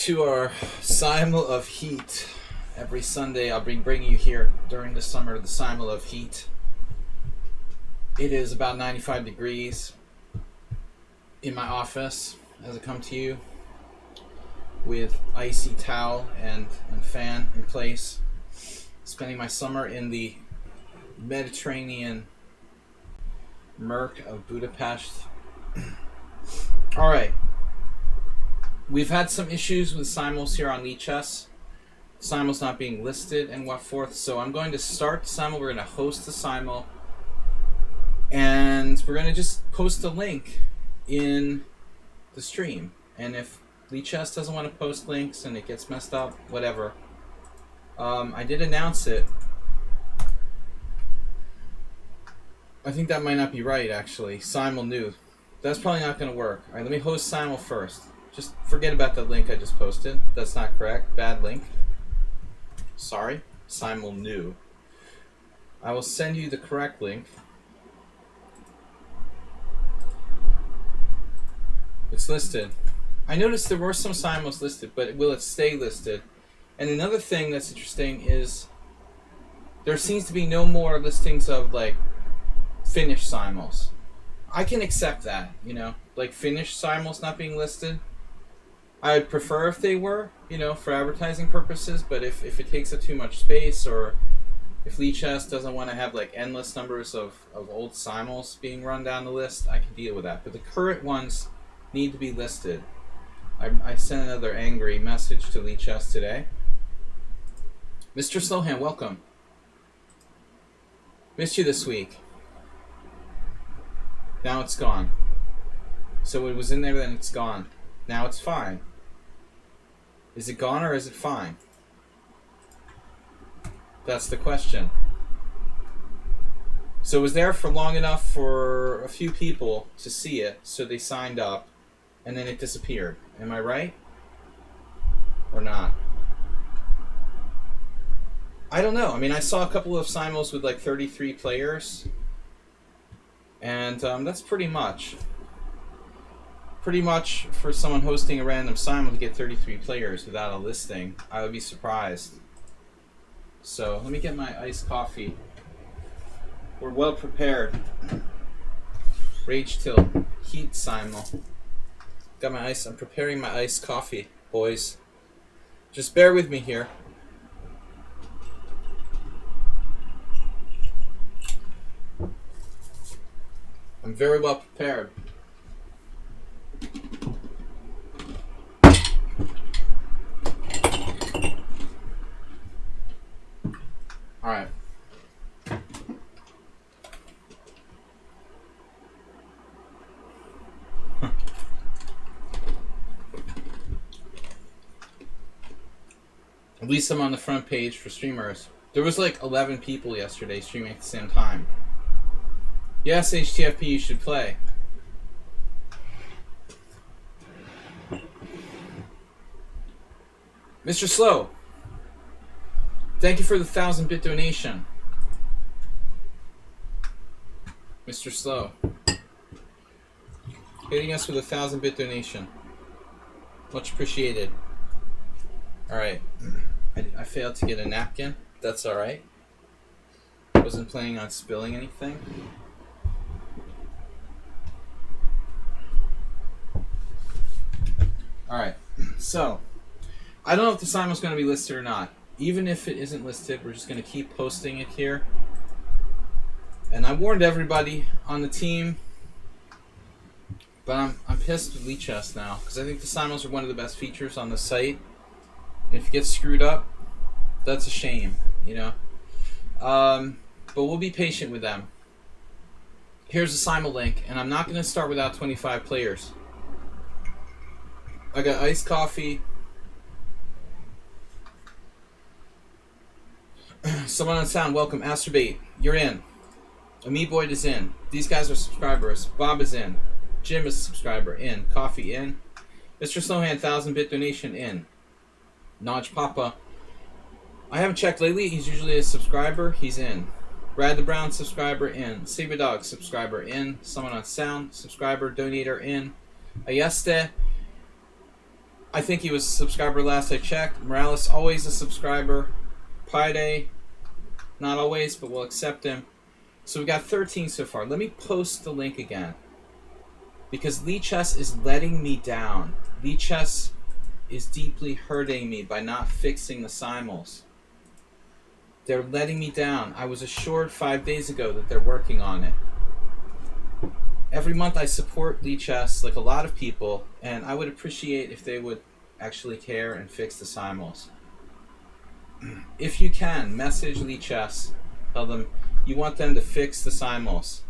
To our Simul of Heat. Every Sunday I'll be bringing you here during the summer the Simul of Heat. It is about 95 degrees in my office as I come to you with icy towel and fan in place. Spending my summer in the Mediterranean murk of Budapest. Alright. We've had some issues with Simuls here on lichess. Simul's not being listed and what forth. So I'm going to start the Simul. We're going to host the Simul. And we're going to just post a link in the stream. And if lichess doesn't want to post links and it gets messed up, whatever. I did announce it. I think that might not be right, actually. Simul new. That's probably not going to work. Alright, let me host Simul first. Just forget about the link I just posted. That's not correct. Bad link. Sorry. Simul new. I will send you the correct link. It's listed. I noticed there were some Simuls listed, but will it stay listed? And another thing that's interesting is there seems to be no more listings of like finished Simuls. I can accept that, you know, like finished Simuls not being listed. I would prefer if they were, you know, for advertising purposes, but if it takes up too much space or if lichess doesn't want to have like endless numbers of old Simuls being run down the list, I can deal with that. But the current ones need to be listed. I sent another angry message to lichess today. Mr. Slowhand, welcome. Missed you this week. Now it's gone. So it was in there, then it's gone. Now it's fine. Is it gone or is it fine? That's the question. So it was there for long enough for a few people to see it, so they signed up, and then it disappeared. Am I right? Or not? I don't know. I mean, I saw a couple of Simuls with like 33 players, and that's pretty much. Pretty much for someone hosting a random Simul to get 33 players without a listing, I would be surprised. So let me get my iced coffee. We're well prepared. Rage till Heat Simul. Got my ice. I'm preparing my iced coffee, boys. Just bear with me here. I'm very well prepared. All right. At least I'm on the front page for streamers. There was like 11 people yesterday streaming at the same time. Yes, HTFP, you should play. Mr. Slow, thank you for the 1,000-bit donation. Mr. Slow, hitting us with a 1,000-bit donation. Much appreciated. Alright, I failed to get a napkin. That's alright. Wasn't planning on spilling anything. Alright, so I don't know if the Simul's going to be listed or not. Even if it isn't listed, we're just going to keep posting it here. And I warned everybody on the team, but I'm pissed with lichess now because I think the Simuls are one of the best features on the site. And if it gets screwed up, that's a shame, you know. But we'll be patient with them. Here's the Simul link, and I'm not going to start without 25 players. I got iced coffee. Someone on sound, welcome. Astrobate, you're in. Amiboid is in. These guys are subscribers. Bob is in. Jim is a subscriber. In. Coffee in. Mr. Slowhand, 1,000-bit donation in. Nodge Papa. I haven't checked lately. He's usually a subscriber. He's in. Brad the Brown, subscriber in. Saber Dog, subscriber in. Someone on sound, subscriber, donator in. Ayeste. I think he was a subscriber last I checked. Morales, always a subscriber. Pide, not always, but we'll accept him. So we got 13 so far. Let me post the link again. Because lichess is letting me down. Lichess is deeply hurting me by not fixing the simuls. They're letting me down. I was assured 5 days ago that they're working on it. Every month I support lichess, like a lot of people, and I would appreciate if they would actually care and fix the simuls. If you can, message lichess. Tell them you want them to fix the simuls.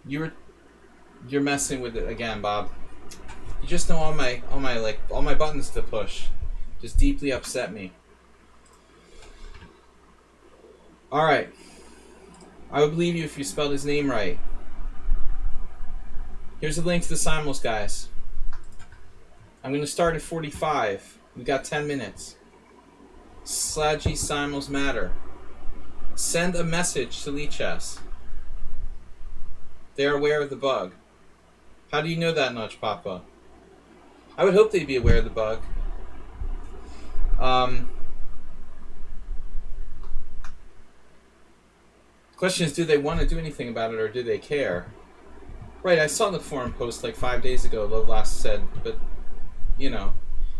You're messing with it again, Bob. You just know all my buttons to push. Just deeply upset me. All right. I would believe you if you spelled his name right. Here's a link to the simuls, guys. I'm going to start at 45. We've got 10 minutes. Sladgie simuls matter. Send a message to lichess. They're aware of the bug. How do you know that, Nudge Papa? I would hope they'd be aware of the bug. Question is, do they want to do anything about it, or do they care? Right, I saw the forum post like 5 days ago, Lovelast said, but, you know,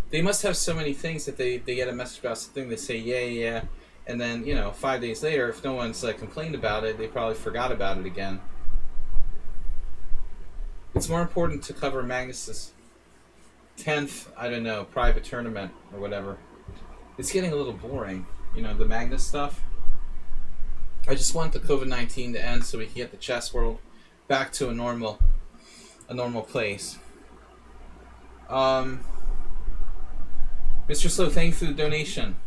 they must have so many things that they get a message about something, they say, yeah, and then, you know, 5 days later, if no one's, like, complained about it, they probably forgot about it again. It's more important to cover Magnus's 10th, I don't know, private tournament or whatever. It's getting a little boring, you know, the Magnus stuff. I just want the COVID-19 to end so we can get the chess world back to a normal place. Mr. Slow, thank you for the donation.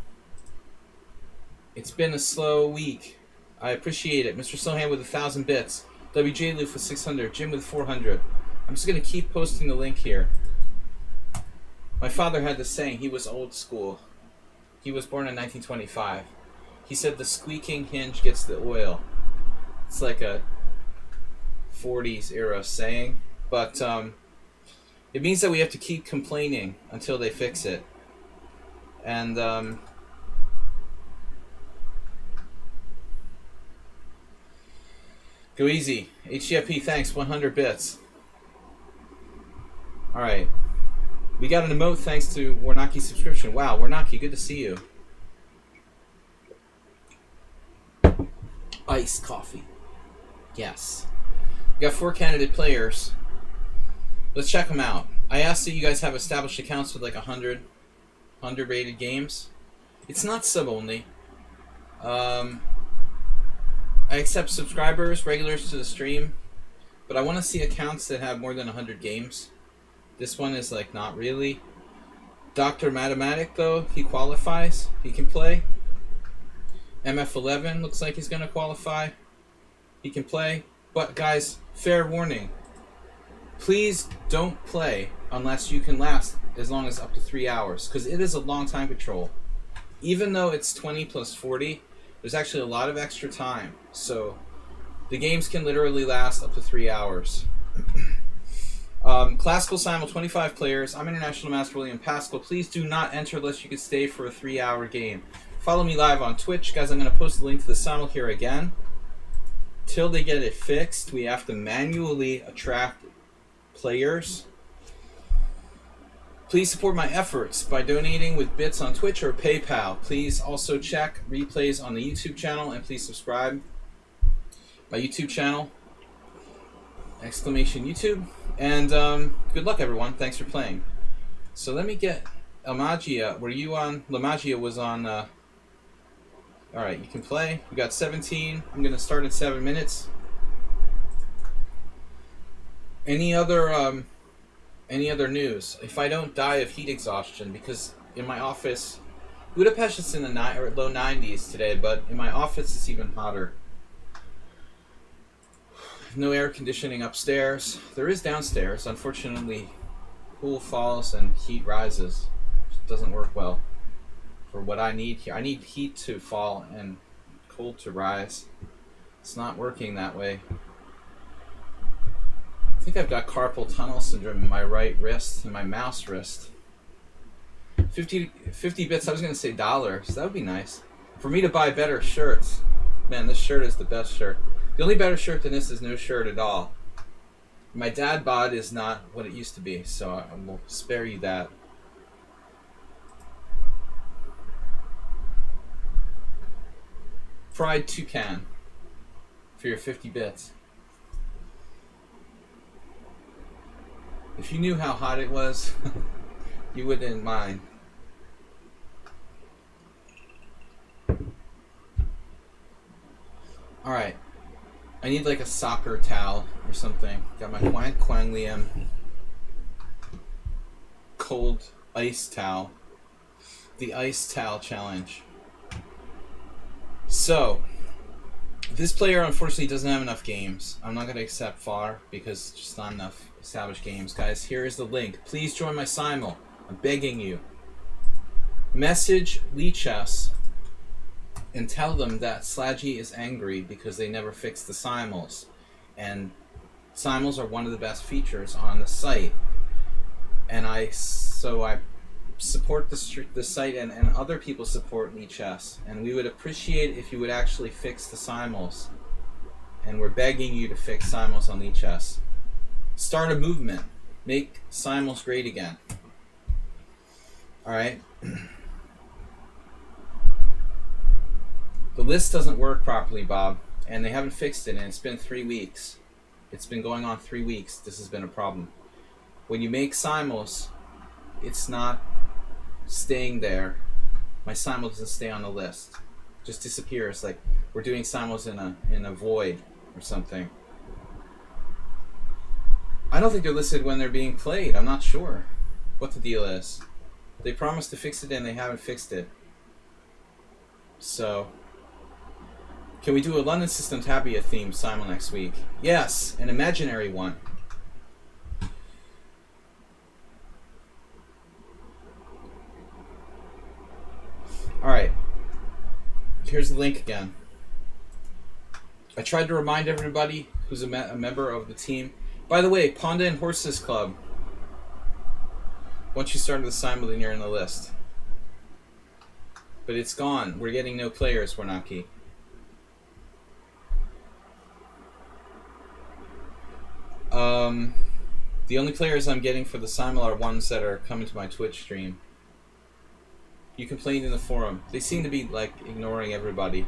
It's been a slow week. I appreciate it. Mr. Slowhand with 1,000 bits. WJ Loof with 600. Jim with 400. I'm just going to keep posting the link here. My father had this saying, he was old school. He was born in 1925. He said the squeaking hinge gets the oil. It's like a 40s era saying. But it means that we have to keep complaining until they fix it. And go easy. HGFP, thanks. 100 bits. Alright. We got an emote thanks to Warnaki subscription. Wow, Warnaki, good to see you. Iced coffee. Yes. We got 4 candidate players. Let's check them out. I asked that you guys have established accounts with like 100 rated games. It's not sub-only. I accept subscribers, regulars to the stream, but I want to see accounts that have more than 100 games. This one is like not really. Dr. Matematic, though, he qualifies. He can play. MF11 looks like he's going to qualify. He can play. But guys, fair warning. Please don't play unless you can last as long as up to 3 hours, because it is a long time control. Even though it's 20 plus 40, there's actually a lot of extra time. So the games can literally last up to 3 hours. Classical Simul, 25 players. I'm International Master William Pascal. Please do not enter unless you can stay for a 3-hour game. Follow me live on Twitch. Guys, I'm going to post the link to the Simul here again. Till they get it fixed, we have to manually attract players. Please support my efforts by donating with bits on Twitch or PayPal. Please also check replays on the YouTube channel, and please subscribe my YouTube channel. Exclamation YouTube. And good luck, everyone. Thanks for playing. So let me get Amagia. Were you on? Lamagia was on. Alright, you can play. We got 17. I'm going to start in 7 minutes. Any other news? If I don't die of heat exhaustion, because in my office, Budapest is in the low 90s today, but in my office it's even hotter. No air conditioning upstairs. There is downstairs. Unfortunately, cool falls and heat rises. It doesn't work well for what I need here. I need heat to fall and cold to rise. It's not working that way. I think I've got carpal tunnel syndrome in my right wrist and my mouse wrist. 50 bits, I was going to say dollars. That would be nice. For me to buy better shirts. Man, this shirt is the best shirt. The only better shirt than this is no shirt at all. My dad bod is not what it used to be, so I will spare you that. Fried toucan for your 50 bits. If you knew how hot it was, you wouldn't mind. Alright. I need like a soccer towel or something. Got my Quang Liam cold ice towel. The ice towel challenge. So, this player unfortunately doesn't have enough games. I'm not going to accept FAR because it's just not enough established games. Guys, here is the link. Please join my Simul. I'm begging you. Message lichess and tell them that Sladgie is angry because they never fixed the Simuls. And Simuls are one of the best features on the site. And I support the site and other people support lichess. And we would appreciate if you would actually fix the Simuls. And we're begging you to fix Simuls on lichess. Start a movement. Make Simuls great again. Alright? The list doesn't work properly, Bob, and they haven't fixed it, and it's been 3 weeks. It's been going on 3 weeks. This has been a problem. When you make Simuls, it's not staying there. My Simul doesn't stay on the list. It just disappears, like we're doing Simuls in a void or something. I don't think they're listed when they're being played. I'm not sure what the deal is. They promised to fix it, and they haven't fixed it. So, can we do a London System Tabia themed Simul next week? Yes, an imaginary one. Alright, here's the link again. I tried to remind everybody who's a member of the team. By the way, Ponda and Horses Club. Once you start the Simul, then you're in the list. But it's gone. We're getting no players, Warnaki. The only players I'm getting for the Simul are ones that are coming to my Twitch stream. You complained in the forum. They seem to be, like, ignoring everybody.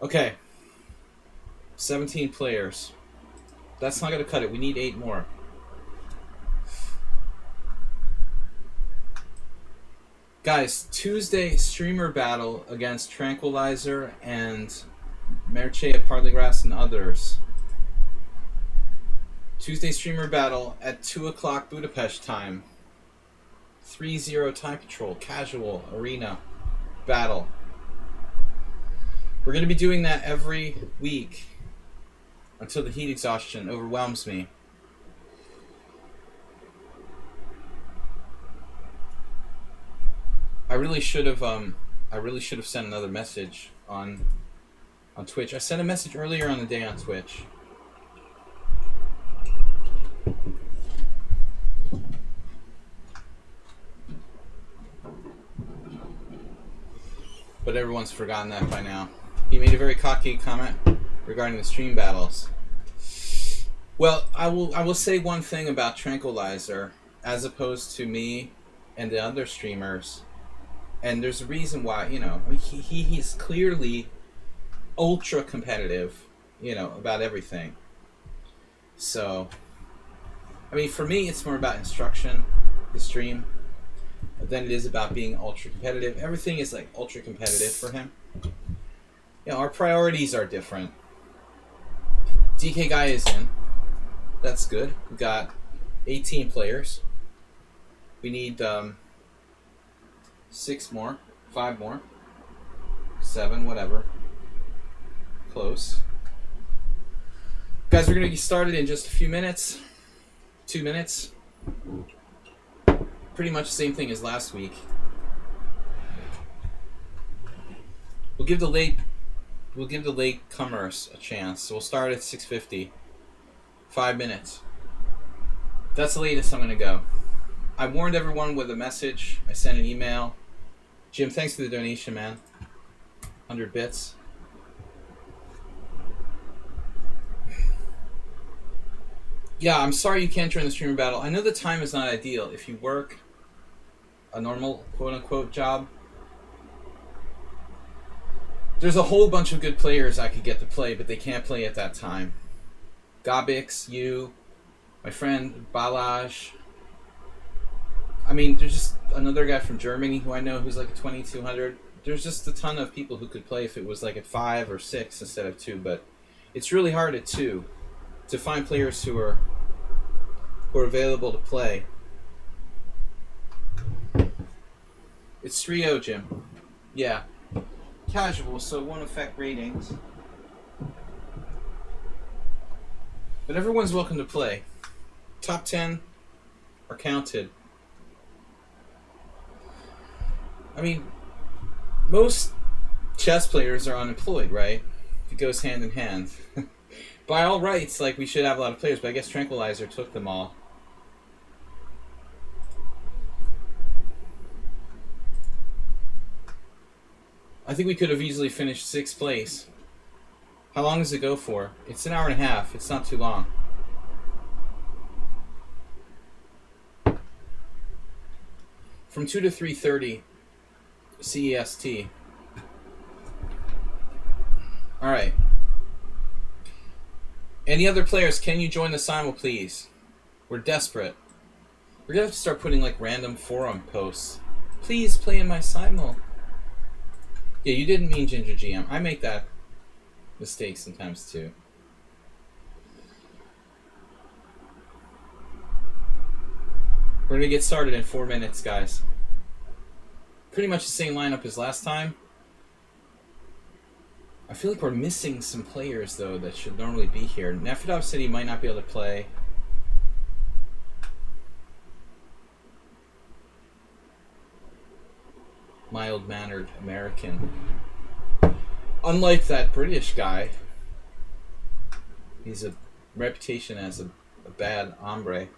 Okay. 17 players. That's not going to cut it. We need 8 more. Guys, Tuesday streamer battle against Tranquilizer and Merche, Parleygrass, and others. Tuesday streamer battle at 2 o'clock Budapest time. 3-0 Time Control, casual, arena, battle. We're going to be doing that every week until the heat exhaustion overwhelms me. I really should have sent another message on Twitch. I sent a message earlier on the day on Twitch. But everyone's forgotten that by now. He made a very cocky comment regarding the stream battles. Well, I will say one thing about Tranquilizer, as opposed to me and the other streamers. And there's a reason why, you know, he's clearly ultra competitive, you know, about everything. So, I mean, for me, it's more about instruction, the stream, than it is about being ultra competitive. Everything is like ultra competitive for him. You know, our priorities are different. DK Guy is in. That's good. We got 18 players. We need 6 more, 5 more, 7, whatever. Close. Guys, we're going to get started in just a few minutes. 2 minutes. Pretty much the same thing as last week. We'll give the late we'll give the latecomers a chance. So we'll start at 6:50. 5 minutes. That's the latest I'm going to go. I warned everyone with a message. I sent an email. Jim, thanks for the donation, man. 100 bits. Yeah, I'm sorry you can't join the streamer battle. I know the time is not ideal. If you work a normal quote-unquote job, there's a whole bunch of good players I could get to play, but they can't play at that time. Gobix, you, my friend Balaj. I mean, there's just another guy from Germany who I know who's like a 2200. There's just a ton of people who could play if it was like at 5 or 6 instead of 2, but it's really hard at 2 to find players who are available to play. It's 3-0, Jim. Yeah. Casual, so it won't affect ratings. But everyone's welcome to play. Top 10 are counted. I mean, most chess players are unemployed, right? It goes hand in hand. By all rights, like, we should have a lot of players, but I guess Tranquilizer took them all. I think we could have easily finished 6th place. How long does it go for? It's an hour and a half. It's not too long. From 2 to 3:30 CEST. Alright. Any other players, can you join the Simul, please? We're desperate. We're gonna have to start putting like random forum posts. Please play in my Simul. Yeah, you didn't mean Ginger GM. I make that mistake sometimes too. We're gonna get started in 4 minutes, guys. Pretty much the same lineup as last time. I feel like we're missing some players though that should normally be here. Nefedov said he might not be able to play. Mild-mannered American. Unlike that British guy, he's a reputation as a bad hombre.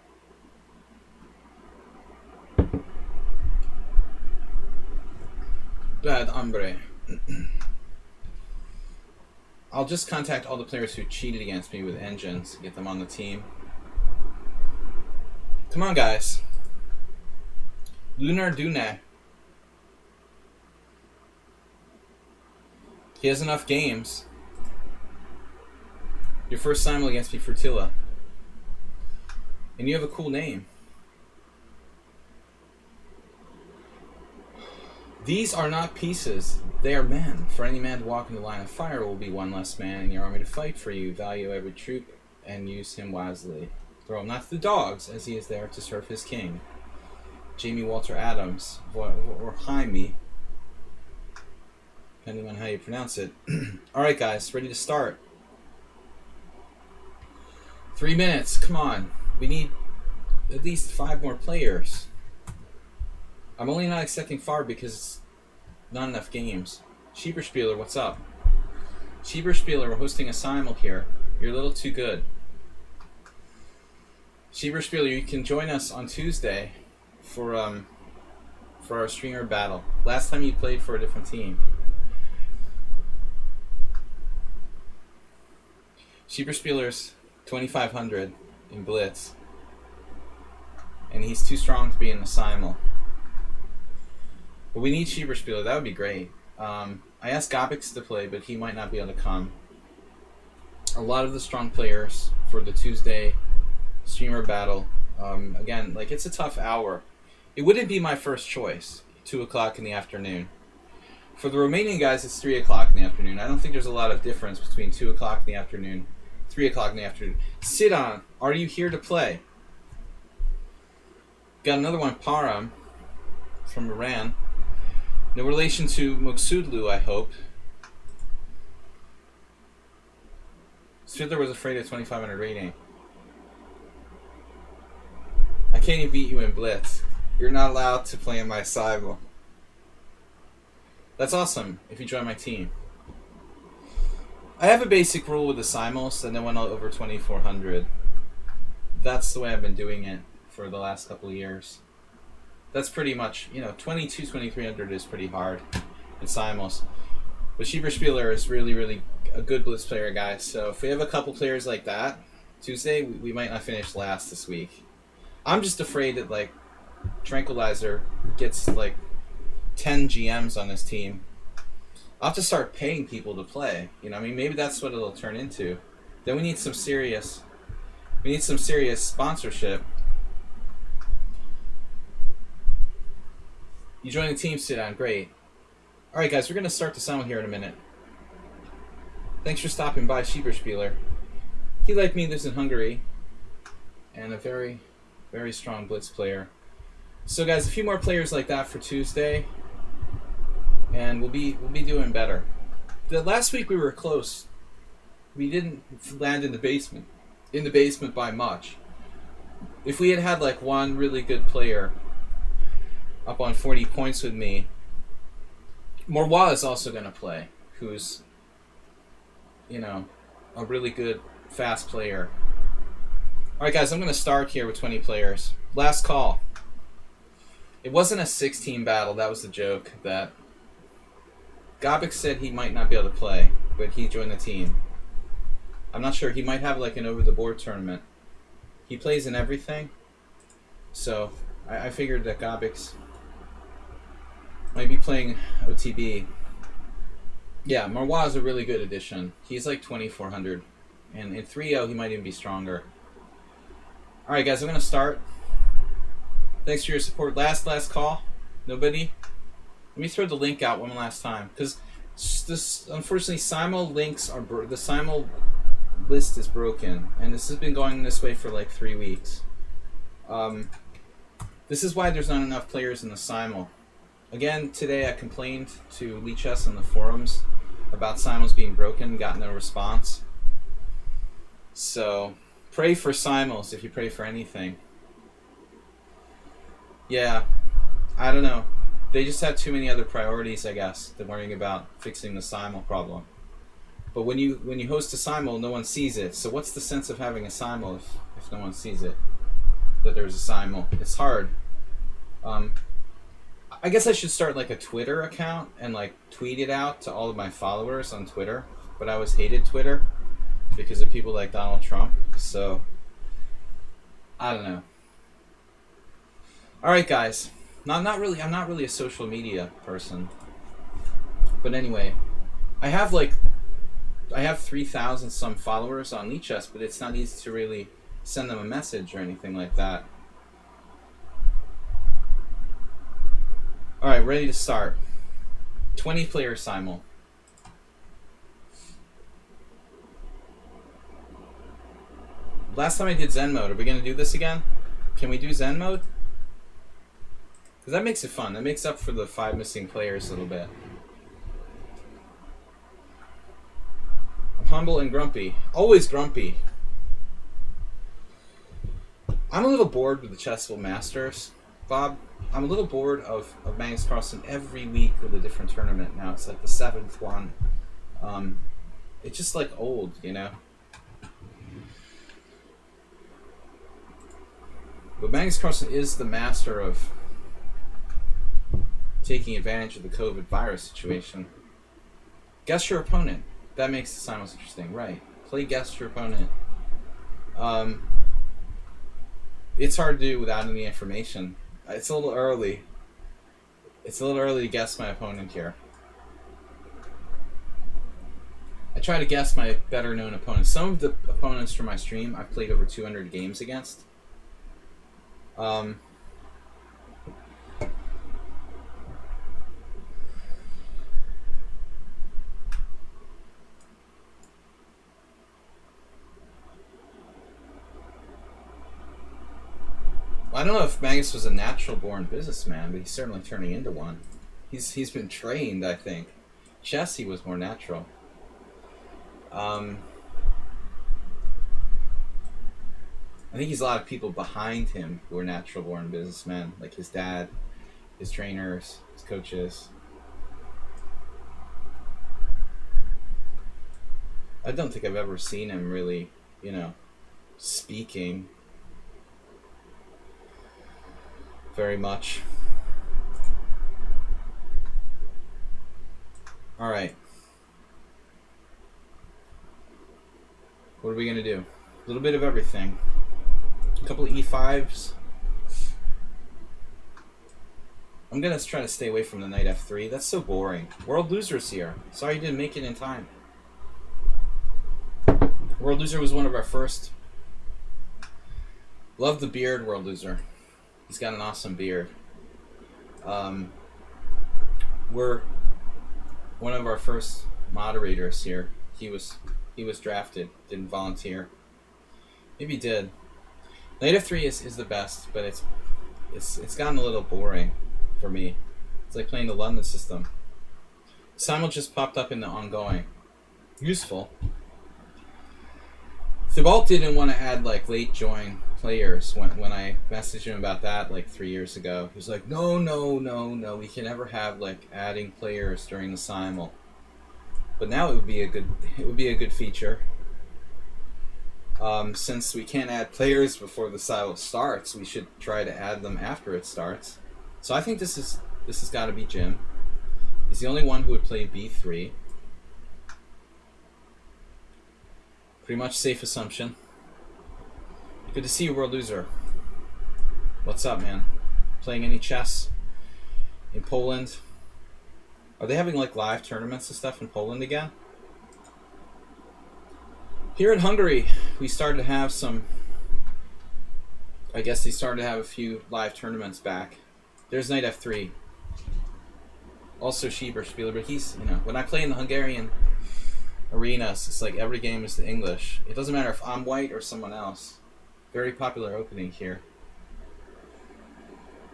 Bad hombre. I'll just contact all the players who cheated against me with engines, get them on the team. Come on, guys. Lunar Dune. He has enough games. Your first Simul against me, Fertilla. And you have a cool name. These are not pieces. They are men. For any man to walk in the line of fire will be one less man in your army to fight for you. Value every troop and use him wisely. Throw him not to the dogs, as he is there to serve his king. Jamie Walter Adams, or Jaime, depending on how you pronounce it. Alright, guys, ready to start. 3 minutes, come on. We need at least 5 more players. I'm only not accepting far because it's not enough games. Schieberspieler, what's up? Schieberspieler, we're hosting a Simul here. You're a little too good. Schieberspieler, you can join us on Tuesday for our streamer battle. Last time you played for a different team. Schieberspieler's 2500 in Blitz. And he's too strong to be in the Simul. But we need Schieberspieler. That would be great. I asked Gobix to play, but he might not be able to come. A lot of the strong players for the Tuesday streamer battle. Again, like, it's a tough hour. It wouldn't be my first choice. 2 o'clock in the afternoon. For the remaining guys, it's 3 o'clock in the afternoon. I don't think there's a lot of difference between 2 o'clock in the afternoon, 3 o'clock in the afternoon. Sidon, are you here to play? Got another one, Param, from Iran. No relation to Muksudlu, I hope. Fiddler was afraid of 2500 rating. I can't even beat you in Blitz. You're not allowed to play in my Simul. That's awesome if you join my team. I have a basic rule with the simuls, and then when over 2400, that's the way I've been doing it for the last couple of years. That's pretty much, 2300 is pretty hard in simuls. But Schieberspieler is really, really a good blitz player, guys. So if we have a couple players like that, Tuesday, we might not finish last this week. I'm just afraid that, like, Tranquilizer gets, like, 10 GMs on his team. I'll have to start paying people to play. Maybe that's what it'll turn into. Then we need some serious sponsorship. You join the team, sit down. Great. All right, guys, we're going to start the sound here in a minute. Thanks for stopping by, Schieberspieler. He, like me, lives in Hungary and a very, very strong blitz player. So, guys, a few more players like that for Tuesday, and we'll be doing better. The last week we were close. We didn't land in the basement by much. If we had like one really good player up on 40 points with me, Morwa is also going to play, who's, a really good, fast player. All right, guys, I'm going to start here with 20 players. Last call. It wasn't a 16 battle. That was the joke. That Gobik said he might not be able to play, but he joined the team. I'm not sure. He might have like an over-the-board tournament. He plays in everything, so I figured that Gobik's might be playing OTB. Yeah, Marwa is a really good addition. He's like 2400, and in 3-0 he might even be stronger. All right, guys, I'm gonna start. Thanks for your support. Last call. Nobody. Let me throw the link out one last time, because this, unfortunately, Simul links are the Simul list is broken, and this has been going this way for like 3 weeks. This is why there's not enough players in the Simul. Again, today I complained to lichess on the forums about Simuls being broken, got no response. So pray for Simuls if you pray for anything. Yeah, I don't know. They just have too many other priorities, I guess, than worrying about fixing the Simul problem. But when you host a Simul, no one sees it. So what's the sense of having a Simul if no one sees it? That there's a Simul. It's hard. I guess I should start like a Twitter account and like tweet it out to all of my followers on Twitter. But I always hated Twitter because of people like Donald Trump. So I don't know. All right, guys. I'm not really a social media person. But anyway, I have 3,000 some followers on lichess, but it's not easy to really send them a message or anything like that. All right, ready to start. 20 player simul. Last time I did Zen mode. Are we going to do this again? Can we do Zen mode? Because that makes it fun. That makes up for the 5 missing players a little bit. I'm humble and grumpy. Always grumpy. I'm a little bored with the Chessable Masters, Bob. I'm a little bored of Magnus Carlsen every week with a different tournament now. It's like the 7th one. It's just like old, you know? But Magnus Carlsen is the master of taking advantage of the COVID virus situation. Guess your opponent. That makes the simul's interesting. Right. Play guess your opponent. It's hard to do without any information. It's a little early. It's a little early to guess my opponent here. I try to guess my better known opponents. Some of the opponents from my stream I've played over 200 games against. I don't know if Magnus was a natural-born businessman, but he's certainly turning into one. He's been trained, I think. Chess, he was more natural. I think he's a lot of people behind him who are natural-born businessmen, like his dad, his trainers, his coaches. I don't think I've ever seen him really, you know, speaking very much. All right. What are we gonna do? A little bit of everything. A couple of e5s. I'm gonna try to stay away from the knight f3. That's so boring. World Loser's here. Sorry you didn't make it in time. World Loser was one of our first. Love the beard, World Loser. He's got an awesome beard. We're one of our first moderators here. He was drafted. Didn't volunteer. Maybe he did. Knight f3 is the best, but it's gotten a little boring for me. It's like playing the London system. Simul just popped up in the ongoing. Useful. Thibault didn't want to add like late join players when I messaged him about that like 3 years ago. He was like, no, we can never have like adding players during the Simul. But now it would be a good feature. Since we can't add players before the Simul starts, we should try to add them after it starts. So I think this has got to be Jim. He's the only one who would play b3. Pretty much safe assumption. Good to see you, World Loser. What's up, man? Playing any chess in Poland? Are they having like live tournaments and stuff in Poland again? Here in Hungary, we started to have some. I guess they started to have a few live tournaments back. There's knight f3. Also Schieberspieler, but he's, you know, when I play in the Hungarian arenas, it's like every game is the English. It doesn't matter if I'm white or someone else. Very popular opening here.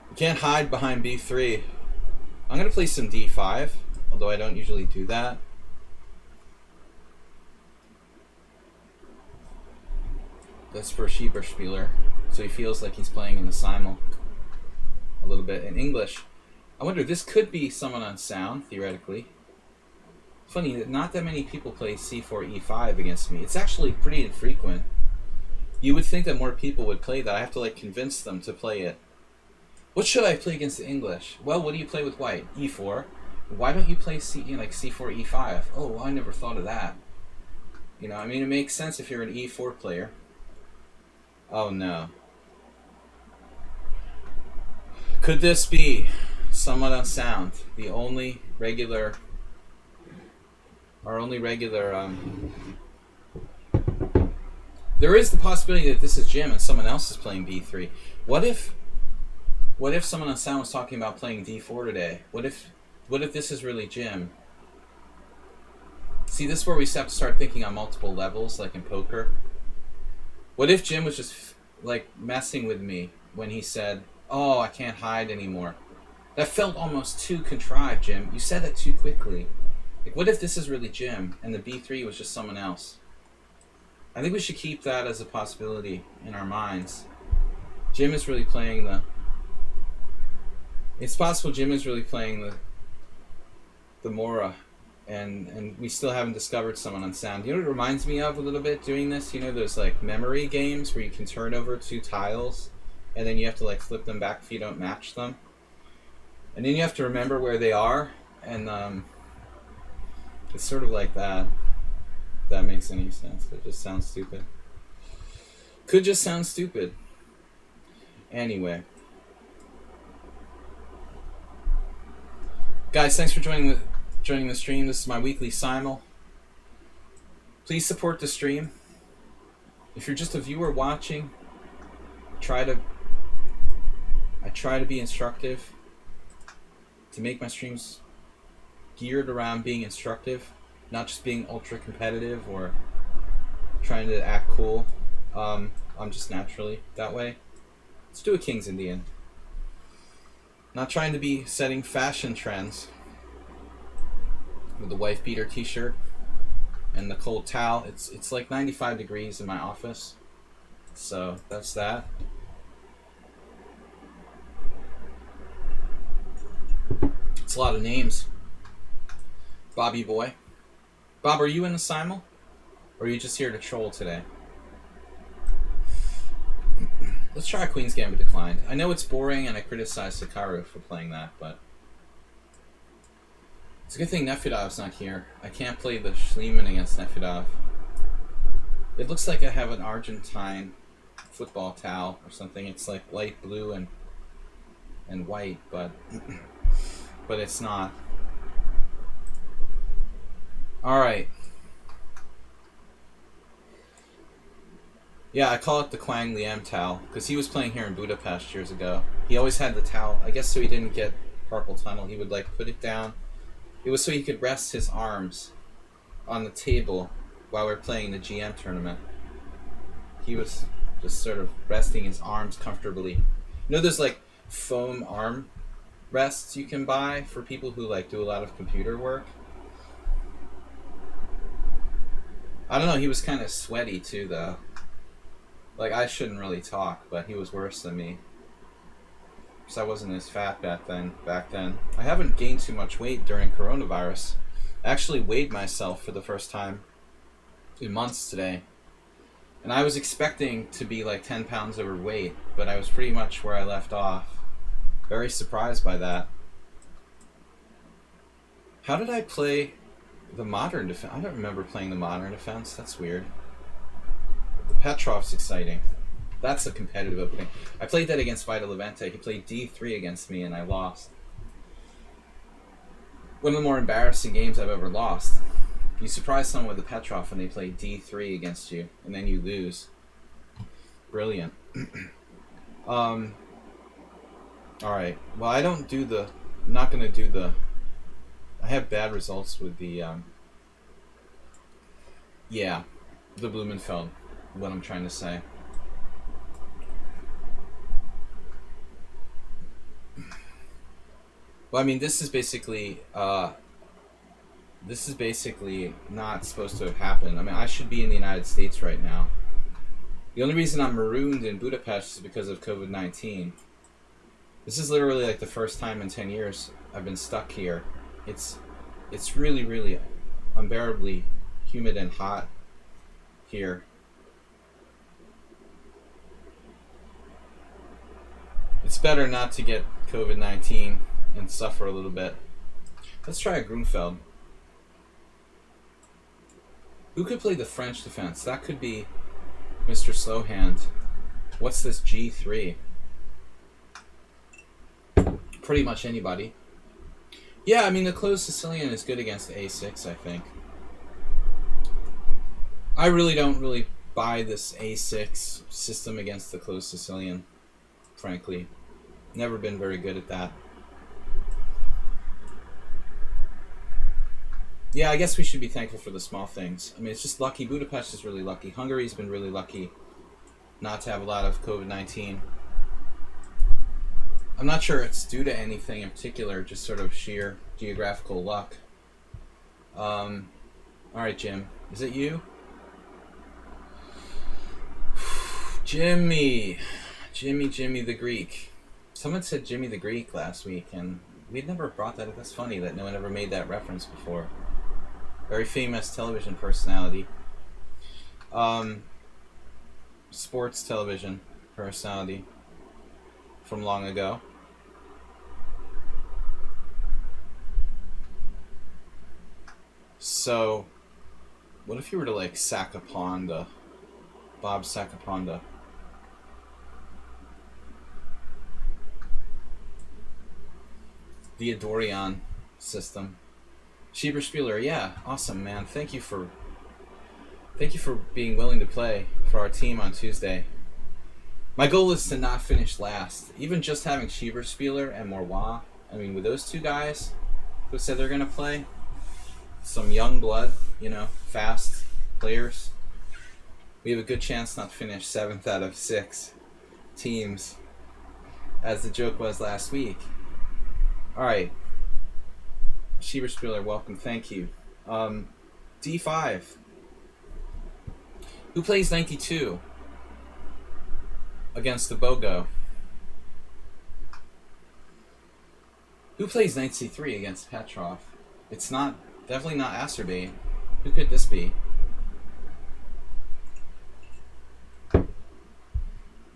You can't hide behind b3. I'm going to play some d5, although I don't usually do that. That's for Schieberspieler, so he feels like he's playing in the Simul a little bit in English. I wonder, this could be someone on sound, theoretically. Funny that not that many people play c4 e5 against me. It's actually pretty infrequent. You would think that more people would play that. I have to like convince them to play it. What should I play against the English? Well, what do you play with white? e4. Why don't you play like c4 e5? Oh, well, I never thought of that. You know, I mean, it makes sense if you're an e4 player. Oh no. Could this be someone on sound? The only regular, our only regular, there is the possibility that this is Jim and someone else is playing b3. What if someone on sound was talking about playing d4 today? What if this is really Jim? See, this is where we have to start thinking on multiple levels, like in poker. What if Jim was just like messing with me when he said, "Oh, I can't hide anymore"? That felt almost too contrived, Jim. You said that too quickly. Like, what if this is really Jim and the b3 was just someone else? I think we should keep that as a possibility in our minds. Jim is really playing the. It's possible Jim is really playing the Mora. And we still haven't discovered someone on sound. You know what it reminds me of a little bit doing this? You know those like memory games where you can turn over 2 tiles and then you have to like flip them back if you don't match them. And then you have to remember where they are, and it's sort of like that. If that makes any sense. It just sounds stupid. Could just sound stupid. Anyway. Guys, thanks for joining the stream. This is my weekly Simul. Please support the stream. If you're just a viewer watching, I try to be instructive, to make my streams geared around being instructive, not just being ultra competitive or trying to act cool. I'm just naturally that way. Let's do a King's Indian. Not trying to be setting fashion trends with the wife beater t-shirt and the cold towel. It's like 95 degrees in my office, so that's that. It's a lot of names. Bobby Boy. Bob, are you in the Simul? Or are you just here to troll today? Let's try Queen's Gambit Declined. I know it's boring, and I criticize Sakaru for playing that, but it's a good thing Nefedov's not here. I can't play the Schliemann against Nefedov. It looks like I have an Argentine football towel or something. It's like light blue and white, but but it's not. All right. Yeah, I call it the Quang Liam towel because he was playing here in Budapest years ago. He always had the towel. I guess so he didn't get carpal tunnel. He would like put it down. It was so he could rest his arms on the table while we were playing the GM tournament. He was just sort of resting his arms comfortably. You know, there's like foam arm rests you can buy for people who like do a lot of computer work. I don't know. He was kind of sweaty too, though. Like, I shouldn't really talk, but he was worse than me. Because I wasn't as fat back then. I haven't gained too much weight during coronavirus. I actually weighed myself for the first time in months today. And I was expecting to be like 10 pounds overweight, but I was pretty much where I left off. Very surprised by that. How did I play the modern defense? I don't remember playing the modern defense. That's weird. The Petrov's exciting. That's a competitive opening. I played that against Vita Levente. He played d3 against me and I lost. One of the more embarrassing games I've ever lost. You surprise someone with a Petrov and they play d3 against you and then you lose. Brilliant. Alright. Well, I don't do the... I'm not going to do the... I have bad results with the... Yeah. The Blumenfeld. What I'm trying to say. Well, I mean, this is basically not supposed to have happened. I mean, I should be in the United States right now. The only reason I'm marooned in Budapest is because of COVID-19. This is literally like the first time in 10 years I've been stuck here. It's really, really unbearably humid and hot here. It's better not to get COVID-19 and suffer a little bit. Let's try a Grunfeld. Who could play the French defense? That could be Mr. Slowhand. What's this G3? Pretty much anybody. Yeah, I mean, the closed Sicilian is good against A6, I think. I really don't buy this A6 system against the closed Sicilian, frankly. Never been very good at that. Yeah, I guess we should be thankful for the small things. I mean, it's just lucky. Budapest is really lucky. Hungary's been really lucky not to have a lot of COVID-19. I'm not sure it's due to anything in particular, just sort of sheer geographical luck. Alright, Jim. Is it you? Jimmy the Greek. Someone said Jimmy the Greek last week, and we'd never brought that up. That's funny that no one ever made that reference before. Very famous television personality. Sports television personality from long ago. So, what if you were to like Sakaponda, Bob Sakaponda? The Adorian system. Schieber-Spieler, yeah, awesome, man. Thank you for being willing to play for our team on Tuesday. My goal is to not finish last. Even just having Schieber-Spieler and Morois, I mean, with those two guys who said they're going to play, some young blood, you know, fast players, we have a good chance not to finish 7th out of 6 teams, as the joke was last week. Alright. Schieber-Spieler, welcome, thank you. D5. Who plays 92 against the Bogo? Who plays knight c3 against Petrov? It's not, definitely not Azerbaijan. Who could this be?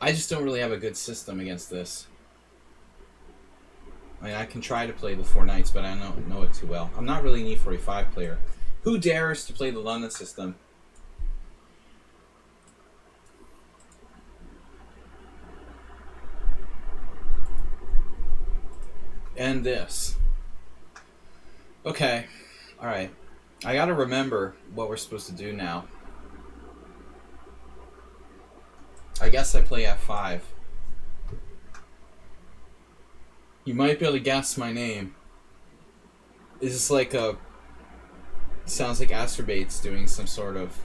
I just don't really have a good system against this. I mean, I can try to play the 4 knights, but I don't know it too well. I'm not really an E45 player. Who dares to play the London system? And this. Okay. Alright. I gotta remember what we're supposed to do now. I guess I play F5. You might be able to guess my name. Is this like a... Sounds like Asturbate's doing some sort of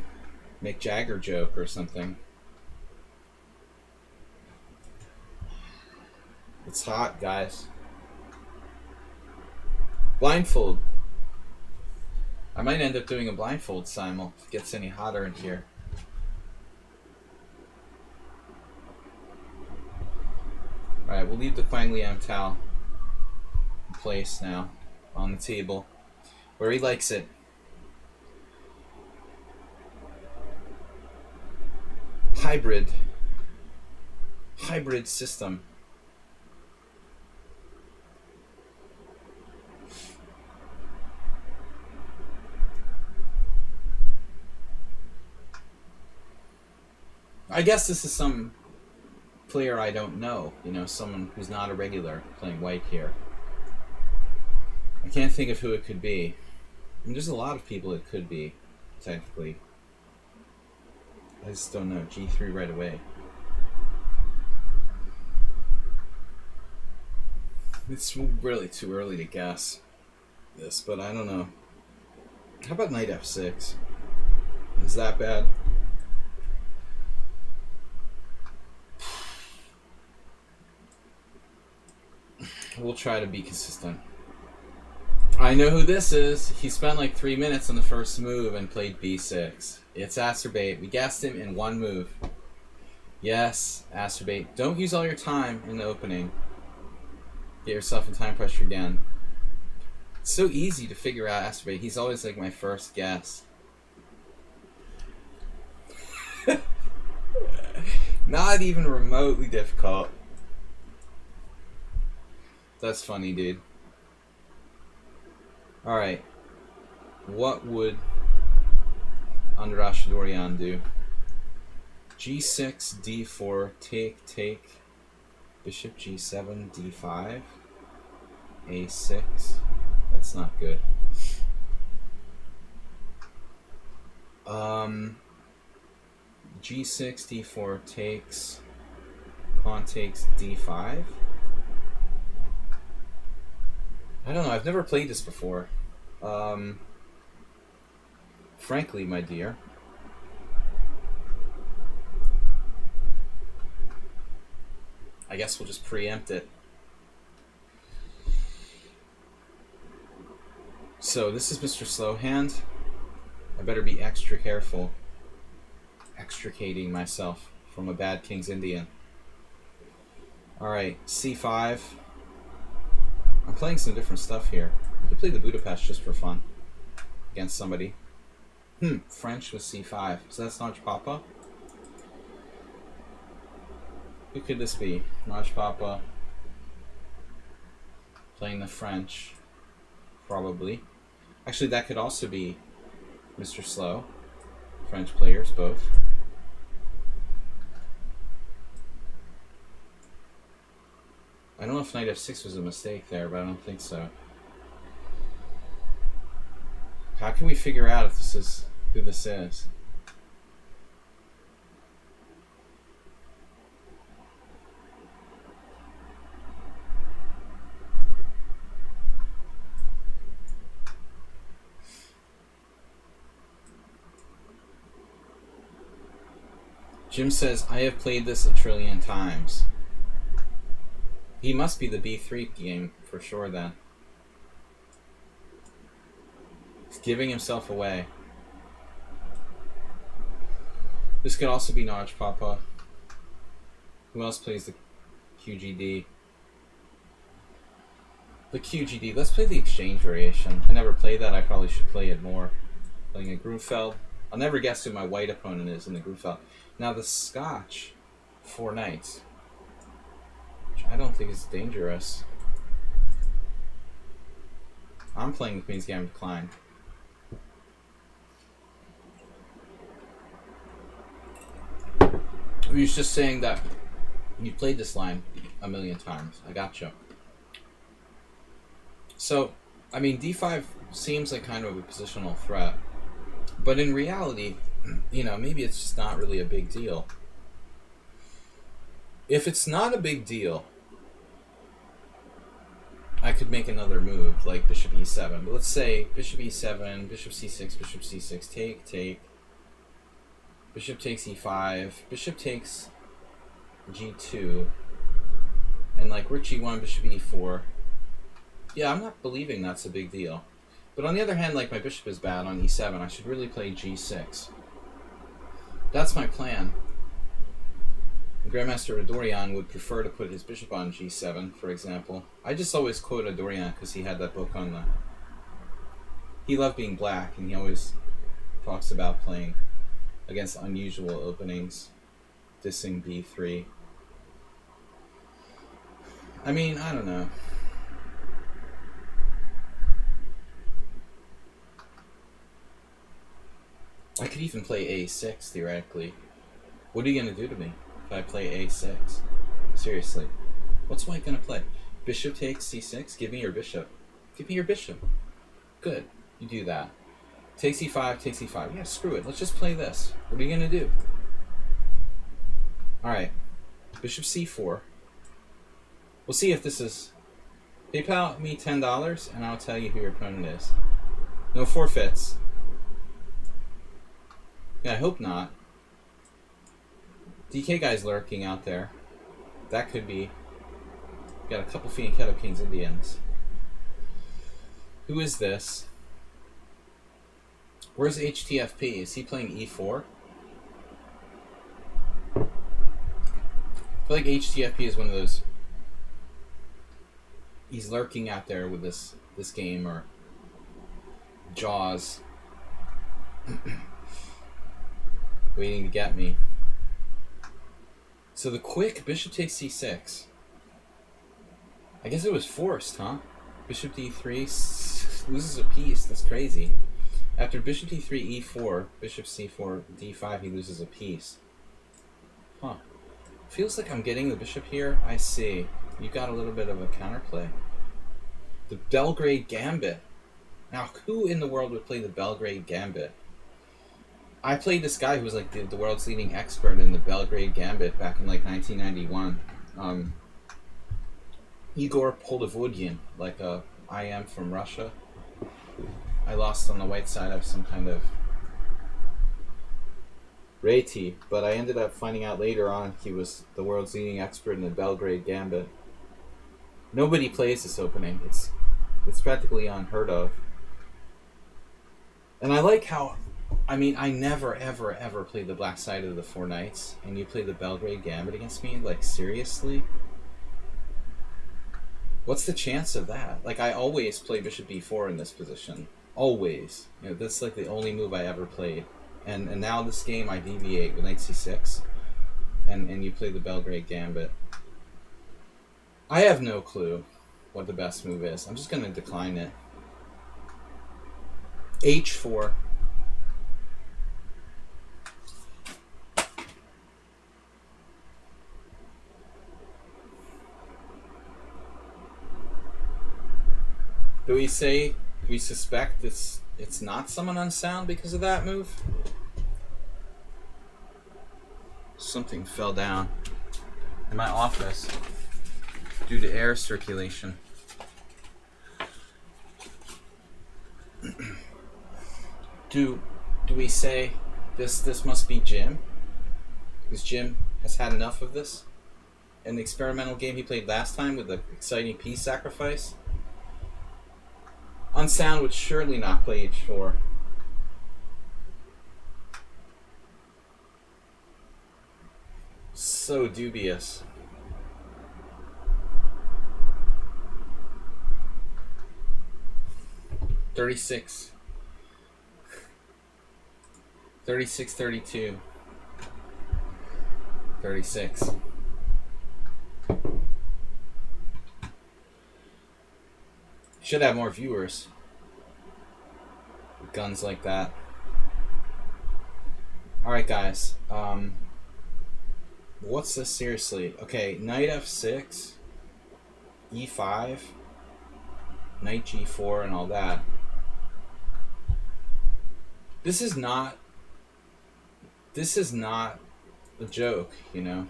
Mick Jagger joke or something. It's hot, guys. Blindfold. I might end up doing a blindfold simul if it gets any hotter in here. Alright, we'll leave the Quang Liang Tao in place now on the table where he likes it. Hybrid system. I guess this is some player I don't know, you know, someone who's not a regular playing white here. I can't think of who it could be. I mean, there's a lot of people it could be, technically. I just don't know. G3 right away. It's really too early to guess this, but I don't know. How about knight F6? Is that bad? We'll try to be consistent. I know who this is. He spent like 3 minutes on the first move and played B6. It's Asturbate. We guessed him in one move. Yes, Asturbate. Don't use all your time in the opening. Get yourself in time pressure again. It's so easy to figure out Asturbate. He's always like my first guess. Not even remotely difficult. That's funny, dude. Alright. What would Andras Dorian do? G6, D4, take, Bishop G7, D5, A6. That's not good. G6, D4 takes, pawn takes, D5. I don't know, I've never played this before. Frankly, my dear, I guess we'll just preempt it. So this is Mr. Slowhand. I better be extra careful extricating myself from a bad King's Indian. Alright, C5. I'm playing some different stuff here. I could play the Budapest just for fun against somebody. French with C5. So that's Naj Papa. Who could this be? Naj Papa playing the French. Probably. Actually, that could also be Mr. Slow. French players, both. I don't know if knight f6 was a mistake there, but I don't think so. How can we figure out if this is who this is? Jim says, I have played this a trillion times. He must be the B3 game for sure then. He's giving himself away. This could also be Naj Papa. Who else plays the QGD? The QGD. Let's play the exchange variation. I never played that. I probably should play it more. Playing a Grunfeld. I'll never guess who my white opponent is in the Grunfeld. Now the Scotch 4 knights, which I don't think is dangerous. I'm playing the Queen's Gambit Decline. He was just saying that you played this line a million times. I gotcha. So, I mean, d5 seems like kind of a positional threat, but in reality, you know, maybe it's just not really a big deal. If it's not a big deal, I could make another move, like bishop e7. But let's say bishop e7, bishop c6, bishop c6, take. Bishop takes e5, bishop takes g2, and like rook g1, bishop e4. Yeah, I'm not believing that's a big deal. But on the other hand, like my bishop is bad on e7, I should really play g6. That's my plan. Grandmaster Adorian would prefer to put his bishop on g7, for example. I just always quote Adorian because he had that book on the... He loved being black, and he always talks about playing against unusual openings, dissing b3. I mean, I don't know. I could even play a6, theoretically. What are you going to do to me if I play a6? Seriously. What's white going to play? Bishop takes c6? Give me your bishop. Give me your bishop. Good. You do that. Takes e5, takes e5. Yeah, screw it. Let's just play this. What are you going to do? Alright. Bishop c4. We'll see if this is... PayPal me $10 and I'll tell you who your opponent is. No forfeits. Yeah, I hope not. DK guy's lurking out there. That could be... Got a couple Fianchetto Kings Indians. Who is this? Where's HTFP? Is he playing e4? I feel like HTFP is one of those... He's lurking out there with this game, or Jaws. Waiting to get me. So the quick bishop takes c6. I guess it was forced, huh? Bishop d3 loses a piece. That's crazy. After bishop d3, e4, bishop c4, d5, he loses a piece. Huh. Feels like I'm getting the bishop here. I see. You got a little bit of a counterplay. The Belgrade Gambit. Now, who in the world would play the Belgrade Gambit? I played this guy who was like the world's leading expert in the Belgrade Gambit back in like 1991. Igor Polivodian, like I am from Russia. I lost on the white side of some kind of Reti, but I ended up finding out later on he was the world's leading expert in the Belgrade Gambit. Nobody plays this opening. It's practically unheard of. And I like how, I mean, I never, ever, ever played the black side of the 4 knights, and you play the Belgrade Gambit against me? Like, seriously? What's the chance of that? Like, I always play bishop b4 in this position. Always. You know, that's like the only move I ever played. And now this game I deviate with knight c6, and you play the Belgrade Gambit. I have no clue what the best move is. I'm just going to decline it. h4. Do we say, we suspect it's not someone unsound because of that move? Something fell down in my office due to air circulation. Do we say this must be Jim? Because Jim has had enough of this? In the experimental game he played last time with the exciting piece sacrifice? Unsound would surely not play h4. So dubious. $36. 36-32. 36. Should have more viewers with guns like that. Alright, guys. What's this seriously? Okay, knight f6, e5, knight g4, and all that. This is not a joke, you know.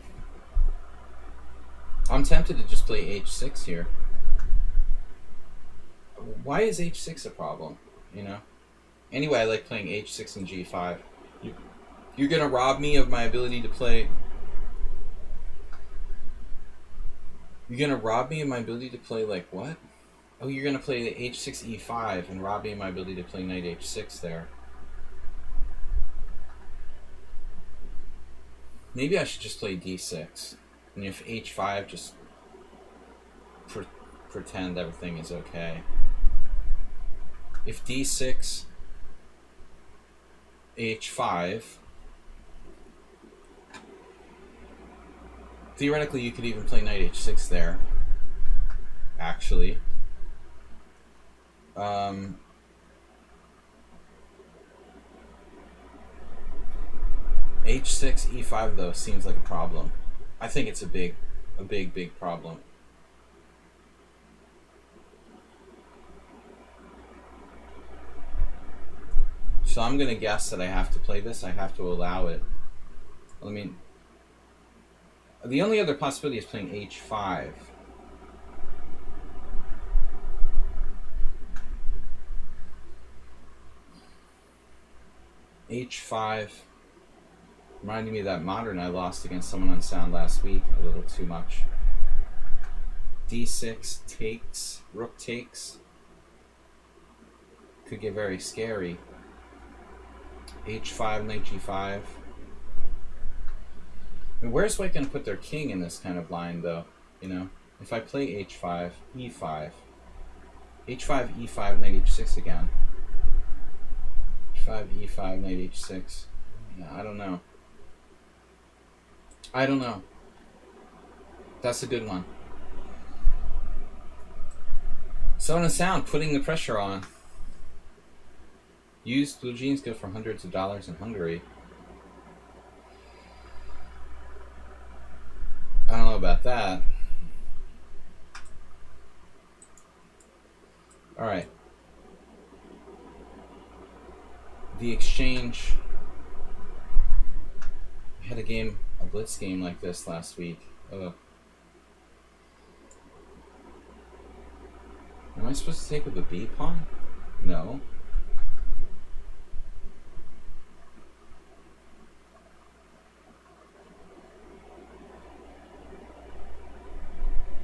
I'm tempted to just play h6 here. Why is h6 a problem, you know? Anyway, I like playing h6 and g5. You're gonna rob me of my ability to play... You're gonna rob me of my ability to play, like, what? Oh, you're gonna play the h6, e5 and rob me of my ability to play knight h6 there. Maybe I should just play d6. And if h5, just pretend everything is okay. If d6, h5... Theoretically, you could even play knight h6 there. Actually. h6, e5 though seems like a problem. I think it's a big problem. So I'm gonna guess that I have to play this. I have to allow it. I mean, the only other possibility is playing h5. h5 reminding me of that modern I lost against someone on sound last week a little too much. d6 takes, rook takes. Could get very scary. h5, knight g5. And where's White going to put their king in this kind of line, though? You know, if I play h5, e5, h5, e5, knight h6 again. h5, e5, knight h6. Yeah, I don't know. I don't know. That's a good one. So in a sound, putting the pressure on. Used blue jeans go for hundreds of dollars in Hungary. I don't know about that. Alright. The exchange. I had a blitz game like this last week. Ugh. Am I supposed to take with the B pawn? No.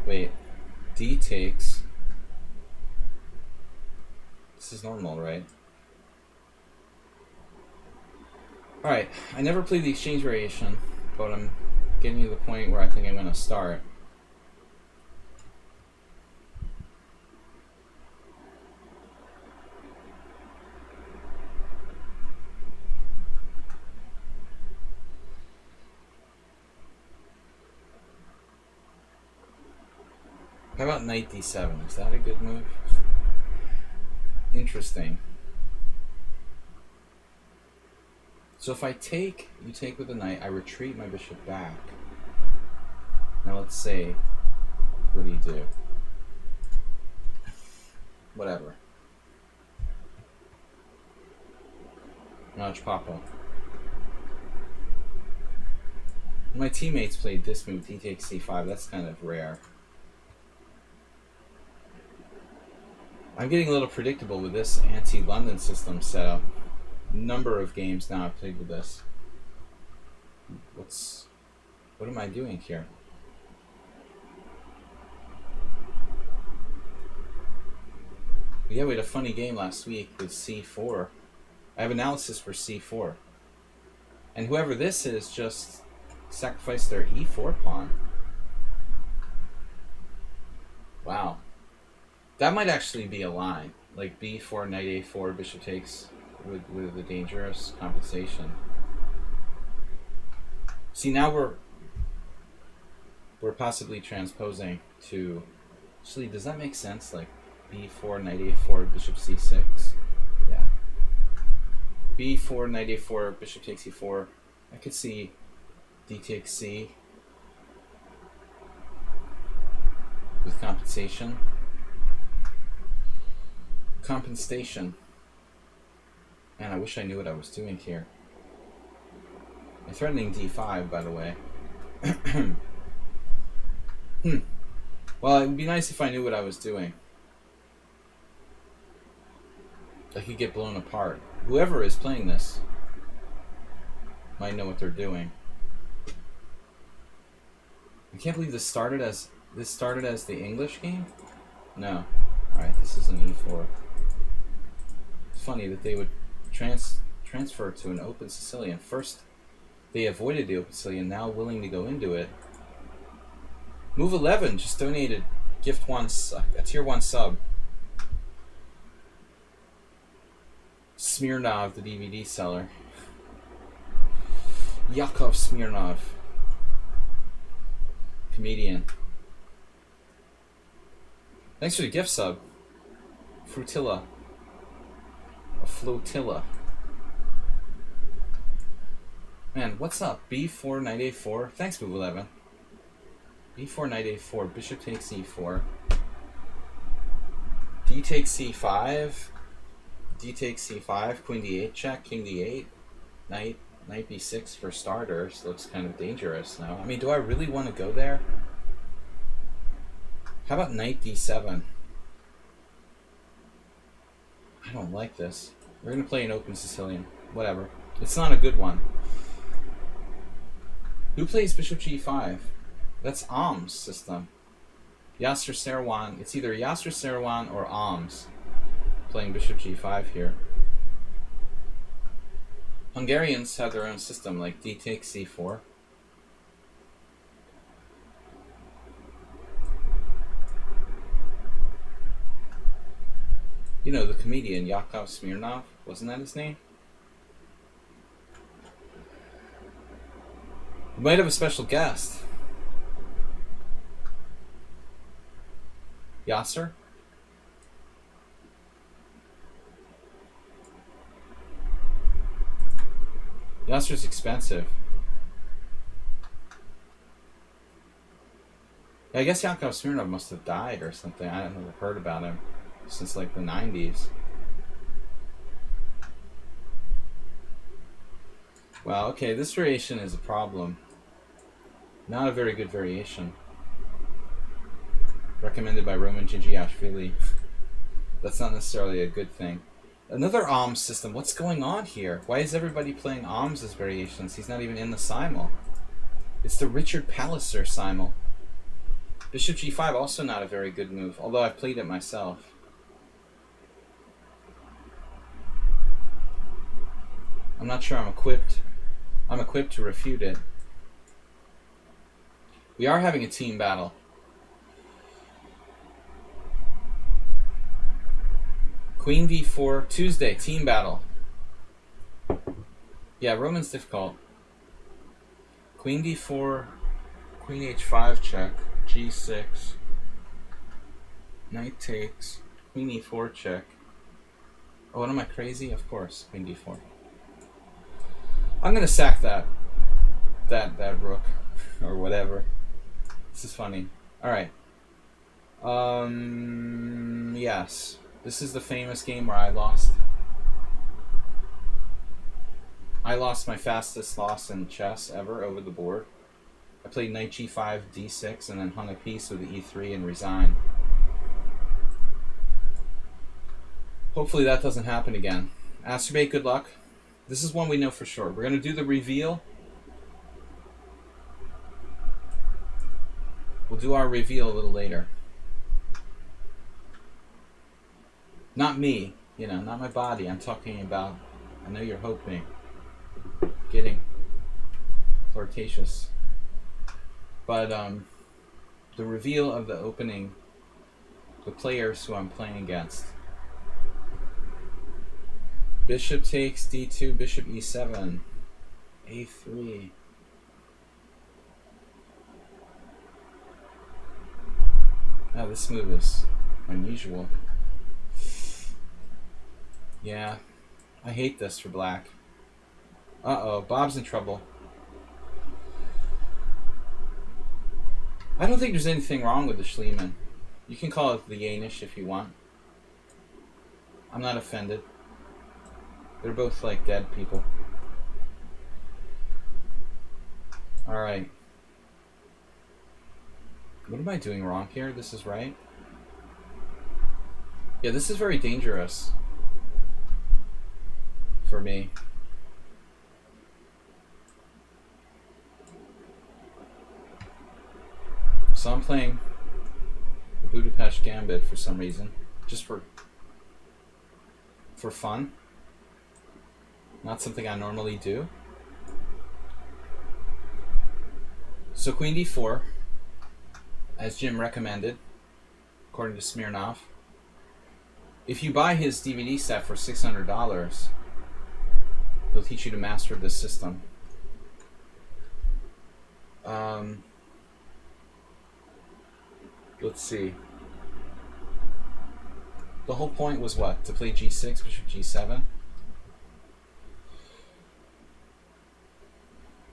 Wait. D takes. This is normal, right? Alright, I never played the exchange variation, but I'm getting to the point where I think I'm going to start. How about knight d7? Is that a good move? Interesting. So if I take, you take with the knight, I retreat my bishop back. Now let's say, what do you do? Whatever. Notch Papa. My teammates played this move, d takes c5. That's kind of rare. I'm getting a little predictable with this anti-London system setup. Number of games now I've played with this. What am I doing here? Yeah, we had a funny game last week with c4. I have analysis for c4. And whoever this is just sacrificed their e4 pawn. Wow. That might actually be a line. Like b4, knight a4, bishop takes with a dangerous compensation. See, now we're possibly transposing to... Actually, does that make sense? Like b4, knight a4, bishop c6? Yeah. b4, knight a4, bishop takes e4. I could see d takes c with compensation. Compensation. Man, I wish I knew what I was doing here. I'm threatening d5, by the way. Well, it would be nice if I knew what I was doing. I could get blown apart. Whoever is playing this might know what they're doing. I can't believe this started as the English game? No. Alright, this is an e4. It's funny that they would transfer to an open Sicilian. First, they avoided the open Sicilian, now willing to go into it. Move 11 just donated a tier 1 sub. Smirnov, the DVD seller. Yakov Smirnov. Comedian. Thanks for the gift sub. Frutilla. A flotilla. Man, what's up? b4, knight a4. Thanks, move 11. b4, knight a4. Bishop takes e4. D takes c5. D takes c5. Queen d8 check. King d8. Knight b6 for starters. Looks kind of dangerous now. I mean, do I really want to go there? How about knight d7? I don't like this. We're going to play an open Sicilian. Whatever. It's not a good one. Who plays bishop g5? That's Alm's system. Yasser Seirawan. It's either Yasser Seirawan or Alm's playing bishop g5 here. Hungarians have their own system, like d takes c4. You know, the comedian Yakov Smirnov, wasn't that his name? We might have a special guest. Yasser? Yasser's expensive. Yeah, I guess Yakov Smirnov must have died or something. I haven't never heard about him since like the 90s. Wow, okay, this variation is a problem. Not a very good variation. Recommended by Roman Gigiashvili. That's not necessarily a good thing. Another Alms system. What's going on here? Why is everybody playing Alms as variations? He's not even in the Simul. It's the Richard Palliser Simul. Bishop g5, also not a very good move, although I've played it myself. I'm not sure I'm equipped to refute it. We are having a team battle. Queen d4, Tuesday, team battle. Yeah, Roman's difficult. Queen d4, queen h5 check, g6, knight takes, queen e4 check. Oh, what am I, crazy? Of course, queen d4. I'm gonna sack that rook, or whatever. This is funny. Alright. Yes. This is the famous game where I lost. I lost my fastest loss in chess ever over the board. I played knight g5, d6, and then hung a piece with the e3 and resigned. Hopefully that doesn't happen again. Astrobate, good luck. This is one we know for sure. We're going to do the reveal. We'll do our reveal a little later. Not me, you know, not my body. I'm talking about, I know you're hoping, getting flirtatious. But the reveal of the opening, the players who I'm playing against. Bishop takes d2, bishop e7, a3. Oh, this move is unusual. Yeah, I hate this for black. Uh-oh, Bob's in trouble. I don't think there's anything wrong with the Schliemann. You can call it the Yanish if you want. I'm not offended. They're both like dead people. Alright. What am I doing wrong here? This is right. Yeah, this is very dangerous for me. So I'm playing the Budapest Gambit for some reason. Just for fun. Not something I normally do. So Queen d4, as Jim recommended, according to Smirnov. If you buy his DVD set for $600, he'll teach you to master this system. Let's see. The whole point was what? To play g6, bishop g7?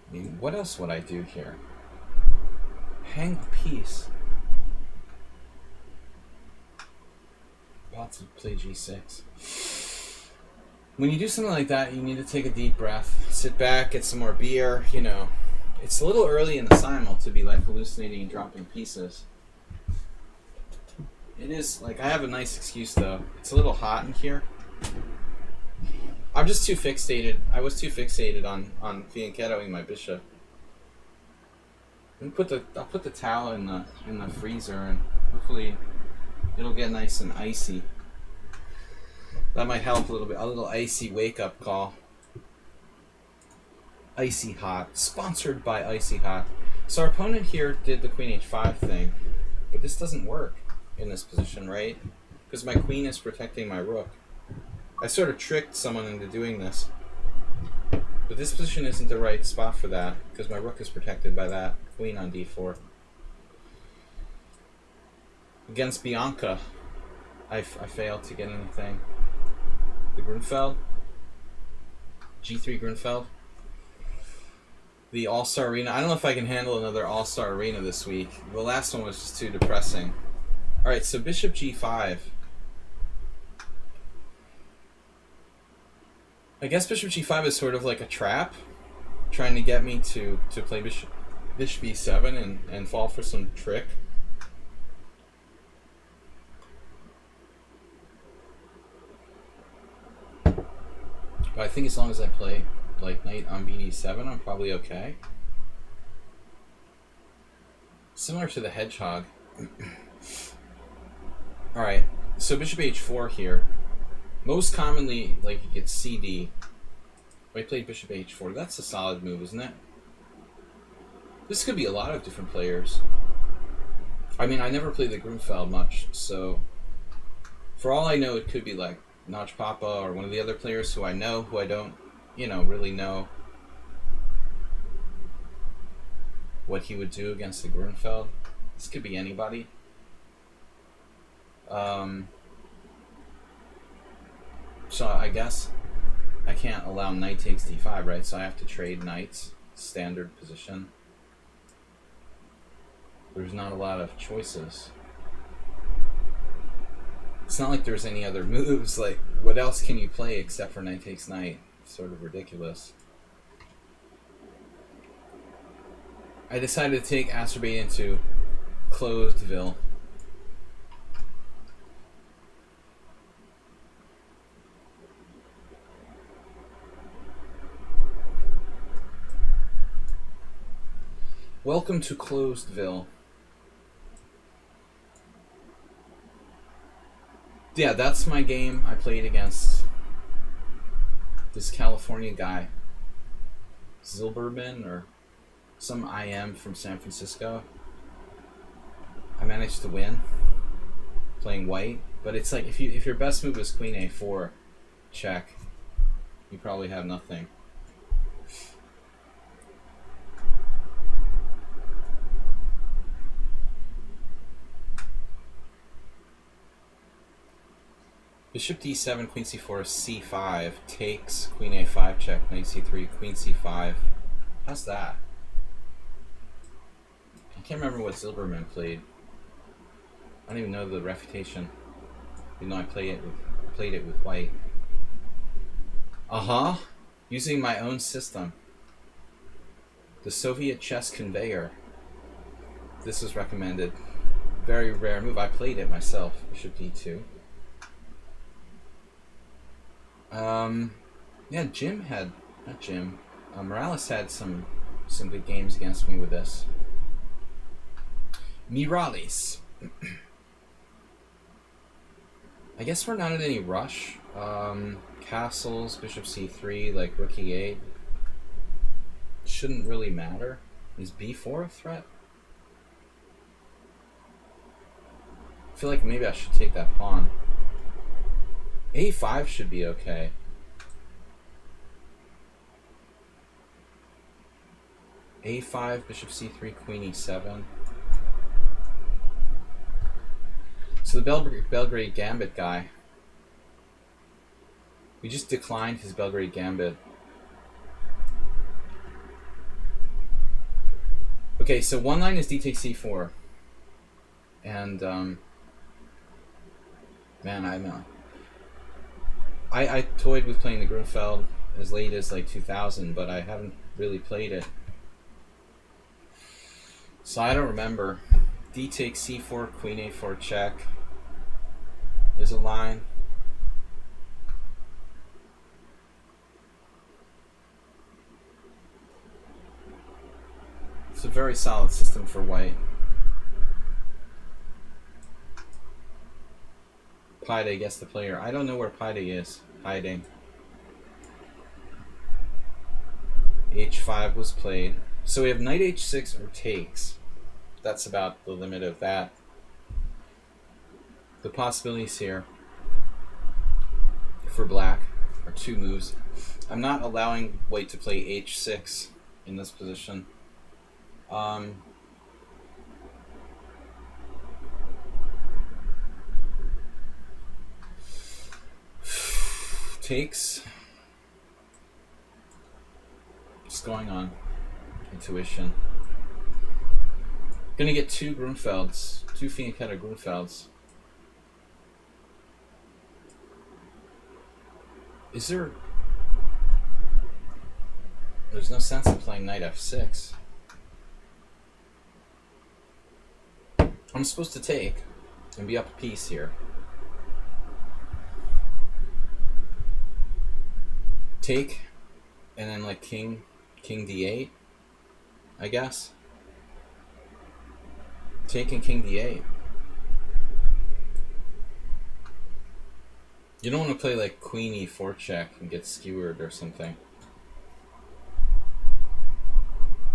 I mean, what else would I do here? Hang a piece. About to play g6. When you do something like that, you need to take a deep breath, sit back, get some more beer, you know. It's a little early in the simul to be like hallucinating and dropping pieces. It is, like, I have a nice excuse though. It's a little hot in here. I'm just too fixated. I was too fixated on fianchettoing my bishop. I'll put the towel in the freezer and hopefully it'll get nice and icy. That might help a little bit. A little icy wake up call. Icy Hot, sponsored by Icy Hot. So our opponent here did the Queen H5 thing, but this doesn't work in this position, right? Because my queen is protecting my rook. I sort of tricked someone into doing this. But this position isn't the right spot for that, because my rook is protected by that queen on d4. Against Bianca, I failed to get anything. The Grunfeld. G3 Grunfeld. The All-Star Arena. I don't know if I can handle another All-Star Arena this week. The last one was just too depressing. Alright, so bishop g5. I guess bishop g5 is sort of like a trap, trying to get me to play bishop b7 and fall for some trick. But I think as long as I play like knight on bd7, I'm probably okay. Similar to the hedgehog. Alright, so bishop h4 here. Most commonly, like, you get cd. I played bishop h4. That's a solid move, isn't it? This could be a lot of different players. I mean, I never played the Grunfeld much, so for all I know, it could be like Notch Papa or one of the other players who I know, who I don't, you know, really know what he would do against the Grunfeld. This could be anybody. So I guess I can't allow knight takes d5, right? So I have to trade knights, standard position. There's not a lot of choices. It's not like there's any other moves. Like, what else can you play except for knight takes knight? It's sort of ridiculous. I decided to take Acerbate into Closedville. Welcome to Closedville. Yeah, that's my game. I played against this California guy, Zilberman, or some IM from San Francisco. I managed to win playing white, but it's like if your best move is Queen A4, check, you probably have nothing. Bishop d7, queen c4, c5, takes, queen a5 check, knight c3, queen c5. How's that? I can't remember what Zilberman played. I don't even know the refutation. Even though I played it with white. Using my own system. The Soviet chess conveyor. This was recommended. Very rare move. I played it myself. Bishop d2. Yeah, Morales had some good games against me with this. Mirales. I guess we're not in any rush. Castles, bishop c3, like rook e8. Shouldn't really matter. Is b4 a threat? I feel like maybe I should take that pawn. a5 should be okay. a5, bishop c3, queen e7. So the Belgrade Gambit guy, we just declined his Belgrade Gambit. Okay, so one line is d takes c4. And, man, I toyed with playing the Grunfeld as late as like 2000, but I haven't really played it. So I don't remember. D takes c4, queen a4 check is a line. It's a very solid system for white. Paide gets the player. I don't know where Paide is hiding. h5 was played. So we have knight h6 or takes. That's about the limit of that. The possibilities here for black are two moves. I'm not allowing white to play h6 in this position. Takes. What's going on? Intuition. Gonna get two Grunfelds, two Fianchetto Grunfelds. Is there... There's no sense in playing knight f6. I'm supposed to take and be up a piece here. Take, and then like king d8, I guess. Take and king d8. You don't want to play like queen e4 check and get skewered or something.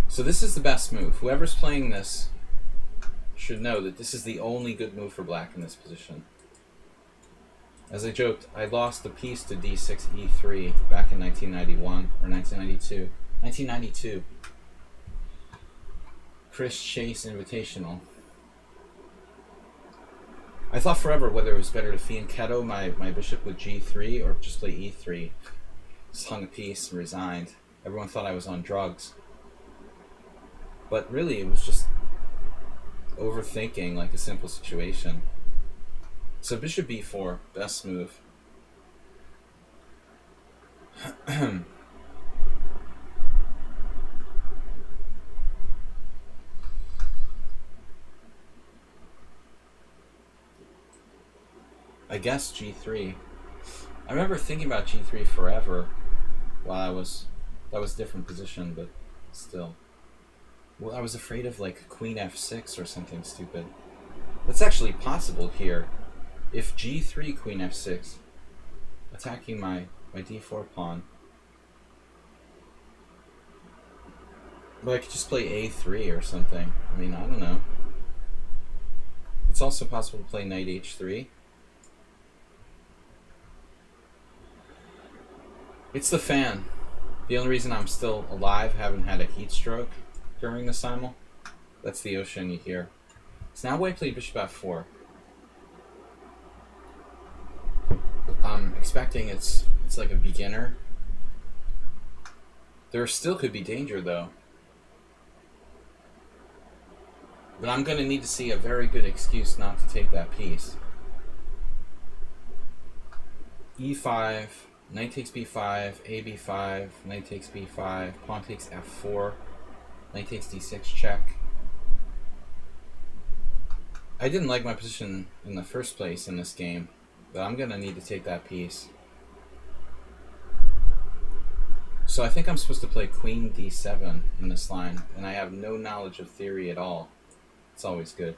So this is the best move. Whoever's playing this should know that this is the only good move for black in this position. As I joked, I lost the piece to d6 e3 back in 1991 or 1992. 1992. Chris Chase Invitational. I thought forever whether it was better to fianchetto my bishop with g3 or just play e3. Just hung a piece and resigned. Everyone thought I was on drugs. But really it was just overthinking like a simple situation. So bishop b4, best move. I guess g3. I remember thinking about g3 forever while that was a different position, but still. Well, I was afraid of like queen f6 or something stupid. That's actually possible here. If g3, queen f6, attacking my d4 pawn. But I could just play a3 or something. I mean, I don't know. It's also possible to play knight h3. It's the fan. The only reason I'm still alive, haven't had a heat stroke during the simul. That's the ocean you hear. So now white played bishop f4. I'm expecting it's like a beginner. There still could be danger though. But I'm going to need to see a very good excuse not to take that piece. E5, knight takes b5, a b5, knight takes b5, pawn takes f4, knight takes d6 check. I didn't like my position in the first place in this game, but I'm going to need to take that piece. So I think I'm supposed to play queen d7 in this line, and I have no knowledge of theory at all. It's always good.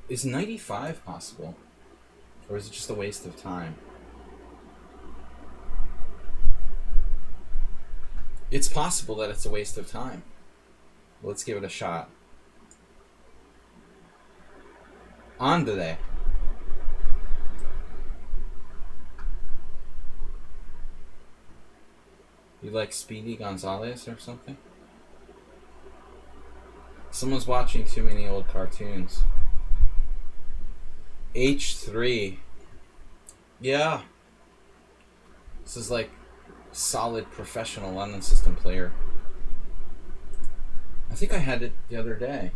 Is knight e5 possible? Or is it just a waste of time? It's possible that it's a waste of time. Let's give it a shot. On today. You like Speedy Gonzalez or something? Someone's watching too many old cartoons. H3. Yeah. This is like solid professional London system player. I think I had it the other day.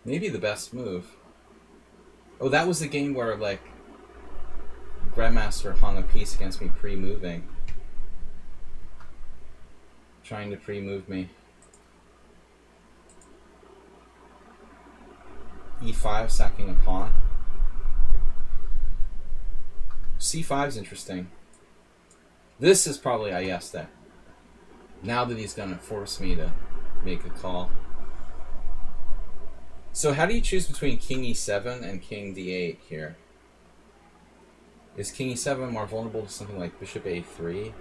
Maybe the best move. Oh, that was the game where like Grandmaster hung a piece against me pre-moving. Trying to pre-move me. E5 sacking a pawn. C5 is interesting. This is probably Ayeste. Now that he's going to force me to make a call. So how do you choose between King E7 and King D8 here? Is King E7 more vulnerable to something like Bishop A3?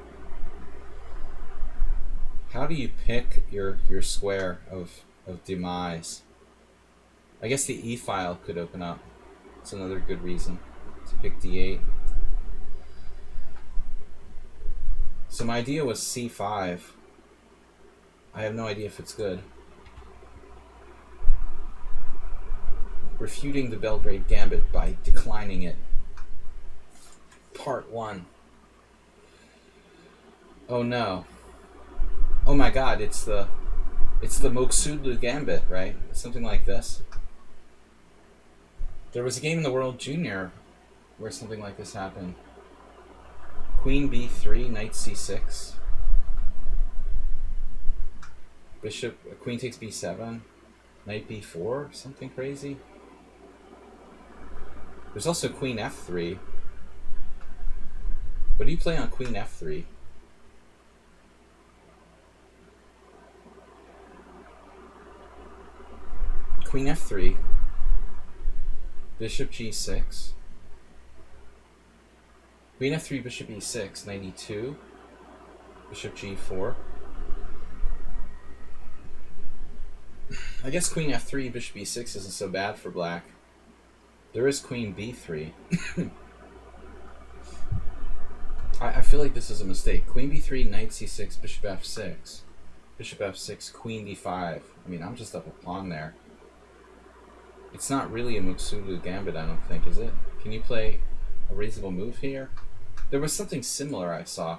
How do you pick your square of demise? I guess the E file could open up. It's another good reason to pick D8. So my idea was C5. I have no idea if it's good. Refuting the Belgrade Gambit by declining it. Part 1. Oh no. Oh my god, it's the Moksudlu Gambit, right? Something like this. There was a game in the World Junior where something like this happened. Queen b3, knight c6. Bishop, queen takes b7, knight b4, something crazy. There's also queen f3. What do you play on queen f3? Queen f3. Bishop g6. Queen f3, bishop e6, knight e2. Bishop g4. I guess queen f3, bishop e6 isn't so bad for black. There is queen b3. I feel like this is a mistake. Queen b3, knight c6, bishop f6. Bishop f6, queen d5. I mean, I'm just up a pawn there. It's not really a Moksudlu Gambit, I don't think, is it? Can you play a reasonable move here? There was something similar I saw.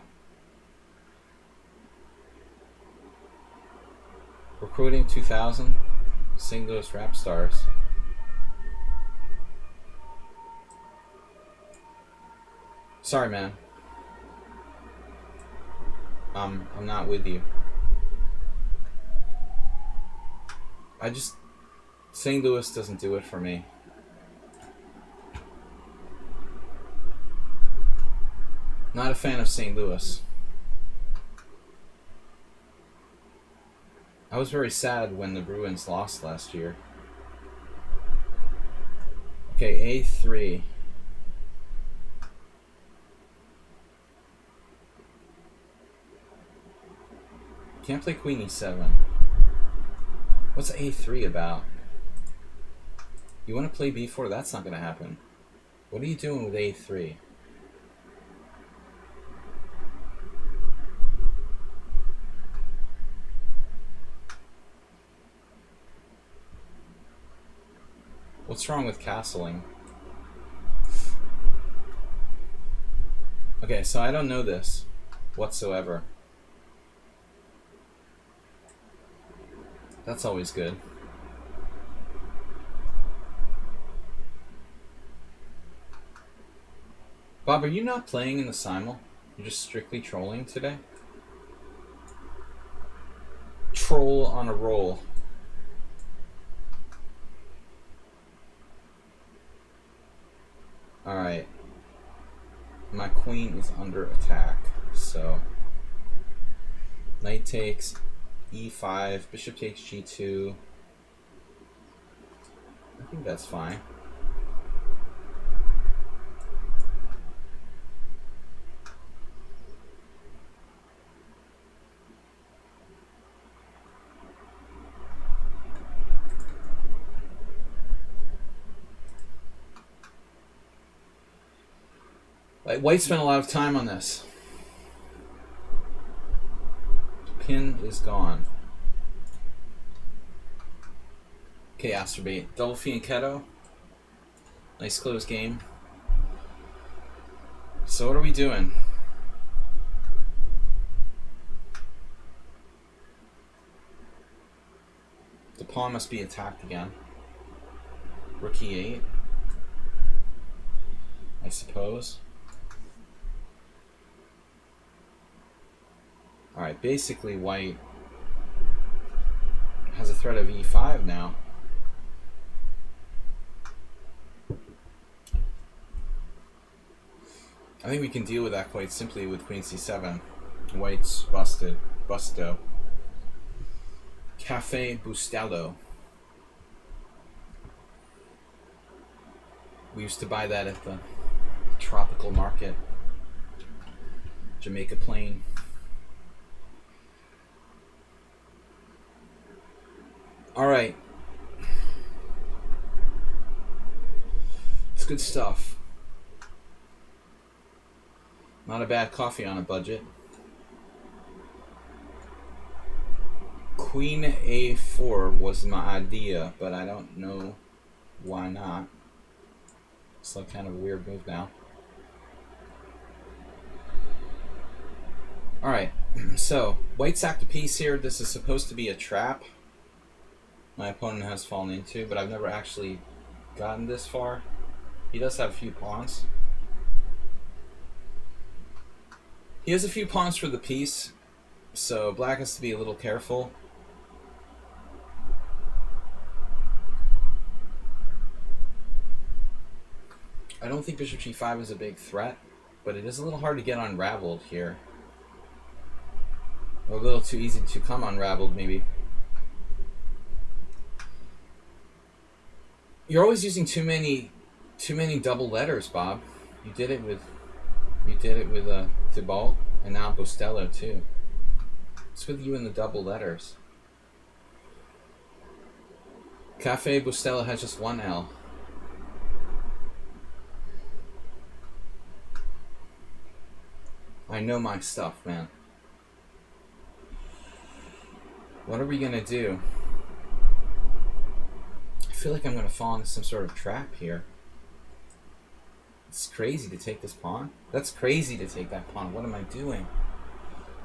Recruiting 2000, St. Louis Rap Stars. Sorry, man. I'm not with you. St. Louis doesn't do it for me. Not a fan of St. Louis. I was very sad when the Bruins lost last year. Okay, A3. Can't play Queen E7. What's A3 about? You want to play B4? That's not going to happen. What are you doing with A3? What's wrong with castling? Okay, so I don't know this whatsoever. That's always good. Bob, are you not playing in the Simul? You're just strictly trolling today? Troll on a roll. Alright. My queen is under attack, so knight takes e5, bishop takes g2. I think that's fine. Like, White spent a lot of time on this. Pin is gone. Okay, Asterbait. Double Fianchetto. Nice close game. So what are we doing? The pawn must be attacked again. Rook e8. I suppose. Alright, basically White has a threat of e5 now. I think we can deal with that quite simply with queen c7. White's busted. Busto. Cafe Bustelo. We used to buy that at the tropical market. Jamaica Plain. Alright. It's good stuff. Not a bad coffee on a budget. Queen a4 was my idea, but I don't know why not. It's like kind of a weird move now. Alright, so White sacked a piece here. This is supposed to be a trap my opponent has fallen into, but I've never actually gotten this far. He does have a few pawns. He has a few pawns for the piece, so Black has to be a little careful. I don't think bishop g5 is a big threat, but it is a little hard to get unraveled here. Or a little too easy to come unraveled, maybe. You're always using too many double letters, Bob. You did it with Thibault, and now Bustelo too. What's with you and the double letters? Cafe Bustelo has just one L. I know my stuff, man. What are we gonna do? I feel like I'm gonna fall into some sort of trap here. It's crazy to take this pawn. That's crazy to take that pawn. What am I doing?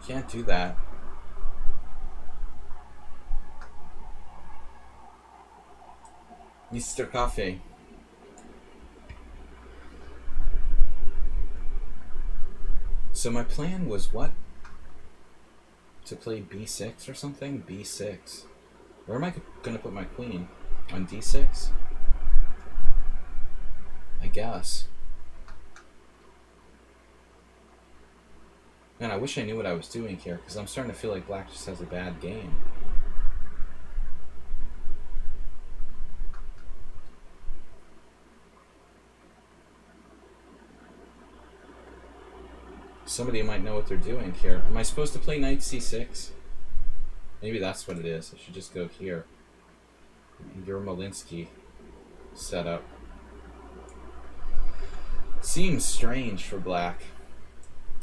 Can't do that. Mr. Cafe. So my plan was what? To play b6 or something? b6. Where am I going to put my queen? On d6? I guess. Man, I wish I knew what I was doing here, because I'm starting to feel like Black just has a bad game. Somebody might know what they're doing here. Am I supposed to play knight c6? Maybe that's what it is. I should just go here. Your Malinsky setup. Seems strange for Black.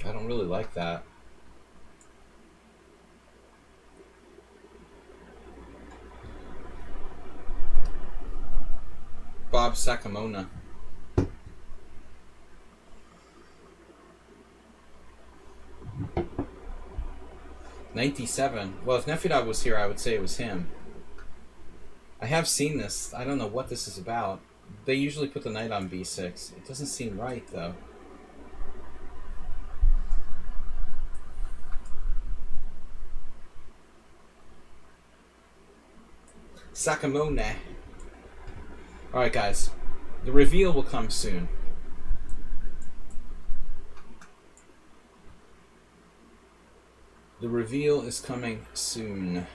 I don't really like that. Bob Sakamona. '97. Well, if Nefedov was here, I would say it was him. I have seen this. I don't know what this is about. They usually put the knight on b6. It doesn't seem right, though. Sakamone. Alright, guys. The reveal will come soon. The reveal is coming soon.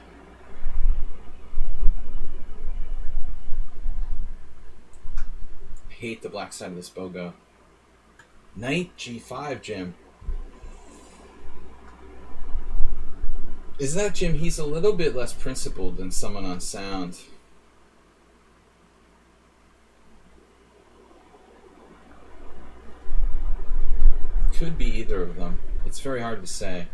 I hate the black side of this BOGO. Knight g5, Jim. Is that Jim? He's a little bit less principled than someone on sound. Could be either of them. It's very hard to say.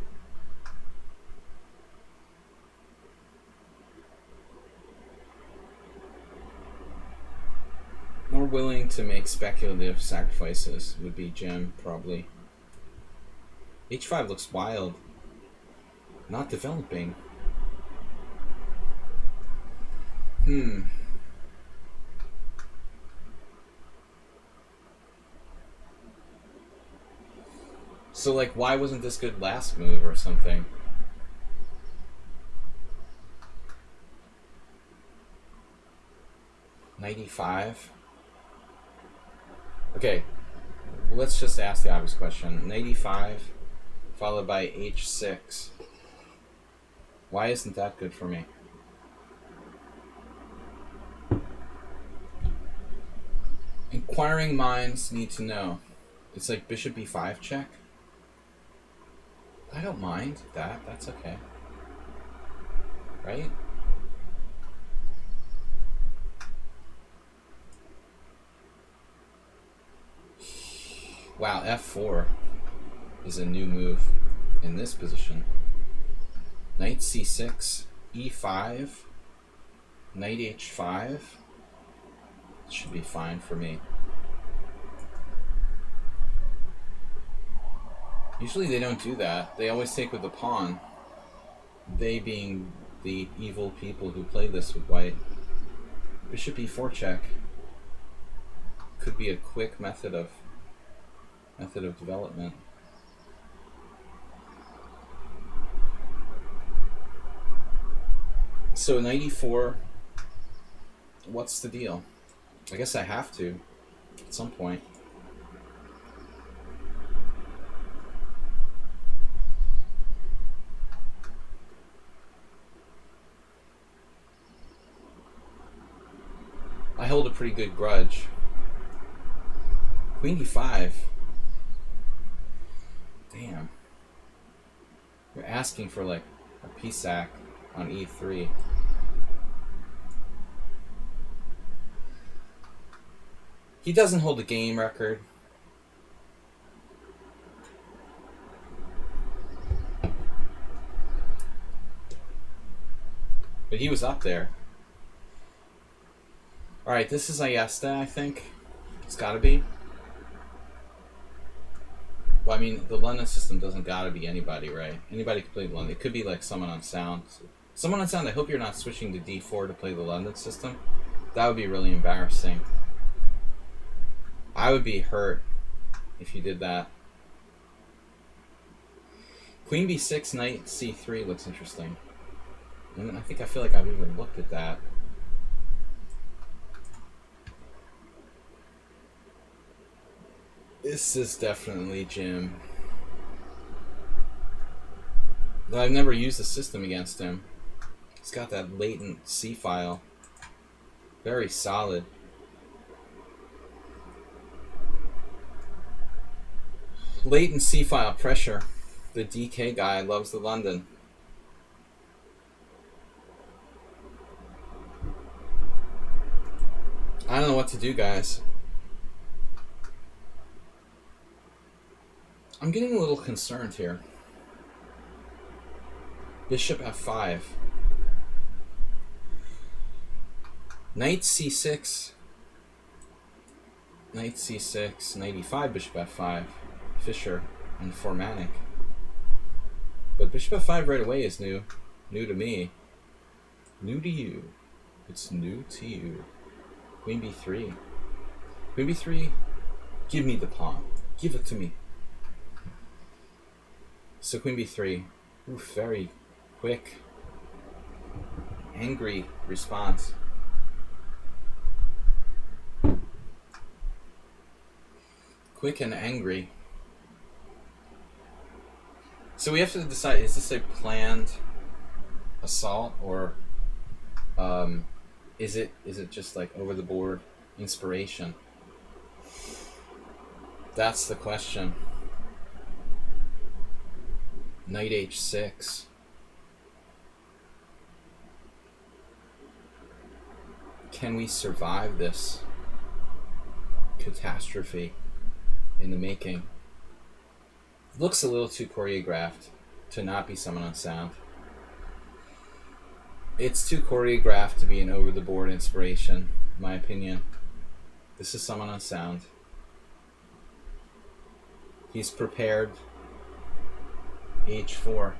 More willing to make speculative sacrifices would be Jim, probably. H5 looks wild. Not developing. So, like, why wasn't this good last move or something? '95. Okay, well, let's just ask the obvious question. '95 followed by H6. Why isn't that good for me? Inquiring minds need to know. It's like bishop b5 check. I don't mind that. That's okay. Right? Wow, f4 is a new move in this position. Knight c6, e5, knight h5. Should be fine for me. Usually they don't do that. They always take with the pawn. They being the evil people who play this with white. Bishop e4 check could be a quick method of development. So knight e4, what's the deal? I guess I have to at some point. I hold a pretty good grudge. Queen d5. Damn. You're asking for like a piece sack on e3. He doesn't hold a game record. But he was up there. Alright, this is Ayesta, I think. It's gotta be. Well, I mean, the London system doesn't gotta be anybody, right? Anybody can play the London. It could be like someone on sound. Someone on sound, I hope you're not switching to d4 to play the London system. That would be really embarrassing. I would be hurt if you did that. Queen b6, knight c3 looks interesting. And I feel like I've even looked at that. This is definitely Jim. Though I've never used the system against him. He's got that latent C file. Very solid. Latent C file pressure. The DK guy loves the London. I don't know what to do, guys. I'm getting a little concerned here. Bishop f5. Knight c6. Knight c6, knight e5, bishop f5, Fischer, and Formanek. But bishop f5 right away is new. New to me. New to you. It's new to you. Queen b3. Queen b3, give me the pawn. Give it to me. So queen b3. Oof, very quick, angry response. Quick and angry. So we have to decide, is this a planned assault, or is it just like over the board inspiration? That's the question. Knight h6. Can we survive this catastrophe in the making? Looks a little too choreographed to not be someone unsound. It's too choreographed to be an over-the-board inspiration, in my opinion. This is someone unsound. He's prepared h4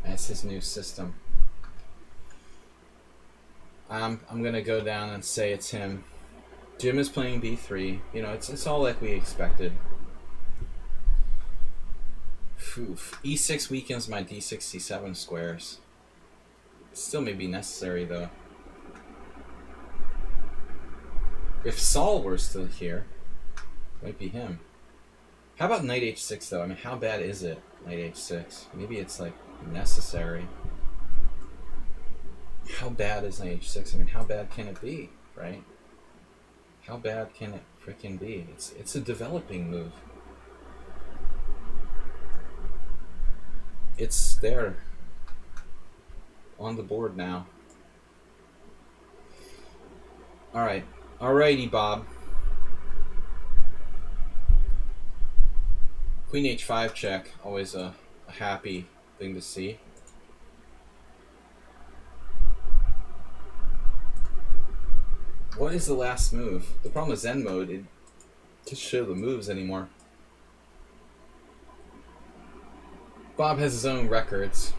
as his new system. I'm gonna go down and say it's him. Jim is playing b3. You know, it's all like we expected. Oof. e6 weakens my d6, c7 squares. Still may be necessary though. If Saul were still here, it might be him. How about knight h6 though? I mean, how bad is it, knight h6? Maybe it's like necessary. How bad is knight h6? I mean, how bad can it be, right? How bad can it freaking be? It's a developing move. It's there on the board now. All right, alrighty, Bob. Queen h5 check, always a happy thing to see. What is the last move? The problem with Zen mode, it doesn't show the moves anymore. Bob has his own records.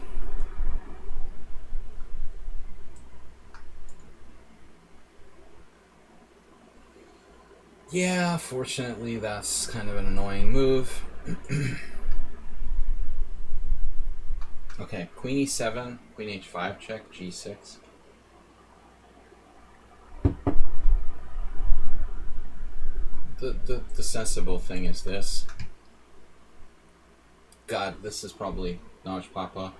Yeah, fortunately, that's kind of an annoying move. Okay, queen e7, queen h5 check, g6. The sensible thing is this. God, this is probably Naj Papa.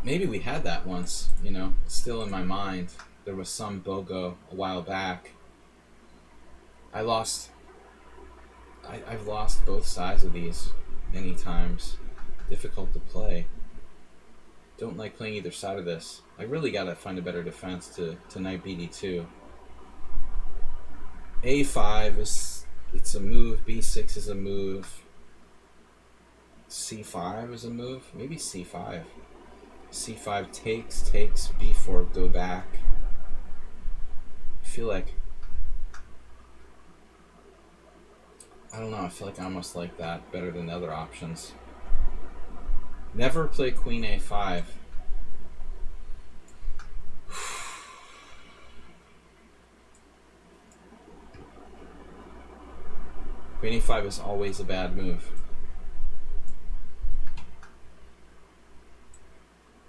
Maybe we had that once, you know, still in my mind. There was some BOGO a while back. I've lost both sides of these many times. Difficult to play. Don't like playing either side of this. I really gotta find a better defense to knight bd2. a5 is, it's a move, b6 is a move, c5 is a move, maybe c5. c5 takes, b4, go back. I feel like, I don't know, I feel like I almost like that better than other options. Never play queen a5. Queen a5 is always a bad move.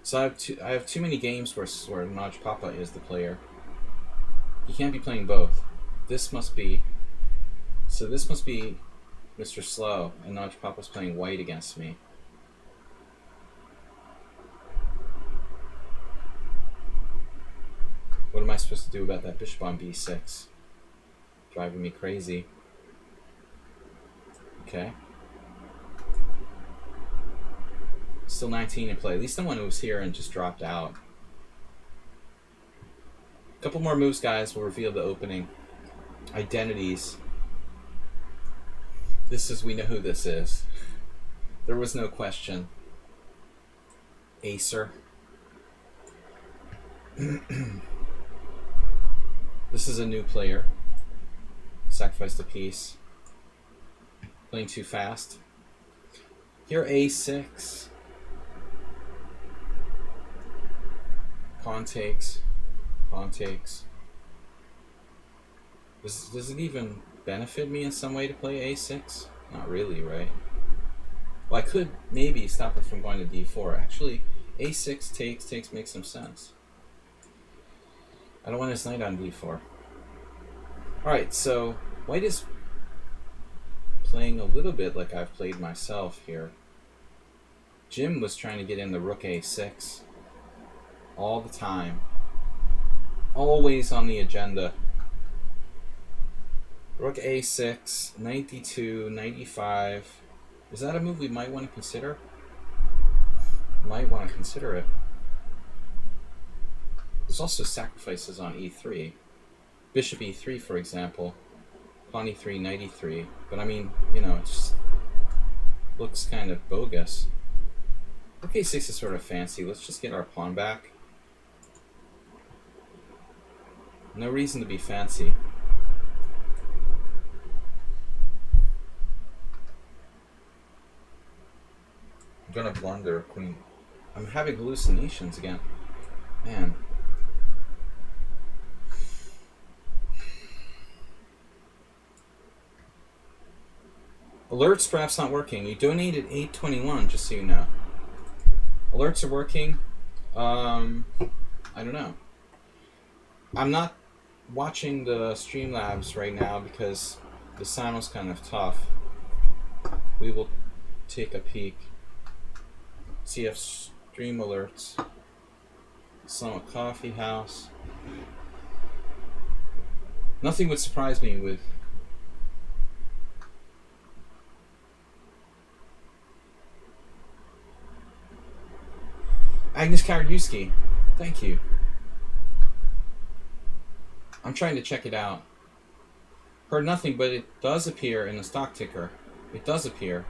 So I have too many games where Naj Papa is the player. He can't be playing both. This must be Mr. Slow, and Naj Papa's playing white against me. What am I supposed to do about that bishop on b6? Driving me crazy. Okay. Still 19 in play. At least the one who was here and just dropped out. A couple more moves, guys, will reveal the opening. Identities. This is, we know who this is. There was no question. Acer. This is a new player. Sacrificed a piece. Playing too fast. Here a6. Pawn takes. Pawn takes. Does it even benefit me in some way to play a6? Not really, right? Well, I could maybe stop it from going to d4. Actually, a6 takes makes some sense. I don't want his knight on d4. Alright, so white is playing a little bit like I've played myself here. Jim was trying to get in the rook a6 all the time. Always on the agenda. Rook a6, knight d2, knight e5. Is that a move we might want to consider? Might want to consider it. There's also sacrifices on e3. Bishop e3, for example. Pawn e3, knight e3. But I mean, you know, it just looks kind of bogus. Rook a6 is sort of fancy. Let's just get our pawn back. No reason to be fancy. I'm gonna blunder queen. I'm having hallucinations again. Man. Alerts perhaps not working. You donated $8.21, just so you know. Alerts are working. I don't know. I'm not watching the Streamlabs right now because the simul's kind of tough. We will take a peek. See if stream alerts. Summit Coffee House. Nothing would surprise me with Agnes Karadiewski. Thank you. I'm trying to check it out. Heard nothing, but it does appear in the stock ticker. It does appear.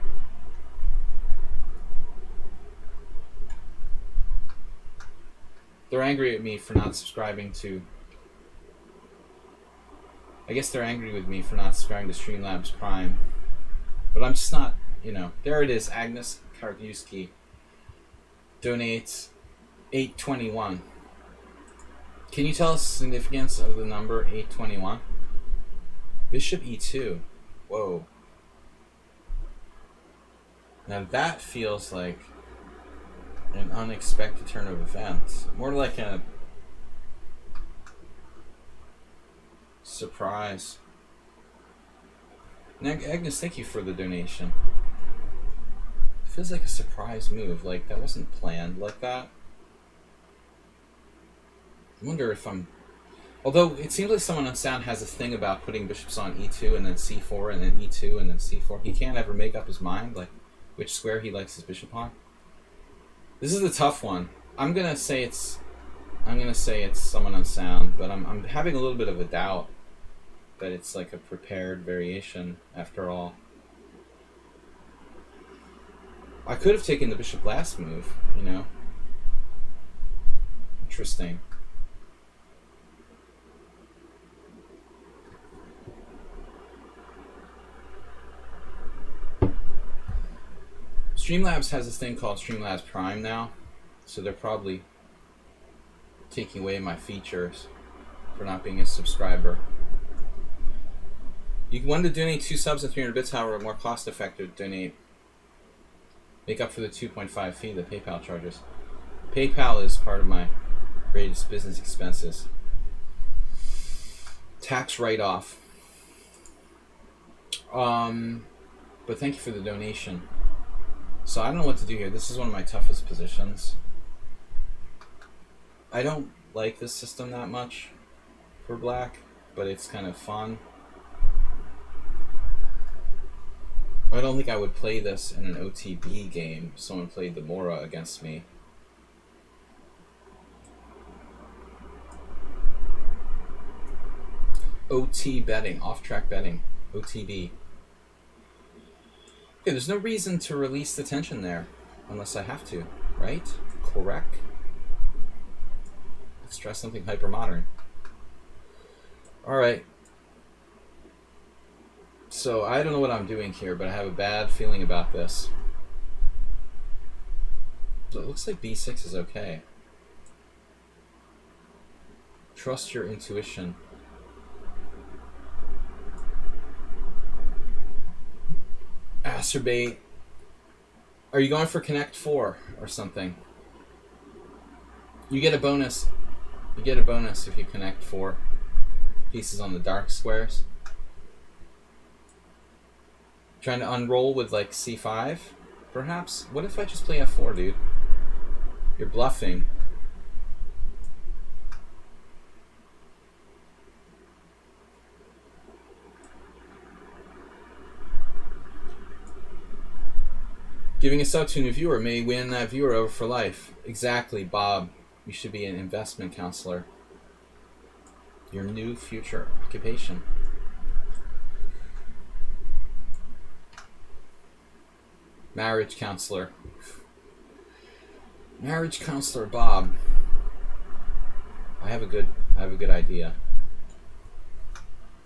They're angry at me for not subscribing to... I guess they're angry with me for not subscribing to Streamlabs Prime. But I'm just not, you know. There it is. Agnes Karadiewski donates $8.21. Can you tell us the significance of the number 821? Bishop e2. Whoa. Now that feels like an unexpected turn of events. More like a surprise. Now, Agnes, thank you for the donation. It feels like a surprise move. Like, that wasn't planned like that. I wonder if I'm... Although, it seems like someone on sound has a thing about putting bishops on e2 and then c4 and then e2 and then c4. He can't ever make up his mind, like, which square he likes his bishop on. This is a tough one. I'm gonna say it's someone on sound, but I'm having a little bit of a doubt that it's like a prepared variation after all. I could have taken the bishop last move, you know. Interesting. Streamlabs has this thing called Streamlabs Prime now, so they're probably taking away my features for not being a subscriber. You want to donate 2 subs and 300 bits, however, more cost effective to donate. Make up for the 2.5 fee that PayPal charges. PayPal is part of my greatest business expenses. Tax write-off. But thank you for the donation. So I don't know what to do here. This is one of my toughest positions. I don't like this system that much for black, but it's kind of fun. I don't think I would play this in an OTB game if someone played the Mora against me. OT betting, off-track betting, OTB. Okay, there's no reason to release the tension there, unless I have to, right? Correct? Let's try something hyper-modern. Alright. So, I don't know what I'm doing here, but I have a bad feeling about this. So it looks like b6 is okay. Trust your intuition. Acerbate. Are you going for connect 4 or something? You get a bonus. You get a bonus if you connect 4 pieces on the dark squares. Trying to unroll with like c5, perhaps? What if I just play f4, dude? You're bluffing. Giving a sub to a new viewer may win that viewer over for life. Exactly, Bob. You should be an investment counselor. Your new future occupation. Marriage counselor. Marriage counselor Bob. I have a good idea.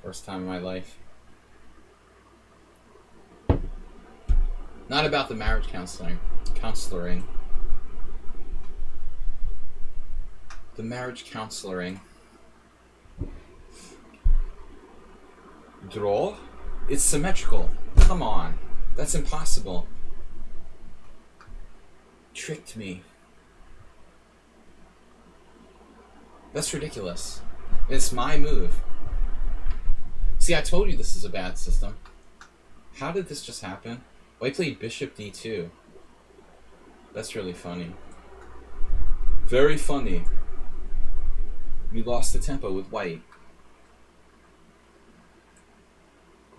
First time in my life. Not about the marriage counseling. The marriage counseling. Draw? It's symmetrical. Come on. That's impossible. Tricked me. That's ridiculous. It's my move. See, I told you this is a bad system. How did this just happen? Well, I played bishop d2. That's really funny. Very funny. We lost the tempo with white.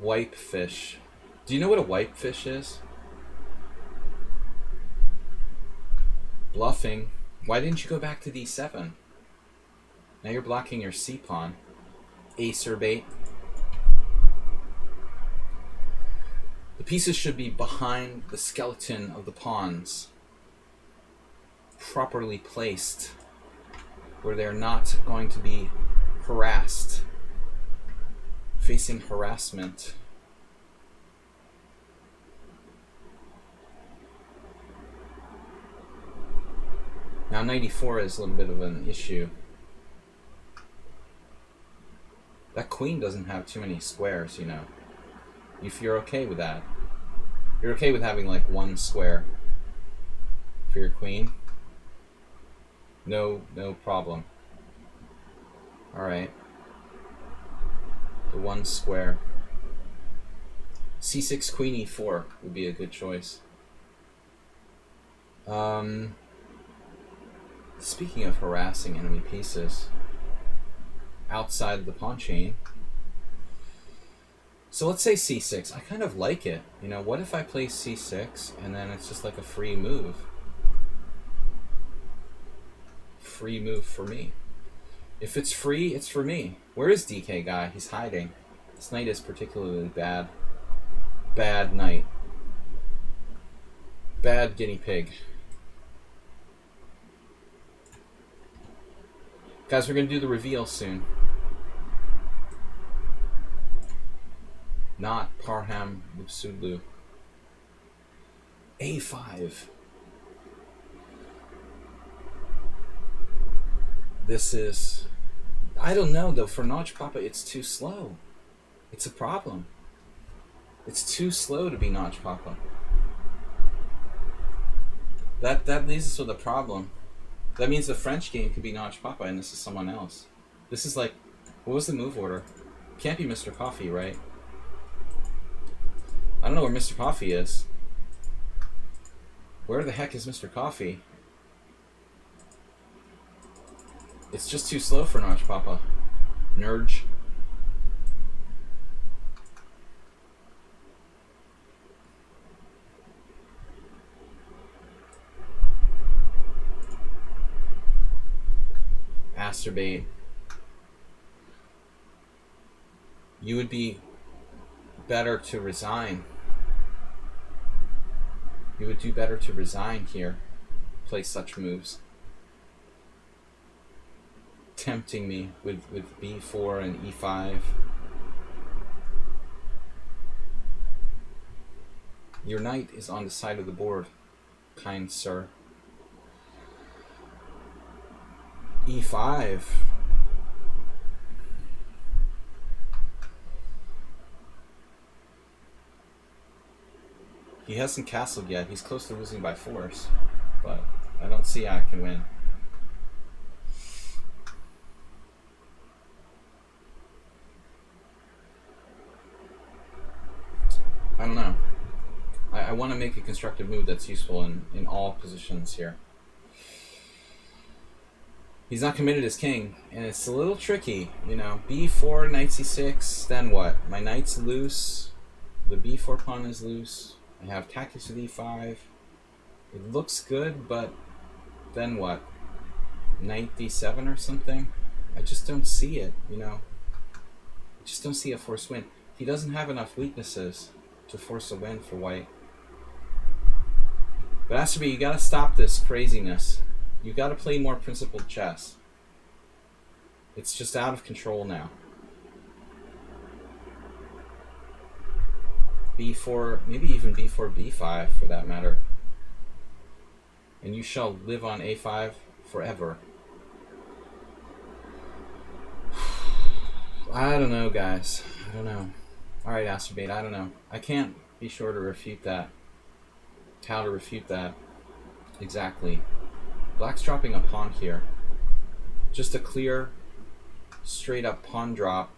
Wipe fish. Do you know what a wipe fish is? Bluffing. Why didn't you go back to d7? Now you're blocking your c pawn. Acerbate. The pieces should be behind the skeleton of the pawns. Properly placed. Where they're not going to be harassed. Facing harassment. Now 94 is a little bit of an issue. That queen doesn't have too many squares, you know. If you're okay with that. You're okay with having like one square for your queen. No problem. Alright. The one square. c6 queen e4 would be a good choice. Speaking of harassing enemy pieces outside the pawn chain. So let's say c6. I kind of like it. You know, what if I play c6 and then it's just like a free move? Free move for me. If it's free, it's for me. Where is DK guy? He's hiding. This knight is particularly bad. Bad knight. Bad guinea pig. Guys, we're going to do the reveal soon. Not Parham Lupsudlu. A5. This is... I don't know, though. For Notch Papa, it's too slow. It's a problem. It's too slow to be Notch Papa. That leaves us with a problem. That means the French game could be Notch Papa, and this is someone else. This is like... What was the move order? Can't be Mr. Coffee, right? I don't know where Mr. Coffee is. Where the heck is Mr. Coffee? It's just too slow for Notch Papa. Nurge. Masturbate. You would be better to resign. You would do better to resign here. Play such moves. tempting me with b4 and e5. Your knight is on the side of the board, kind sir. e5. He hasn't castled yet. He's close to losing by force, but I don't see how I can win. I don't know. I want to make a constructive move that's useful in all positions here. He's not committed as king, and it's a little tricky, you know. b4, knight c6, then what? My knight's loose. The b4 pawn is loose. I have tactics with e5. It looks good, but then what? Knight d7 or something? I just don't see it, you know. I just don't see a forced win. He doesn't have enough weaknesses to force a win for white. But Asterby, you gotta stop this craziness. You gotta play more principled chess. It's just out of control now. b4, maybe even b4, b5 for that matter. And you shall live on a5 forever. I don't know, guys. I don't know. Alright, Asterbait, I don't know. I can't be sure to refute that. How to refute that exactly. Black's dropping a pawn here. Just a clear, straight up pawn drop.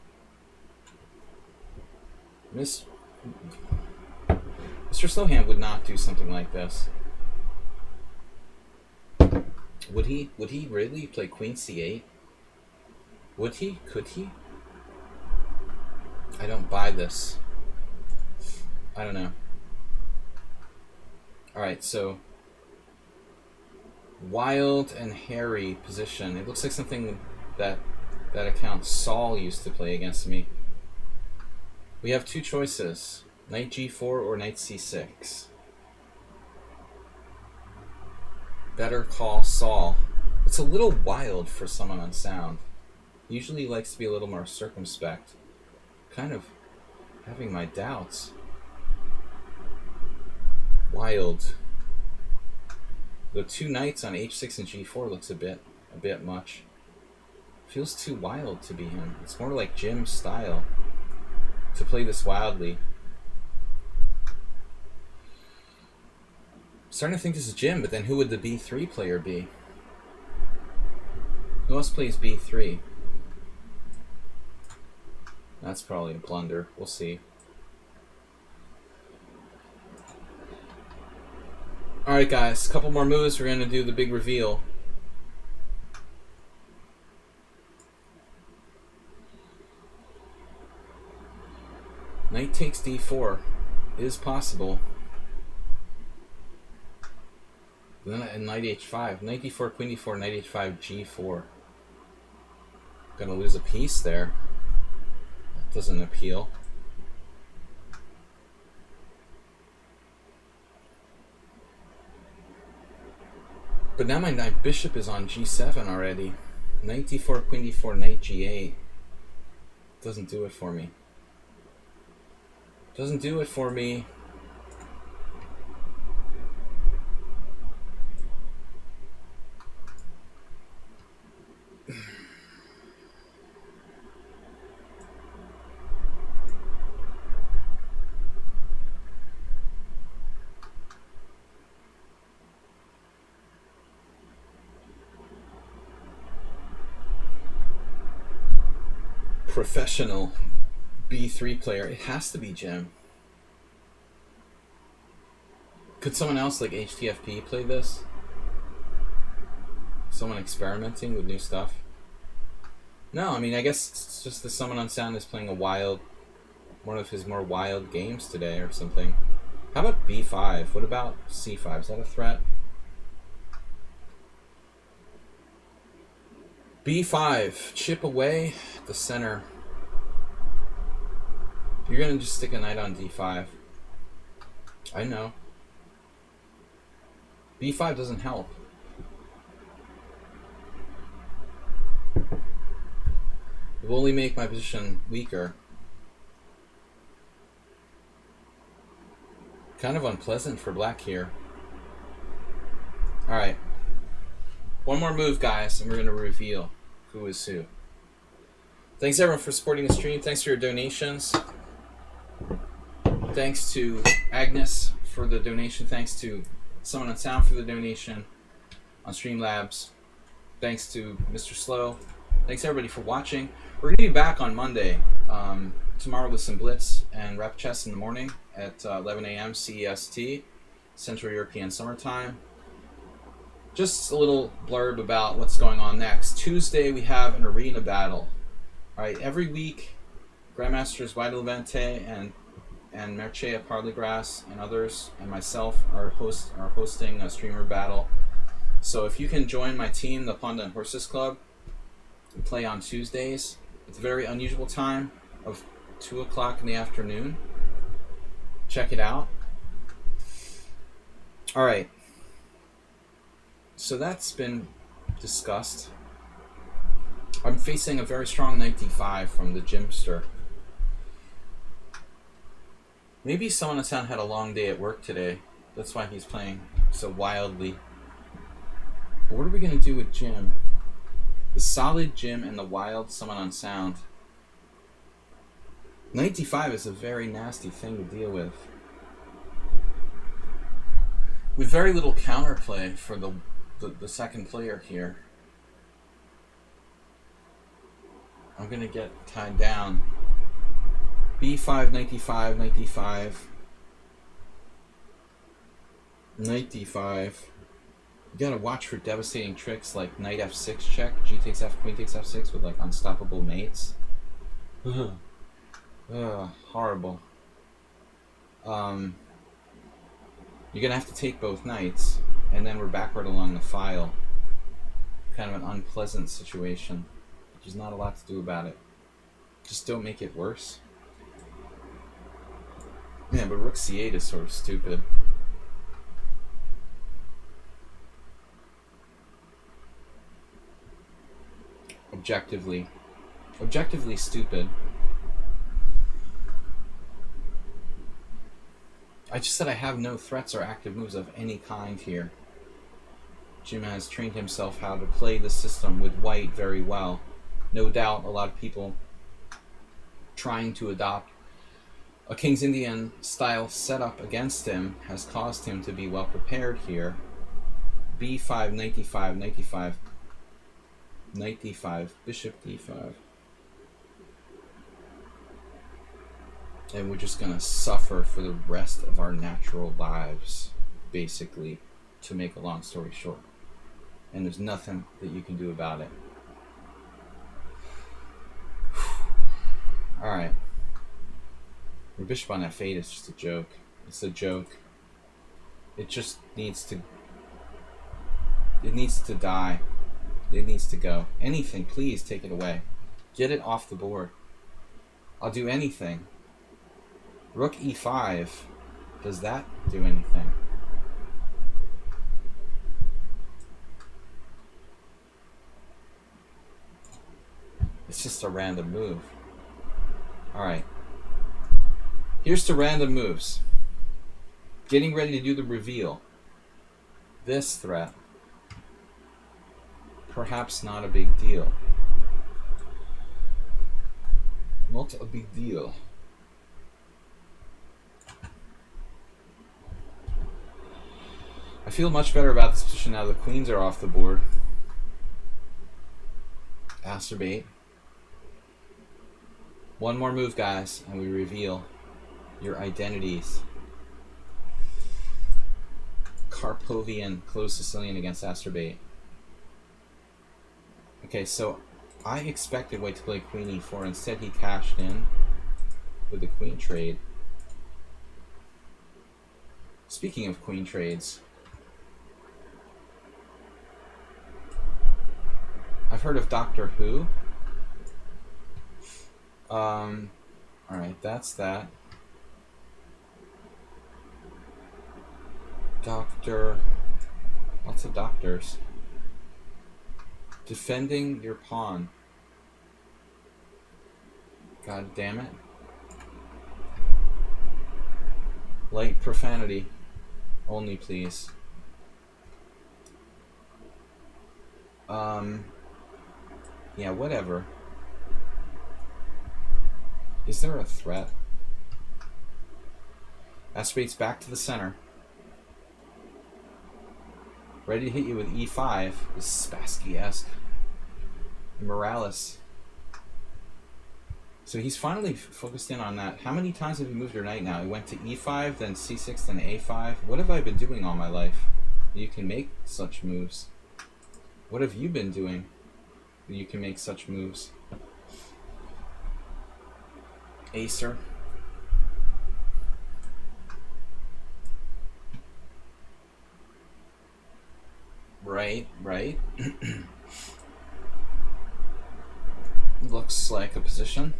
Mr. Slowhand would not do something like this. Would he really play queen c8? Would he? Could he? I don't buy this. I don't know. Alright, so wild and hairy position. It looks like something that account Saul used to play against me. We have two choices. Knight g4 or knight c6. Better call Saul. It's a little wild for someone unsound. Usually he likes to be a little more circumspect. Kind of having my doubts. Wild. The two knights on h6 and g4 looks a bit much. Feels too wild to be him. It's more like Jim's style to play this wildly. I'm starting to think this is Jim, but then who would the b3 player be? Who else plays b3? That's probably a blunder. We'll see. Alright guys, a couple more moves. We're going to do the big reveal. Knight takes d4 is possible. Then knight h5. Knight d4, queen d4, knight h5, g4. Gonna lose a piece there. That doesn't appeal. But now my knight bishop is on g7 already. Knight d4, queen d4, knight g8. Doesn't do it for me. Doesn't do it for me. Professional b3 player. It has to be Jim. Could someone else like HTFP play this? Someone experimenting with new stuff? No, I mean, I guess it's just that someone on sound is playing one of his more wild games today or something. How about b5? What about c5? Is that a threat? b5, chip away at the center. You're gonna just stick a knight on d5. I know. b5 doesn't help. will only make my position weaker. Kind of unpleasant for black here. Alright. One more move, guys, and we're going to reveal who is who. Thanks, everyone, for supporting the stream. Thanks for your donations. Thanks to Agnes for the donation. Thanks to someone on Sound for the donation on Streamlabs. Thanks to Mr. Slow. Thanks, everybody, for watching. We're going to be back on Monday, tomorrow with some Blitz and Rep Chess in the morning at 11 a.m. CEST, Central European Summertime. Just a little blurb about what's going on next. Tuesday, we have an arena battle. All right, every week, Grandmasters Vital Levente and Merche at Parleygrass and others and myself are hosting a streamer battle. So if you can join my team, the Panda and Horses Club, we play on Tuesdays. It's a very unusual time of 2 o'clock in the afternoon. Check it out. All right. So that's been discussed. I'm facing a very strong knight d5 from the Gymster. Maybe someone in town had a long day at work today. That's why he's playing so wildly. But what are we going to do with Jim? The solid Jim and the wild someone on Sound. Knight d5 is a very nasty thing to deal with. With very little counterplay for the second player here. I'm going to get tied down. b5, knight d5, knight d5. Knight d5. You gotta watch for devastating tricks like knight f6 check, g takes f, queen takes f6 with like unstoppable mates. Horrible. You're gonna have to take both knights, and then we're backward along the file. Kind of an unpleasant situation. There's not a lot to do about it. Just don't make it worse. Yeah, but rook c8 is sort of stupid. Objectively stupid. I just said I have no threats or active moves of any kind here. Jim has trained himself how to play the system with white very well. No doubt a lot of people trying to adopt a King's Indian style setup against him has caused him to be well prepared here. b5, knight d5, knight d5, knight d5, bishop d5. And we're just going to suffer for the rest of our natural lives, basically, to make a long story short. And there's nothing that you can do about it. Alright. Your bishop on f8 is just a joke. It's a joke. It just needs to... It needs to die. It needs to go. Anything, please take it away. Get it off the board. I'll do anything. Rook e5. Does that do anything? It's just a random move. Alright. Here's to random moves. Getting ready to do the reveal. This threat. Perhaps not a big deal. Not a big deal. I feel much better about this position now the queens are off the board. Masturbate. One more move, guys, and we reveal your identities. Karpovian, closed Sicilian against Asterbate. Okay, so I expected White to play queen e4. Instead, he cashed in with the queen trade. Speaking of queen trades, I've heard of Doctor Who. Alright, that's that. Doctor... Lots of doctors. Defending your pawn. God damn it. Light profanity. Only, please. Yeah, whatever. Is there a threat? Aspirates back to the center. Ready to hit you with E5. This is Spassky-esque. Morales. So he's finally focused in on that. How many times have you moved your knight now? It went to E5, then C6, then A5. What have I been doing all my life? You can make such moves. What have you been doing that you can make such moves? Acer. Right, right. Looks like a position.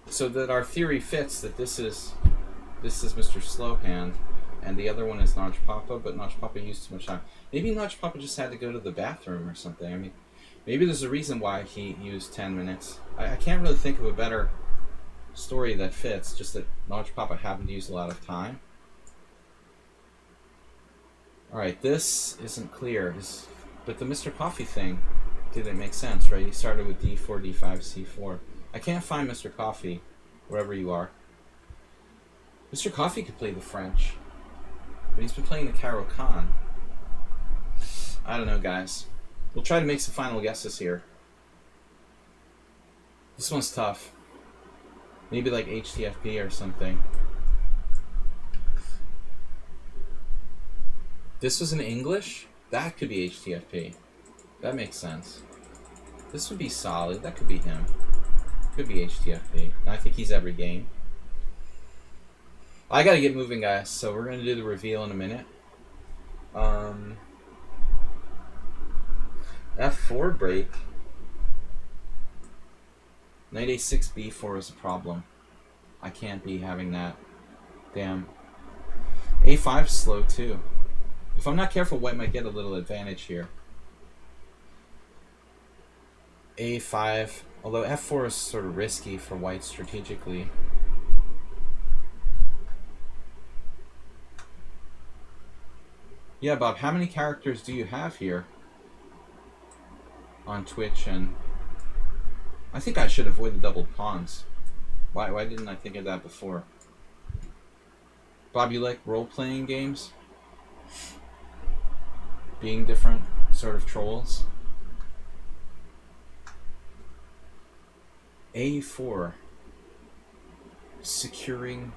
So that our theory fits that this is Mr. Slowhand, and the other one is Notch Papa, but Notch Papa used too much time. Maybe Notch Papa just had to go to the bathroom or something. I mean, maybe there's a reason why he used 10 minutes. I can't really think of a better story that fits, just that Notch Papa happened to use a lot of time. Alright, this isn't clear, but the Mr. Coffee thing didn't make sense, right? He started with D4, D5, C4. I can't find Mr. Coffee, wherever you are. Mr. Coffee could play the French, but he's been playing the Caro-Kann. I don't know, guys. We'll try to make some final guesses here. This one's tough. Maybe like HTFP or something. This was in English? That could be HTFP. That makes sense. This would be solid. That could be him. Could be HTFP. I think he's every game. I gotta get moving, guys, so we're gonna do the reveal in a minute. F4 break. Knight A6, B4 is a problem. I can't be having that. Damn. A5 is slow too. If I'm not careful, white might get a little advantage here. A5, although F4 is sort of risky for white strategically. Yeah, Bob, how many characters do you have here on Twitch? And I think I should avoid the doubled pawns. Why didn't I think of that before? Bob, you like role-playing games? Being different sort of trolls? A4. Securing.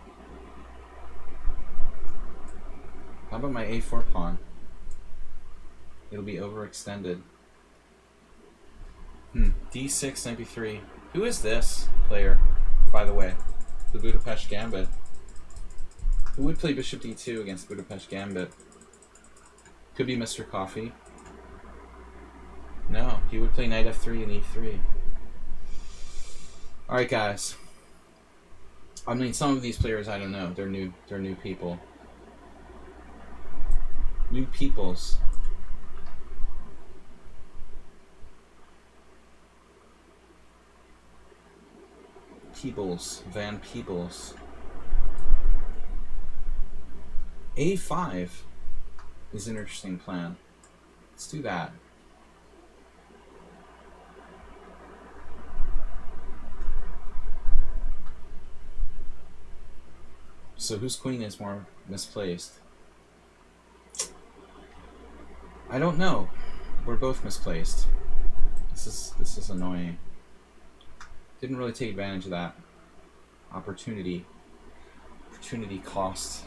How about my A4 pawn? It'll be overextended. D6, knight B3. Who is this player, by the way? The Budapest Gambit. Who would play bishop D2 against Budapest Gambit? Could be Mr. Coffee. No, he would play knight F3 and E3. Alright, guys. I mean, some of these players I don't know. They're new people. New peoples. Peebles. Van Peebles. A5 is an interesting plan. Let's do that. So whose queen is more misplaced? I don't know. We're both misplaced. This is annoying. Didn't really take advantage of that opportunity. Opportunity cost.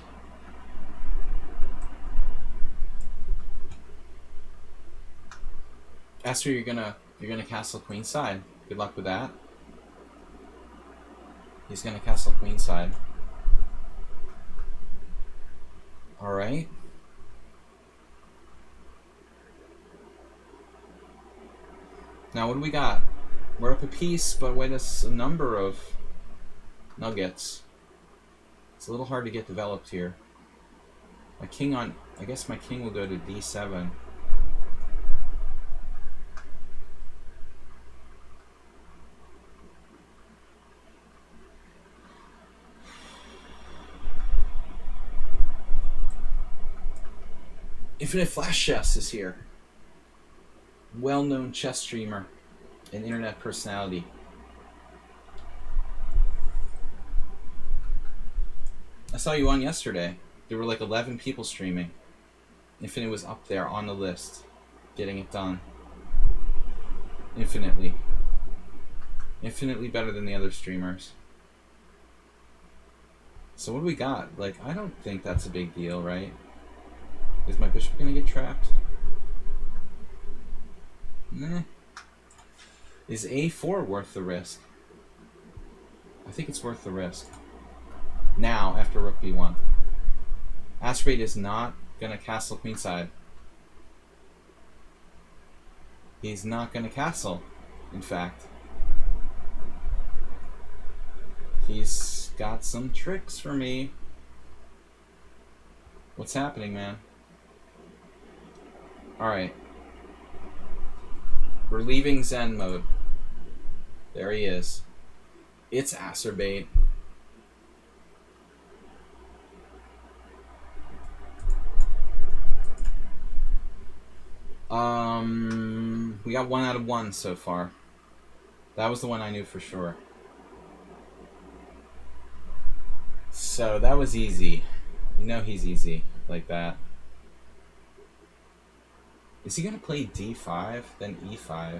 Esther, you're gonna castle queenside. Good luck with that. He's gonna castle queenside. All right. Now what do we got? We're up a piece, but wait, there's a number of nuggets. It's a little hard to get developed here. I guess my king will go to D7. Infinite Flash Chess is here. Well-known chess streamer and internet personality. I saw you on yesterday. There were like 11 people streaming. Infinite was up there on the list, getting it done. Infinitely better than the other streamers. So what do we got? Like, I don't think that's a big deal, right? Is my bishop gonna get trapped? Nah. Is a4 worth the risk? I think it's worth the risk. Now, after rook b1. Aspirate is not gonna castle queenside. He's not gonna castle, in fact. He's got some tricks for me. What's happening, man? Alright. We're leaving Zen mode. There he is. It's Acerbate. We got 1 out of 1 so far. That was the one I knew for sure. So that was easy. You know he's easy like that. Is he gonna play d5, then e5?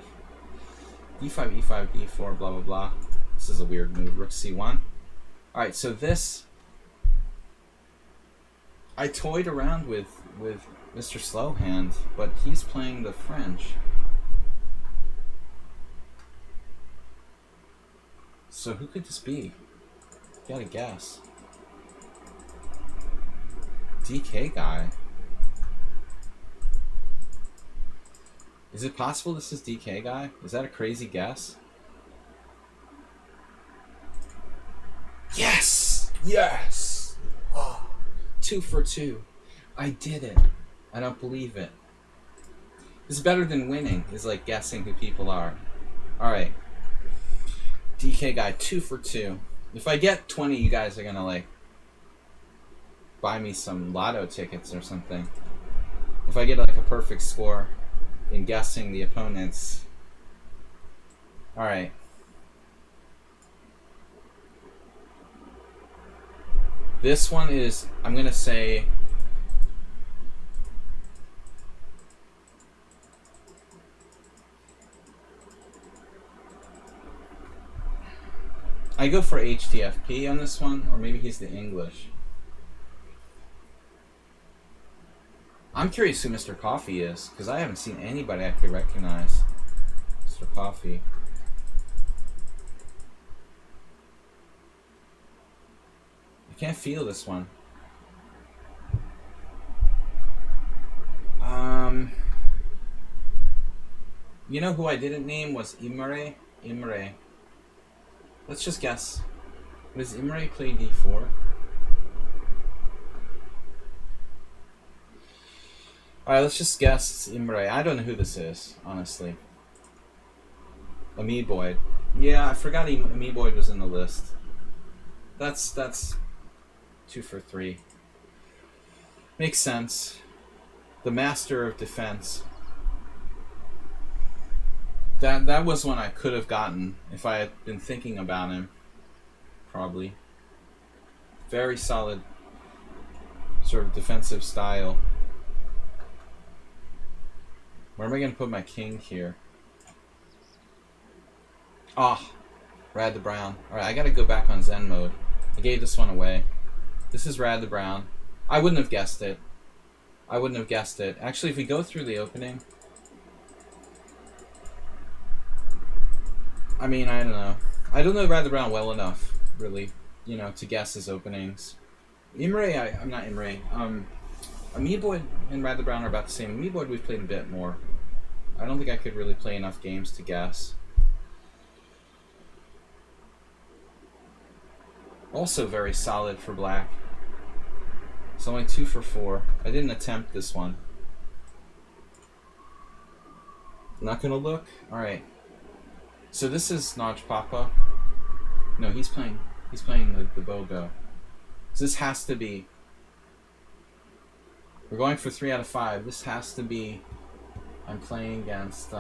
d5, e5, d4, blah blah blah. This is a weird move. Rook c1. Alright, so this I toyed around with Mr. Slowhand, but he's playing the French. So who could this be? Gotta guess. DK guy. Is it possible this is DK guy? Is that a crazy guess? Yes! Yes! Oh, 2 for 2. I did it. I don't believe it. This is better than winning, is like guessing who people are. Alright. DK guy, 2 for 2. If I get 20, you guys are gonna like buy me some lotto tickets or something. If I get like a perfect score in guessing the opponents. Alright. This one is, I'm gonna say, I go for HTFP on this one, or maybe he's the English. I'm curious who Mr. Coffee is, because I haven't seen anybody I could recognize. Mr. Coffee. I can't feel this one. You know who I didn't name was Imre? Imre. Let's just guess. Does Imre play d4? Alright, let's just guess it's Imre. I don't know who this is, honestly. Amoeboid. Yeah, I forgot Amoeboid was in the list. That's 2 for 3. Makes sense. The master of defense. That was one I could have gotten if I had been thinking about him. Probably. Very solid sort of defensive style. Where am I going to put my king here? Ah, Rad the Brown. Alright, I got to go back on Zen mode. I gave this one away. This is Rad the Brown. I wouldn't have guessed it. I wouldn't have guessed it. Actually, if we go through the opening... I mean, I don't know. I don't know Rad the Brown well enough, really, you know, to guess his openings. Imre, I'm not Imre. Amoeboid and Rad the Brown are about the same. Amoeboid we've played a bit more. I don't think I could really play enough games to guess. Also very solid for black. It's only 2 for 4. I didn't attempt this one. Not gonna look? Alright. So this is Naj Papa. No, he's playing the Bogo. So this has to be We're going for 3 out of 5. This has to be... I'm playing against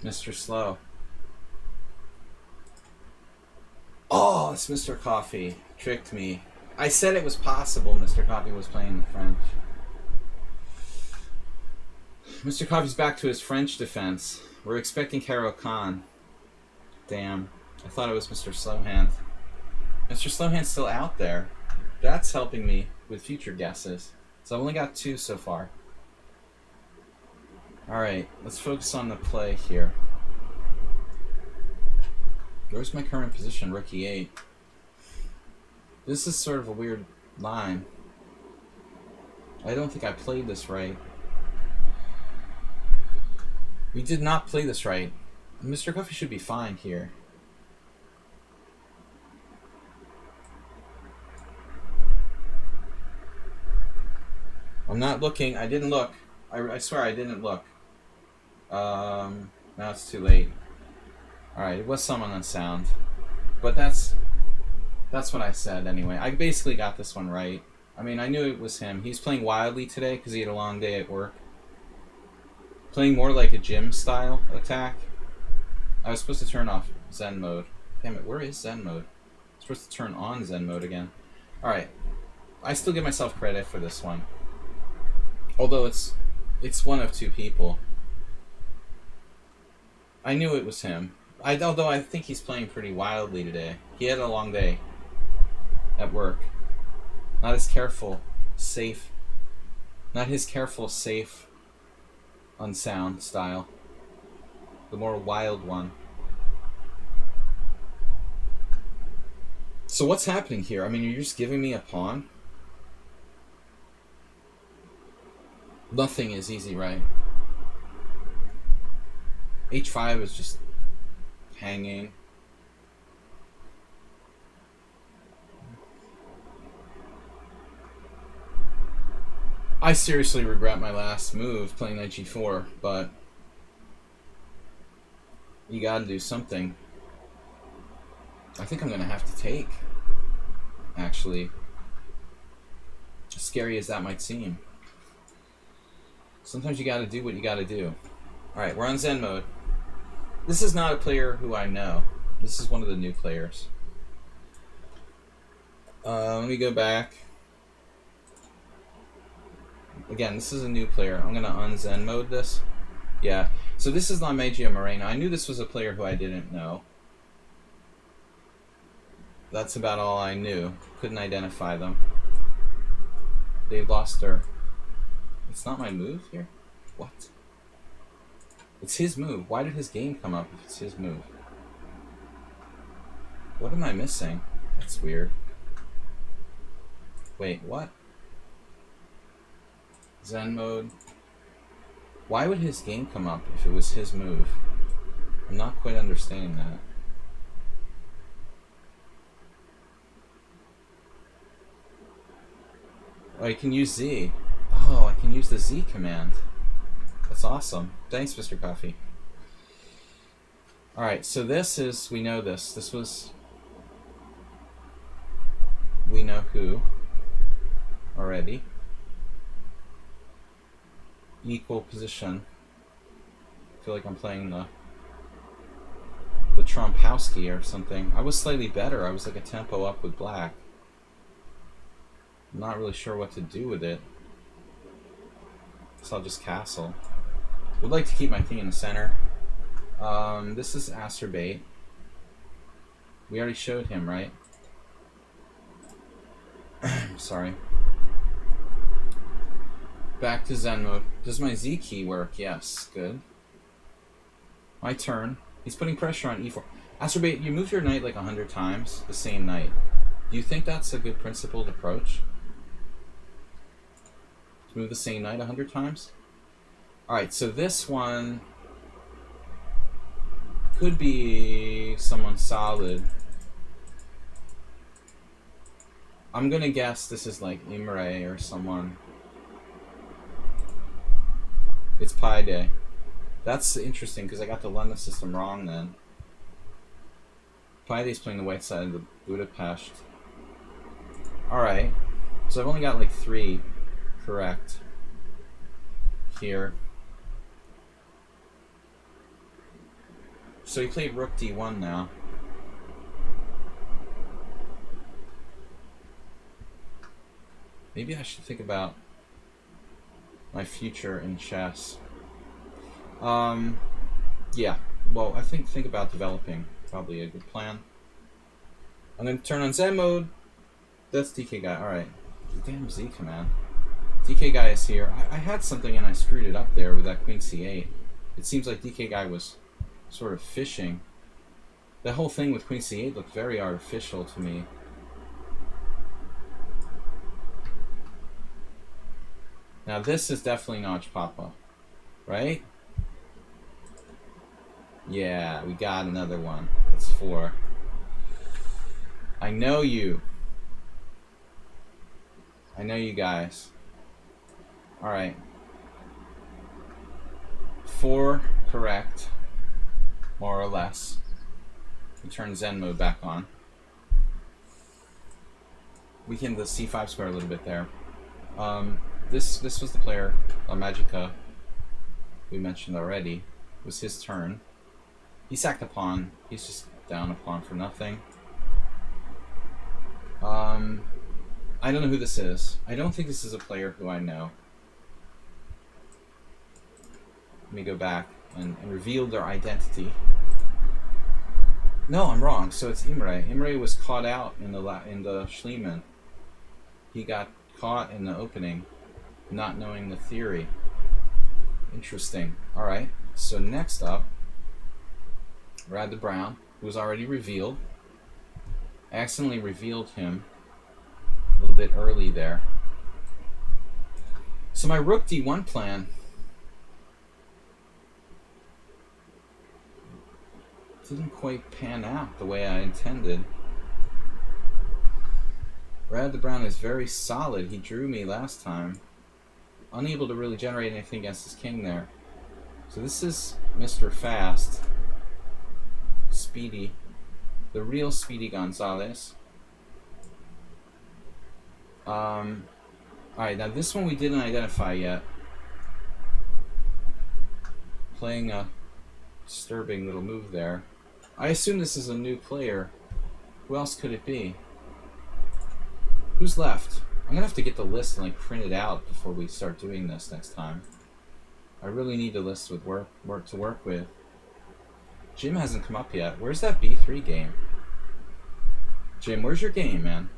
Mr. Slow. Oh, it's Mr. Coffee. Tricked me. I said it was possible Mr. Coffee was playing the French. Mr. Coffee's back to his French defense. We're expecting Caro Khan. Damn. I thought it was Mr. Slowhand. Mr. Slowhand's still out there. That's helping me with future guesses. So I've only got 2 so far. Alright, let's focus on the play here. Where's my current position? Rook e8. This is sort of a weird line. I don't think I played this right. We did not play this right. Mr. Coffee should be fine here. I'm not looking. I didn't look. I swear I didn't look. Now it's too late. Alright, it was someone on sound. But that's what I said anyway. I basically got this one right. I mean, I knew it was him. He's playing wildly today because he had a long day at work. Playing more like a gym style attack. I was supposed to turn off Zen mode. Damn it, where is Zen mode? I'm supposed to turn on Zen mode again. Alright. I still give myself credit for this one. Although it's one of 2 people. I knew it was him. Although I think he's playing pretty wildly today. He had a long day at work. Not as careful, safe. Not his careful, safe, unsound style. The more wild one. So what's happening here? I mean, you're just giving me a pawn? Nothing is easy, right? H5 is just hanging. I seriously regret my last move playing knight g4, but you gotta do something. I think I'm gonna have to take, actually. As scary as that might seem. Sometimes you gotta do what you gotta do. Alright, we're on Zen mode. This is not a player who I know. This is one of the new players. Let me go back. Again, this is a new player. I'm gonna un-Zen mode this. Yeah. So this is Lameggia Moreno. I knew this was a player who I didn't know. That's about all I knew. Couldn't identify them. They lost their... It's not my move here? What? It's his move. Why did his game come up if it's his move? What am I missing? That's weird. Wait, what? Zen mode. Why would his game come up if it was his move? I'm not quite understanding that. Oh, I can use Z. Oh, I can use the Z command. That's awesome. Thanks, Mr. Coffee. Alright, so this is... We know this. This was... We know who. Already. Equal position. I feel like I'm playing the Trompowski or something. I was slightly better. I was like a tempo up with black. I'm not really sure what to do with it. So I'll just castle. Would like to keep my king in the center. This is Acerbate. We already showed him, right? Sorry. Back to Zen mode. Does my Z key work? Yes. Good. My turn. He's putting pressure on e4. Acerbate, you moved your knight like 100 times. The same knight. Do you think that's a good principled approach? To move the same knight 100 times? Alright, so this one could be someone solid. I'm gonna guess this is like Imre or someone. It's Pi Day. That's interesting because I got the London system wrong then. Pi Day's playing the white side of the Budapest. Alright. So I've only got like 3 correct here. So he played rook d1 now. Maybe I should think about my future in chess. Yeah. Well, I think about developing. Probably a good plan. I'm going to turn on Zen mode. That's DK guy. Alright. Damn Z command. DK guy is here. I had something and I screwed it up there with that queen c8. It seems like DK guy was sort of fishing. The whole thing with queen c8 looked very artificial to me. Now this is definitely Notch Papa, right? Yeah, we got another one. That's 4. I know you. I know you guys. Alright. 4 correct, more or less. We turn Zen mode back on. We can the c5 square a little bit there. This was the player, Magica, we mentioned already. It was his turn. He sacked a pawn. He's just down a pawn for nothing. I don't know who this is. I don't think this is a player who I know. Let me go back and reveal their identity. No, I'm wrong. So it's Imre. Imre was caught out in the Schliemann. He got caught in the opening, not knowing the theory. Interesting. All right. So next up, Rad the Brown, who was already revealed. I accidentally revealed him a little bit early there. So my rook d1 plan didn't quite pan out the way I intended. Rad the Brown is very solid. He drew me last time. Unable to really generate anything against his king there. So this is Mr. Fast. Speedy. The real Speedy Gonzalez. Alright, now this one we didn't identify yet. Playing a disturbing little move there. I assume this is a new player. Who else could it be? Who's left? I'm gonna have to get the list and like print it out before we start doing this next time. I really need a list with work to work with. Jim hasn't come up yet. Where's that B3 game? Jim, where's your game, man?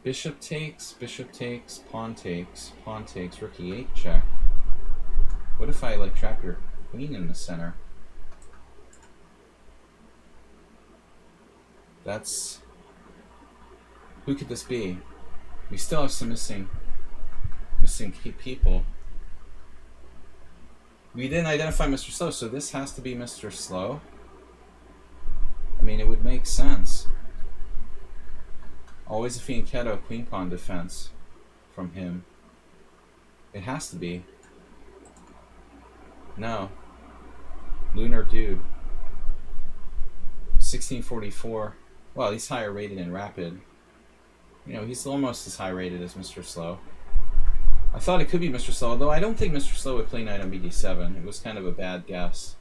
Bishop takes, pawn takes, rook e8 check. What if I like trap your queen in the center? That's... Who could this be? We still have some missing key people. We didn't identify Mr. Slow, so this has to be Mr. Slow. I mean, it would make sense. Always a fianchetto queen pawn defense from him. It has to be. No. Lunar Dude. 1644. Well, he's higher rated in Rapid. You know, he's almost as high rated as Mr. Slow. I thought it could be Mr. Slow, although I don't think Mr. Slow would play knight on bd7. It was kind of a bad guess,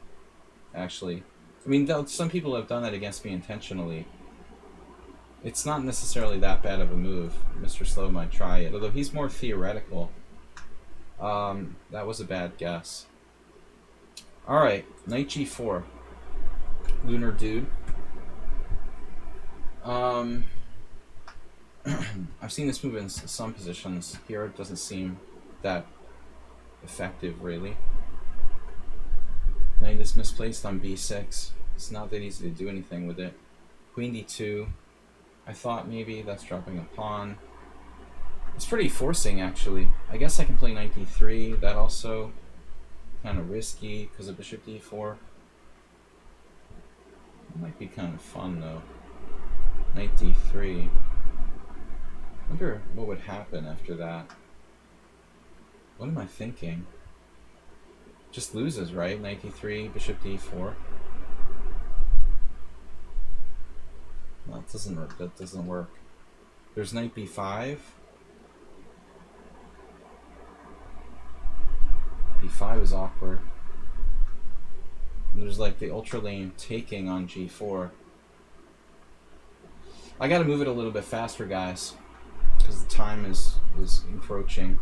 actually. I mean, some people have done that against me intentionally. It's not necessarily that bad of a move. Mr. Slow might try it, although he's more theoretical. That was a bad guess. Alright, knight g4. Lunar Dude. I've seen this move in some positions. Here it doesn't seem that effective, really. Knight is misplaced on b6. It's not that easy to do anything with it. Queen d2. I thought maybe that's dropping a pawn. It's pretty forcing, actually. I guess I can play knight d3. That also kind of risky because of bishop d4. It might be kind of fun, though. Knight d3. I wonder what would happen after that. What am I thinking? Just loses, right? Knight d3, bishop d4. Well, that doesn't work. There's knight b5. b5 is awkward. And there's like the ultra lane taking on g4. I gotta move it a little bit faster, guys, because the time is encroaching.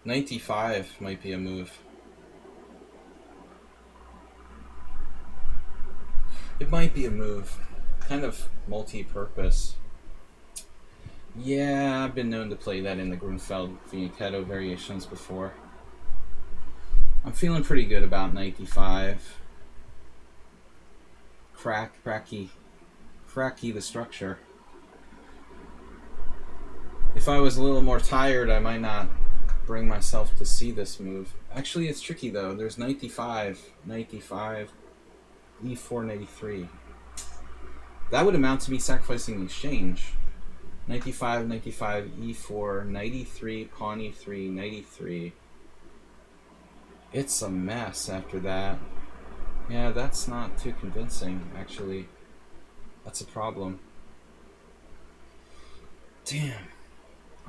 Knight d5 might be a move. It might be a move. Kind of multi-purpose. Yeah, I've been known to play that in the Grunfeld Fianchetto variations before. I'm feeling pretty good about knight d5. Cracky the structure. If I was a little more tired, I might not bring myself to see this move. Actually, it's tricky though. There's knight d5, e4, knight e3. That would amount to me sacrificing the exchange. Knight d5, e4, knight e3, pawn e3, knight e3. It's a mess after that. Yeah, that's not too convincing, actually. That's a problem. Damn.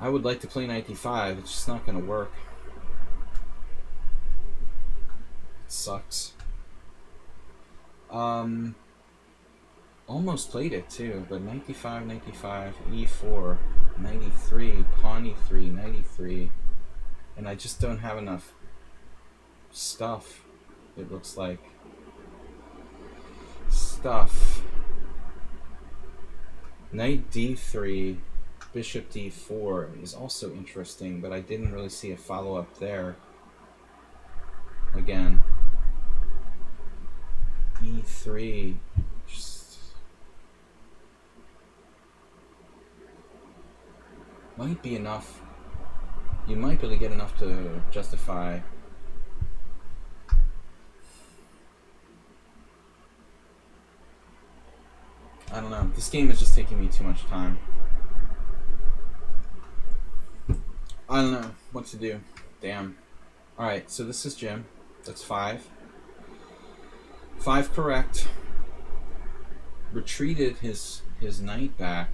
I would like to play knight d5. It's just not going to work. It sucks. Almost played it too, but knight d5, e4, knight e3, pawn e3, knight e3. And I just don't have enough stuff, it looks like. Stuff. Knight d3, bishop d4 is also interesting, but I didn't really see a follow-up there. Again. e3. Just might be enough. You might be able to get enough to justify. I don't know. This game is just taking me too much time. I don't know what to do. Damn. Alright, so this is Jim. That's 5. 5 correct. Retreated his knight back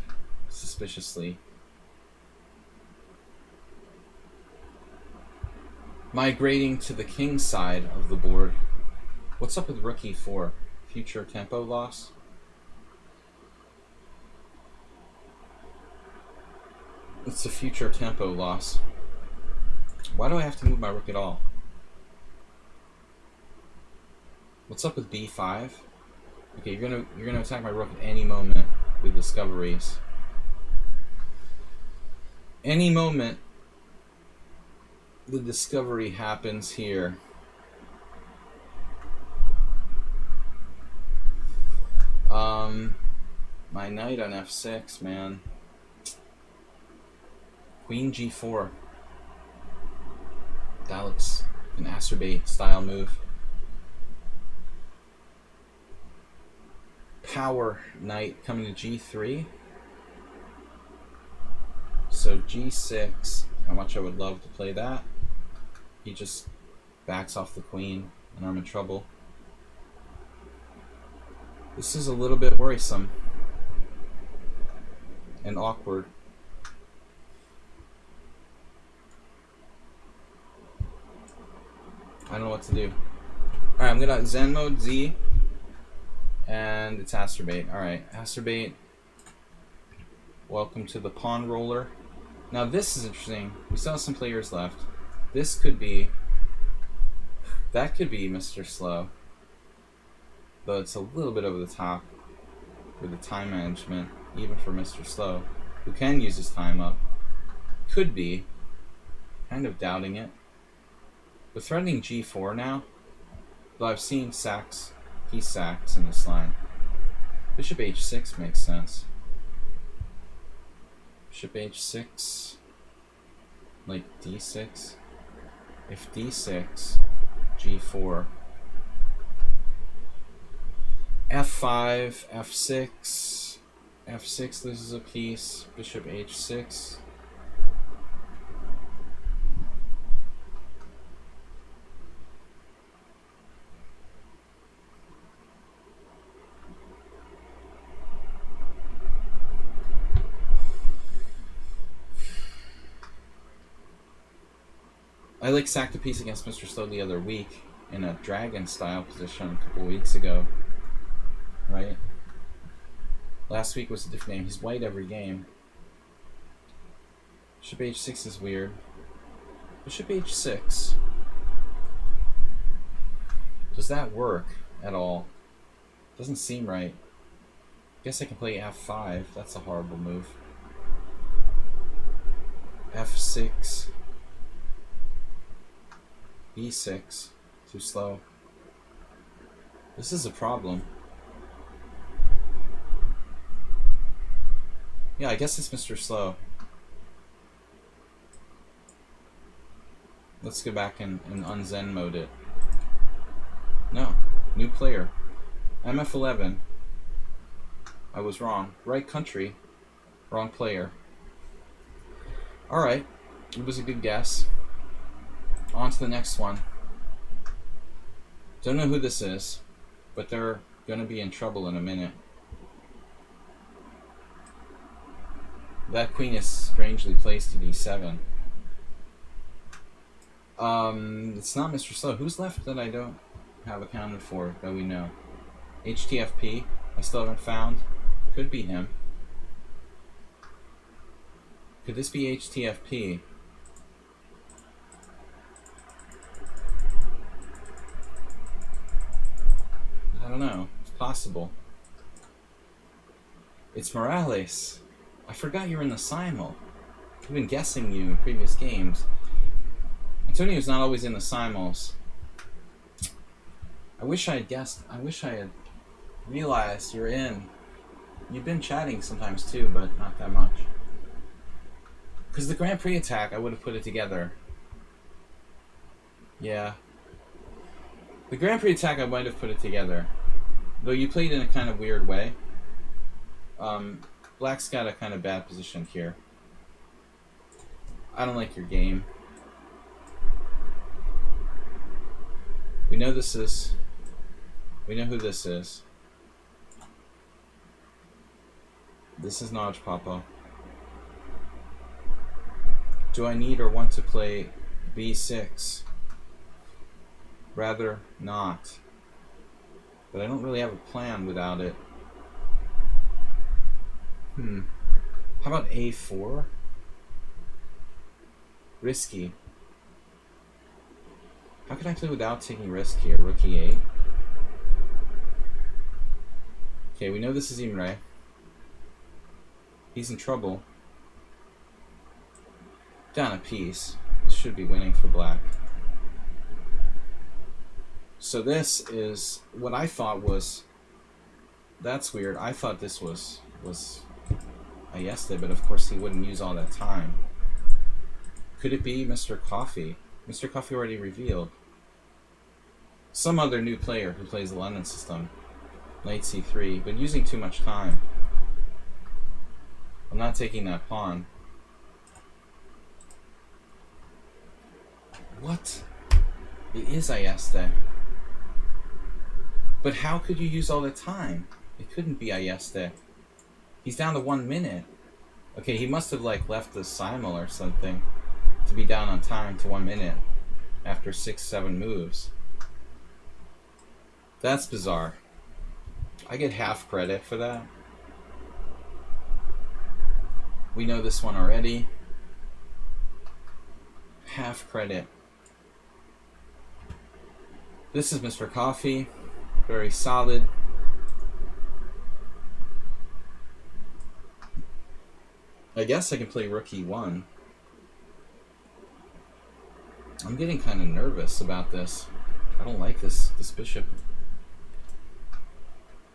suspiciously. Migrating to the king side of the board. What's up with rook e4? Future tempo loss? It's a future tempo loss. Why do I have to move my rook at all? What's up with b5? Okay, you're gonna attack my rook at any moment with discoveries. Any moment the discovery happens here. My knight on f6, man. Queen g4. That looks an acerbate style move. Power knight coming to g3. So g6. How much I would love to play that. He just backs off the queen, and I'm in trouble. This is a little bit worrisome and awkward. I don't know what to do. Alright, I'm gonna Zen mode Z, and it's acerbate. Alright, acerbate. Welcome to the pawn roller. Now this is interesting. We still have some players left. This could be, that could be Mr. Slow, though it's a little bit over the top with the time management, even for Mr. Slow, who can use his time up. Could be. Kind of doubting it. But threatening g4 now, though I've seen sacks, he sacks in this line. Bishop h6 makes sense. Bishop h6, like d6. If d6, g4, f5, f6, f6 loses a piece, bishop h6. I like sacked a piece against Mr. Slow the other week in a dragon style position a couple weeks ago. Right? Last week was a different game. He's white every game. Bishop h6 is weird. Bishop h6. Does that work at all? Doesn't seem right. Guess I can play f5. That's a horrible move. f6. b6. Too slow. This is a problem. Yeah, I guess it's Mr. Slow. Let's go back and unzen mode it. No. New player. MF11. I was wrong. Right country. Wrong player. Alright. It was a good guess. On to the next one. Don't know who this is, but they're gonna be in trouble in a minute. That queen is strangely placed at e7. It's not Mr. Slow. Who's left that I don't have accounted for that we know? HTFP. I still haven't found. Could be him. Could this be HTFP? I don't know. It's possible. It's Morales. I forgot you were in the Simul. I've been guessing you in previous games. Antonio's not always in the Simuls. I wish I had guessed. I wish I had realized you're in. You've been chatting sometimes too, but not that much. Because the Grand Prix attack, I would have put it together. Yeah. The Grand Prix attack, I might have put it together. Though you played in a kind of weird way. Black's got a kind of bad position here. I don't like your game. We know this is... We know who this is. This is Naj Papa. Do I need or want to play b6? Rather not. But I don't really have a plan without it. How about a4? Risky. How can I play without taking risk here? Rook e8. Okay, we know this is Imre. He's in trouble. Down a piece. This should be winning for black. So this is what I thought was... That's weird. I thought this was a yes-day, but of course he wouldn't use all that time. Could it be Mr. Coffee? Mr. Coffee already revealed. Some other new player who plays the London system. Knight c3, but using too much time. I'm not taking that pawn. What? It is Ayeste. But how could you use all the time? It couldn't be Ayeste. He's down to 1 minute. Okay, he must have like left the Simul or something to be down on time to 1 minute after 6-7 moves. That's bizarre. I get half credit for that. We know this one already. Half credit. This is Mr. Coffee. Very solid. I guess I can play rook e1. I'm getting kind of nervous about this. I don't like this bishop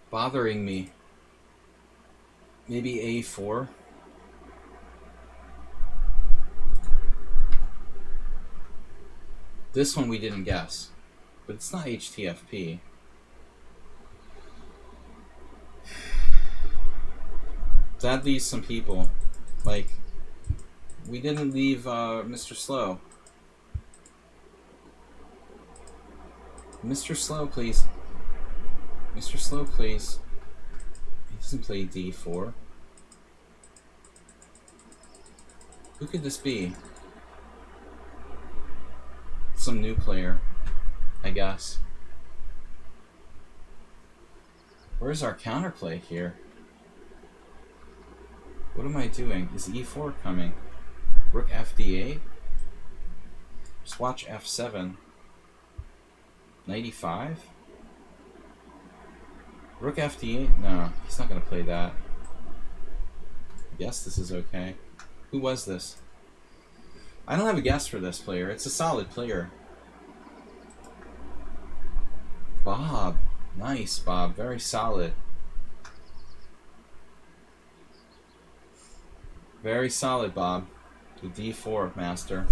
bothering me. Maybe a4. This one we didn't guess, but it's not HTFP. That leaves some people. Like, we didn't leave Mr. Slow. Mr. Slow, please. Mr. Slow, please. He doesn't play d4. Who could this be? some new player, I guess. Where's our counterplay here? What am I doing? Is e4 coming? Rook fd8? Just watch f7. Knight e5? Rook fd8? No, he's not going to play that. I guess this is okay. Who was this? I don't have a guess for this player. It's a solid player. Bob. Nice, Bob. Very solid. Very solid, Bob. The d4 master.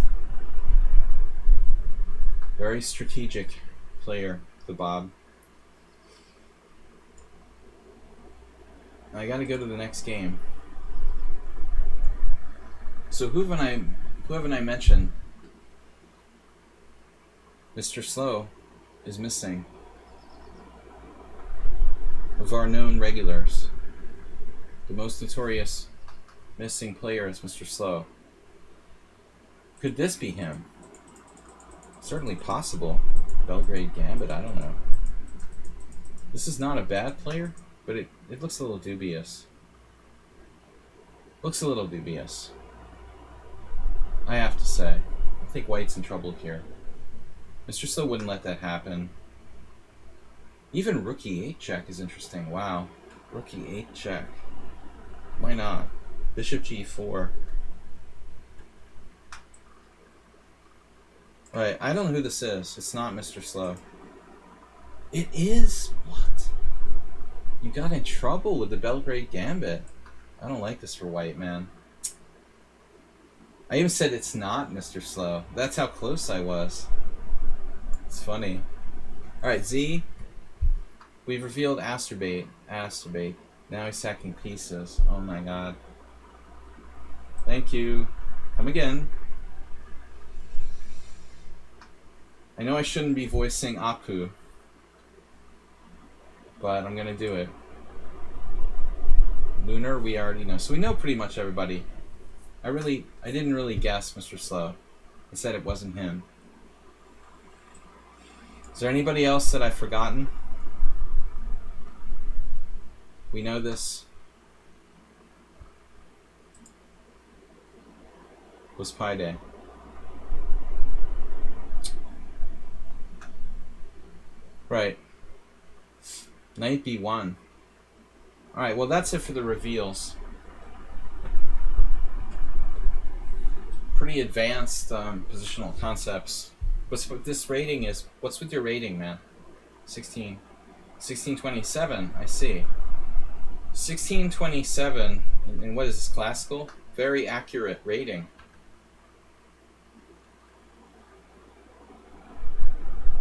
Very strategic player, the Bob. I gotta go to the next game. So who haven't I mentioned? Mr. Slow is missing. Of our known regulars, the most notorious missing player is Mr. Slow. Could this be him? Certainly possible. Belgrade Gambit, I don't know. This is not a bad player, but it looks a little dubious. Looks a little dubious. I have to say. I think White's in trouble here. Mr. Slow wouldn't let that happen. Even rook e8 check is interesting. Wow. Rook e8 check. Why not? Bishop g4. Alright, I don't know who this is. It's not Mr. Slow. It is? What? You got in trouble with the Belgrade Gambit. I don't like this for White, man. I even said it's not Mr. Slow. That's how close I was. It's funny. Alright, Z. We've revealed Asterbait. Asterbait. Now he's sacking pieces. Oh my god. Thank you. Come again. I know I shouldn't be voicing Apu, but I'm gonna do it. Lunar, we already know. So we know pretty much everybody. I didn't really guess Mr. Slow. I said it wasn't him. Is there anybody else that I've forgotten? We know this was Pi Day. Right. Knight b1. Alright, well that's it for the reveals. Pretty advanced positional concepts. What's with this rating is, what's with your rating, man? 1627, I see. 1627, and what is this, classical? Very accurate rating.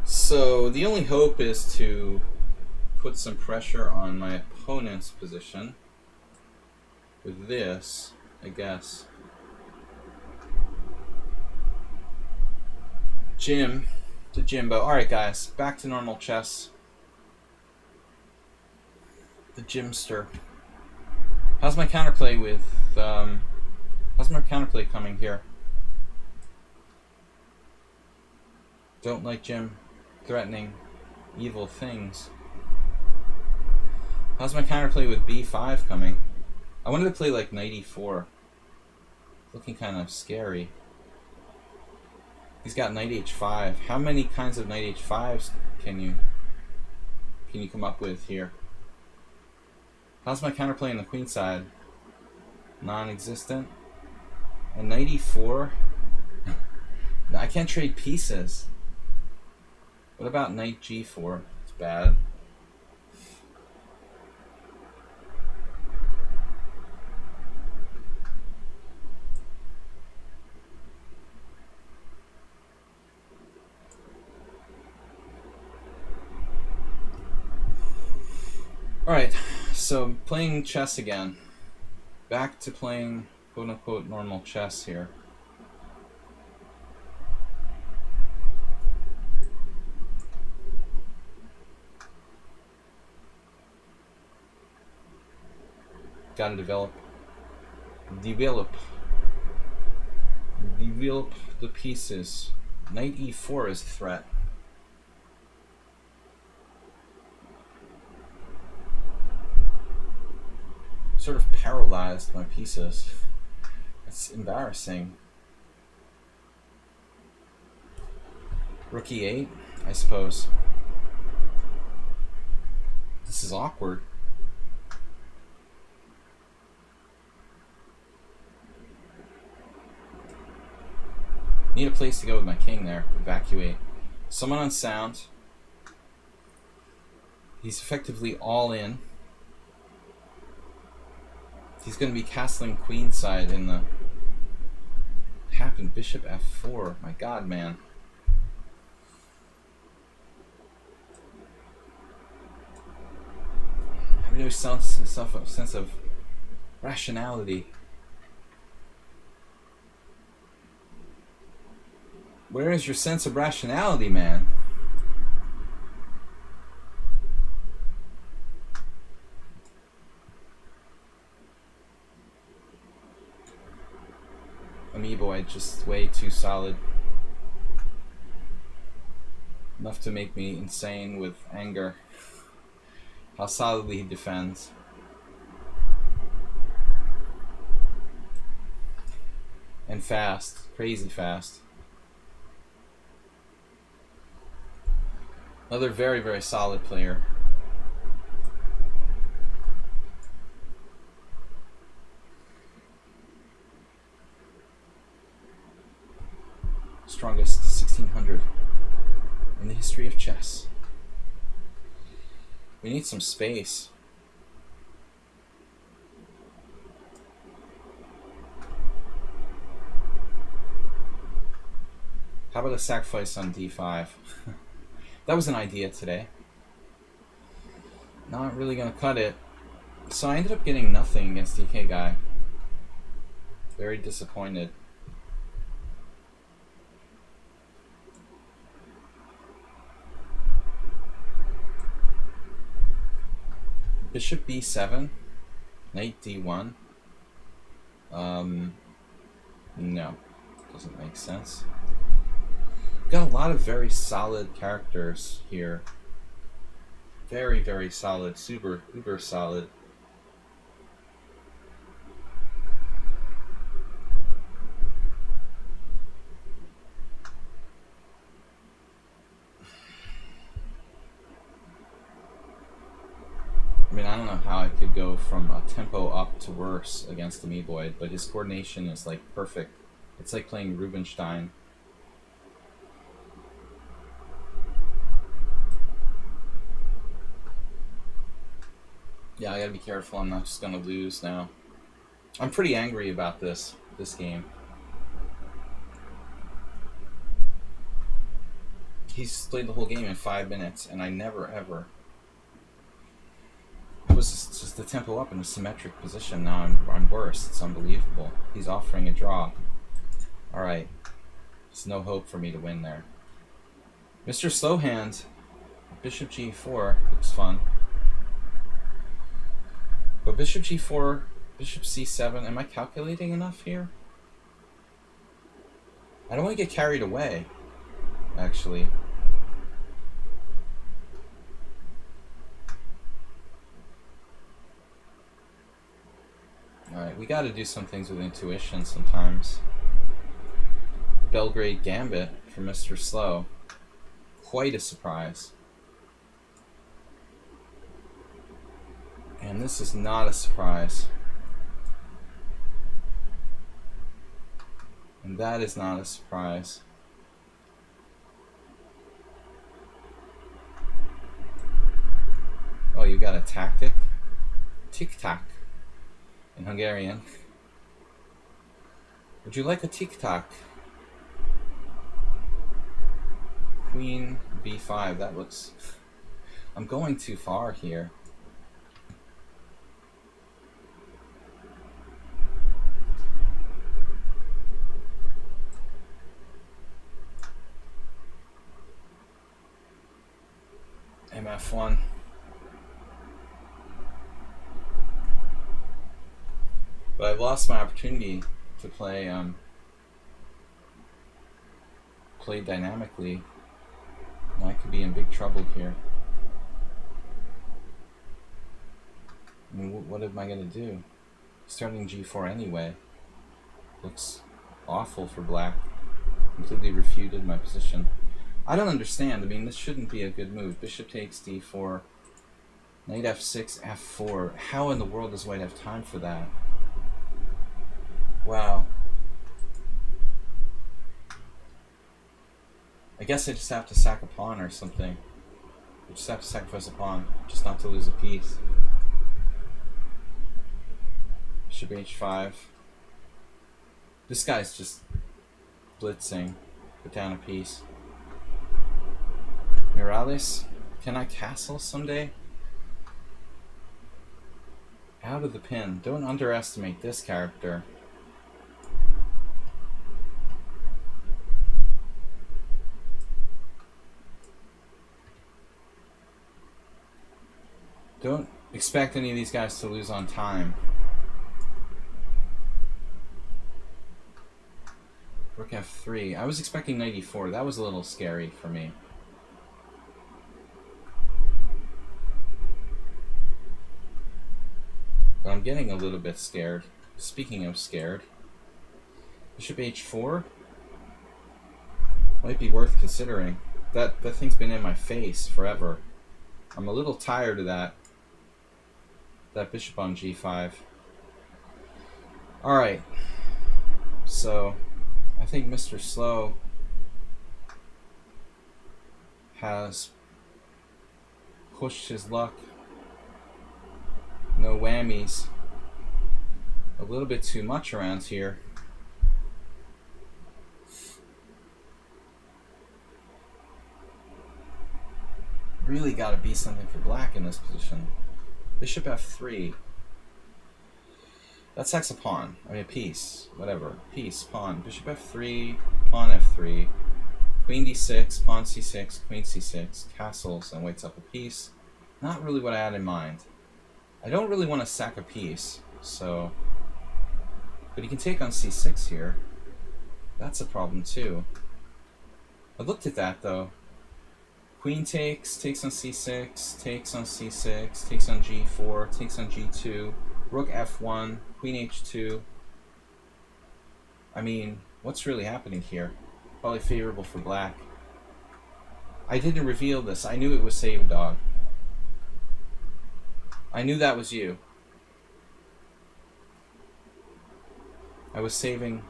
So the only hope is to put some pressure on my opponent's position with this, I guess. Jim, to Jimbo. Alright guys, back to normal chess. The Jimster. How's my counterplay with, how's my counterplay coming here? Don't like Jim threatening evil things. How's my counterplay with b5 coming? I wanted to play like knight e4. Looking kind of scary. He's got knight h5. How many kinds of knight h5s can you come up with here? How's my counterplay on the queen side? Non-existent. And knight e4? I can't trade pieces. What about knight g4? It's bad. Alright, so playing chess again. Back to playing quote-unquote normal chess here. Gotta develop the pieces. Knight e4 is a threat. Sort of paralyzed my pieces. It's embarrassing. Rook e8, I suppose. This is awkward. Need a place to go with my king there. Evacuate. Someone unsound. He's effectively all in. He's going to be castling queenside in the... Happened bishop f4. My god, man. I have no sense of rationality. Where is your sense of rationality, man? Amiibo, just way too solid. Enough to make me insane with anger. How solidly he defends. And fast. Crazy fast. Another very, very solid player. Strongest 1600 in the history of chess. We need some space. How about a sacrifice on d5? That was an idea today. Not really gonna cut it. So I ended up getting nothing against DK guy. Very disappointed. Bishop b7, knight d1. No, doesn't make sense. Got a lot of very solid characters here. Very, very solid, super, uber solid. I mean, I don't know how I could go from a tempo up to worse against Amiibo, but his coordination is like perfect. It's like playing Rubinstein. Yeah, I gotta be careful. I'm not just gonna lose now. I'm pretty angry about this game. He's played the whole game in 5 minutes, and I never ever. It was just the tempo up in a symmetric position. Now I'm worse. It's unbelievable. He's offering a draw. All right, there's no hope for me to win there. Mr. Slowhand, Bishop G4 looks fun. But Bishop G4, Bishop C7, am I calculating enough here? I don't want to get carried away, actually. Alright, we gotta do some things with intuition sometimes. Belgrade Gambit for Mr. Slow. Quite a surprise. And this is not a surprise. And that is not a surprise. Oh, you got a tactic? Tic-tac in Hungarian. Would you like a tic-tac? Queen b5, that looks... I'm going too far here. MF1. But I've lost my opportunity to play played dynamically, I could be in big trouble here. I mean, what am I going to do? Starting g4 anyway. Looks awful for black. Completely refuted my position. I don't understand. I mean, this shouldn't be a good move. Bishop takes d4. Knight f6, f4. How in the world does white have time for that? Wow. I guess I just have to sack a pawn or something. I just have to sacrifice a pawn, just not to lose a piece. Bishop h5. This guy's just blitzing. Put down a piece. Morales, can I castle someday? Out of the pin. Don't underestimate this character. Don't expect any of these guys to lose on time. Rook f3. I was expecting knight e4. That was a little scary for me. But I'm getting a little bit scared. Speaking of scared, Bishop h4 might be worth considering. That thing's been in my face forever. I'm a little tired of that bishop on g5. Alright. So, I think Mr. Slow has pushed his luck, no whammies, a little bit too much around here. Really got to be something for black in this position. Bishop f3. That sacks a pawn. I mean a piece. Whatever. Piece, pawn. Bishop f3, pawn f3. Queen d6, pawn c6, queen c6. Castles and waits up a piece. Not really what I had in mind. I don't really want to sack a piece, so... But he can take on c6 here. That's a problem too. I looked at that though. Queen takes on c6, takes on c6, takes on g4, takes on g2, rook f1, queen h2. I mean, what's really happening here? Probably favorable for black. I didn't reveal this. I knew it was Save a Dog. I knew that was you. I was saving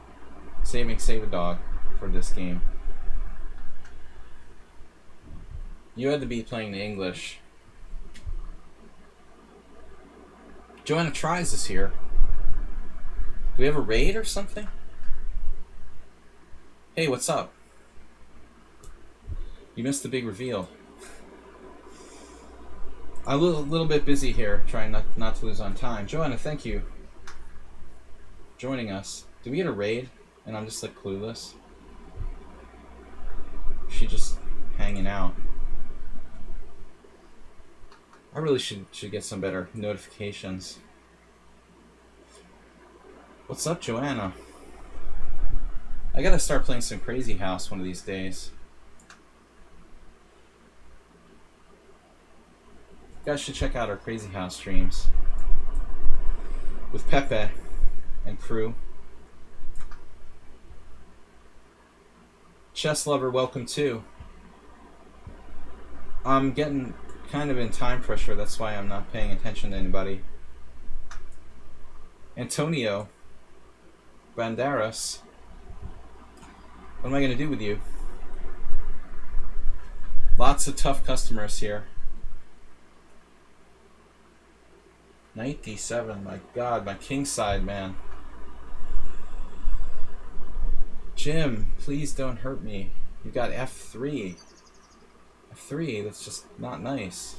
Save a Dog for this game. You had to be playing the English. Joanna Tries is here. Do we have a raid or something? Hey, what's up? You missed the big reveal. I'm a little bit busy here, trying not to lose on time. Joanna, thank you for joining us. Did we get a raid? And I'm just like clueless. She just hanging out. I really should get some better notifications. What's up, Joanna? I gotta start playing some Crazy House one of these days. You guys should check out our Crazy House streams with Pepe and crew. Chess Lover, welcome too. I'm getting kind of in time pressure, that's why I'm not paying attention to anybody. Antonio Banderas, what am I going to do with you? Lots of tough customers here. Knight d7, my god, my king side, man. Jim, please don't hurt me. You got f3. f3, that's just not nice.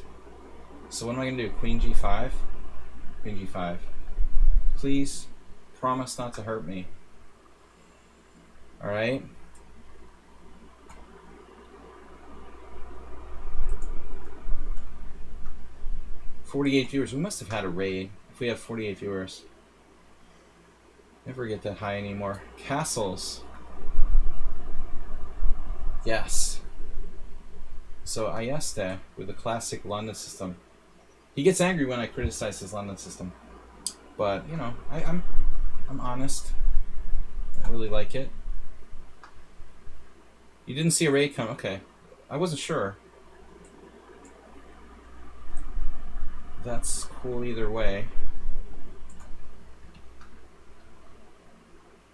So what am I going to do? Queen g5? Queen g5. Please, promise not to hurt me. Alright? $48 viewers. We must have had a raid if we have 48 viewers. Never get that high anymore. Castles. Yes. So Ayeste with the classic London system. He gets angry when I criticize his London system, but you know, I'm honest. I really like it. You didn't see a raid come. Okay, I wasn't sure. That's cool either way.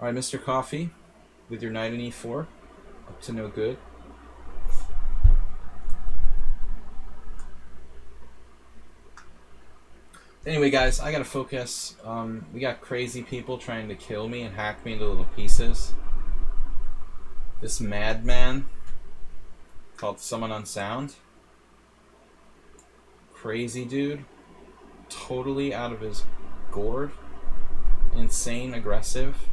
All right, Mr. Coffee, with your knight in e4, up to no good. Anyway, guys, I gotta focus. We got crazy people trying to kill me and hack me into little pieces. This madman called Someone Unsound. Crazy dude. Totally out of his gourd. Insane aggressive.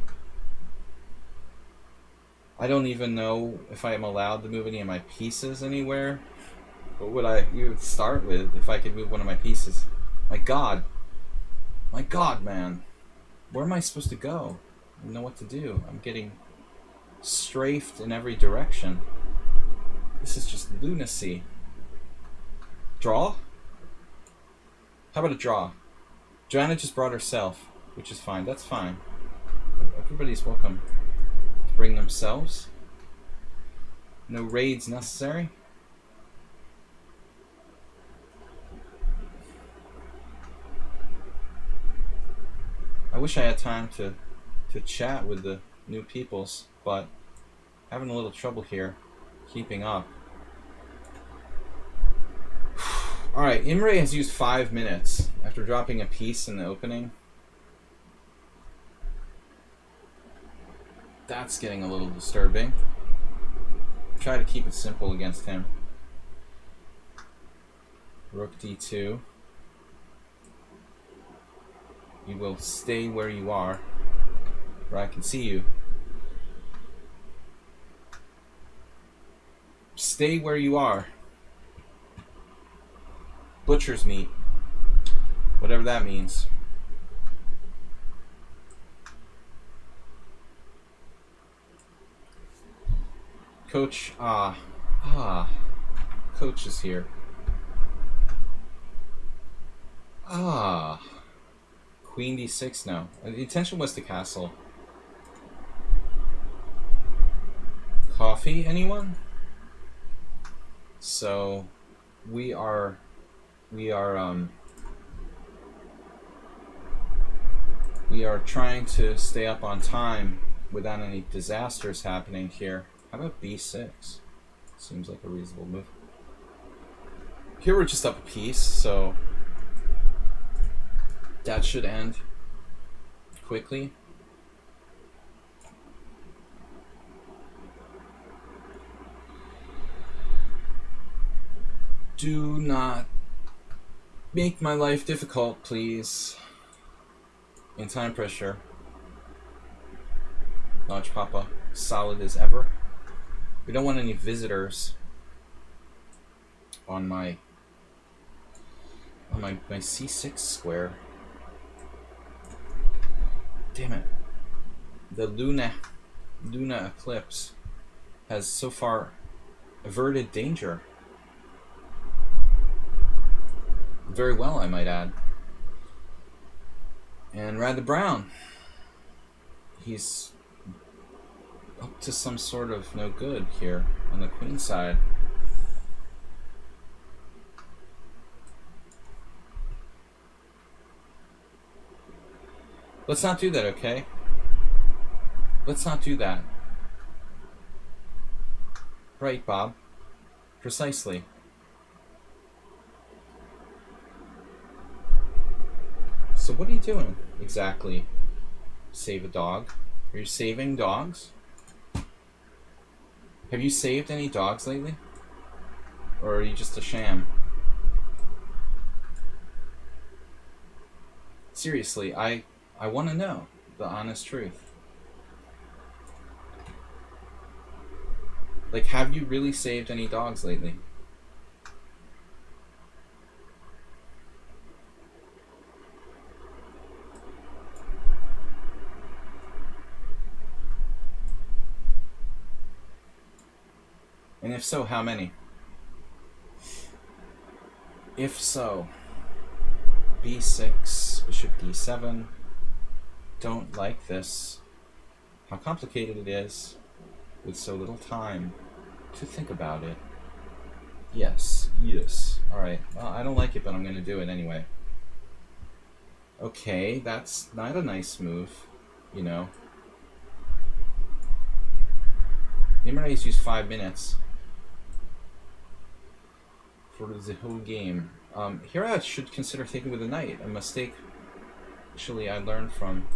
I don't even know if I am allowed to move any of my pieces anywhere. What would I even start with if I could move one of my pieces? My God. My God, man. Where am I supposed to go? I don't know what to do. I'm getting strafed in every direction. This is just lunacy. Draw? How about a draw? Joanna just brought herself, which is fine. That's fine. Everybody's welcome to bring themselves. No raids necessary. I wish I had time to chat with the new peoples, but having a little trouble here keeping up. Alright, Imre has used 5 minutes after dropping a piece in the opening. That's getting a little disturbing. Try to keep it simple against him. Rook d2. You will stay where you are, where I can see you. Stay where you are. Butcher's meat. Whatever that means. Coach, Coach is here. Queen d6 now. The intention was to castle. Coffee, anyone? So, we are trying to stay up on time without any disasters happening here. How about b6? Seems like a reasonable move. Here we're just up a piece, so that should end quickly. Do not make my life difficult, please. In time pressure. Launch Papa, solid as ever. We don't want any visitors on my c6 square. Damn it. The Luna eclipse has so far averted danger. Very well, I might add. And Rad the Brown. He's up to some sort of no good here on the queen side. Let's not do that, okay? Let's not do that. Right, Bob. Precisely. So what are you doing exactly? Save a dog? Are you saving dogs? Have you saved any dogs lately? Or are you just a sham? Seriously, I want to know the honest truth. Like, have you really saved any dogs lately? And if so, how many? If so, b6, bishop d7. Don't like this. How complicated it is with so little time to think about it. Yes, yes. Alright, well, I don't like it, but I'm going to do it anyway. Okay, that's not a nice move, you know. Nimrae's used 5 minutes for the whole game. Here I should consider taking with a knight, a mistake actually I learned from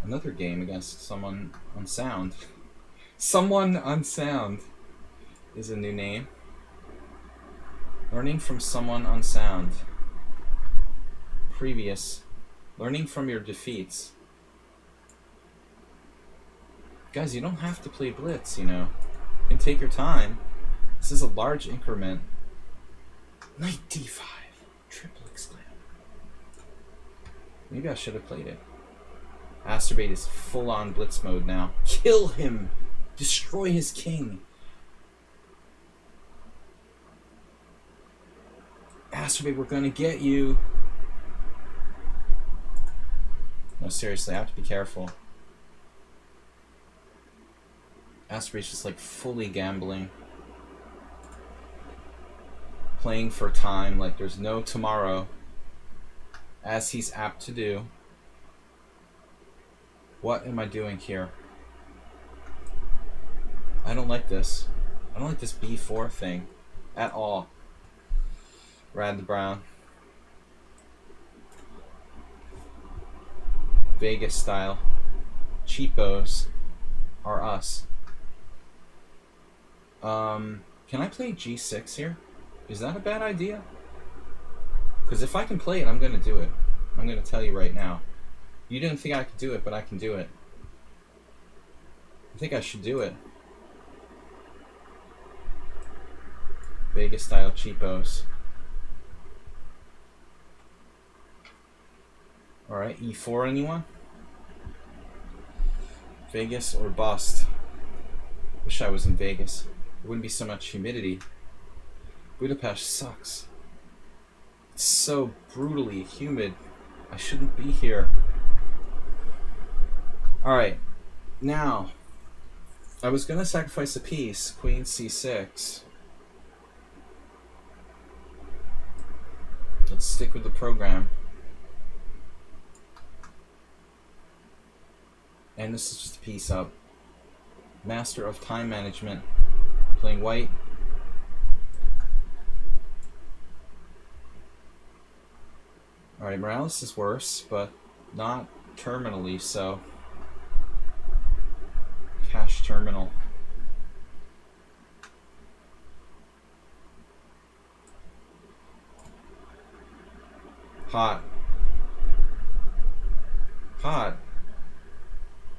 another game against someone unsound. Someone unsound is a new name. Learning from someone unsound. Previous. Learning from your defeats. Guys, you don't have to play blitz, you know. You can take your time. This is a large increment. Knight d5. Triple exclam. Maybe I should have played it. Asterbate is full-on blitz mode now. Kill him! Destroy his king! Asterbate, we're gonna get you! No, seriously, I have to be careful. Asterbate's just like fully gambling. Playing for time like there's no tomorrow. As he's apt to do. What am I doing here? I don't like this. I don't like this b4 thing at all. Rad the Brown. Vegas style. Cheapos are us. Can I play g6 here? Is that a bad idea? Because if I can play it, I'm going to do it. I'm going to tell you right now. You didn't think I could do it, but I can do it. I think I should do it. Vegas style cheapos. Alright, e4 anyone? Vegas or bust? Wish I was in Vegas. There wouldn't be so much humidity. Budapest sucks. It's so brutally humid. I shouldn't be here. Alright, now, I was going to sacrifice a piece, queen c6. Let's stick with the program. And this is just a piece up. Master of time management. Playing white. Alright, Morales is worse, but not terminally so. Cash terminal. Hot. Hot.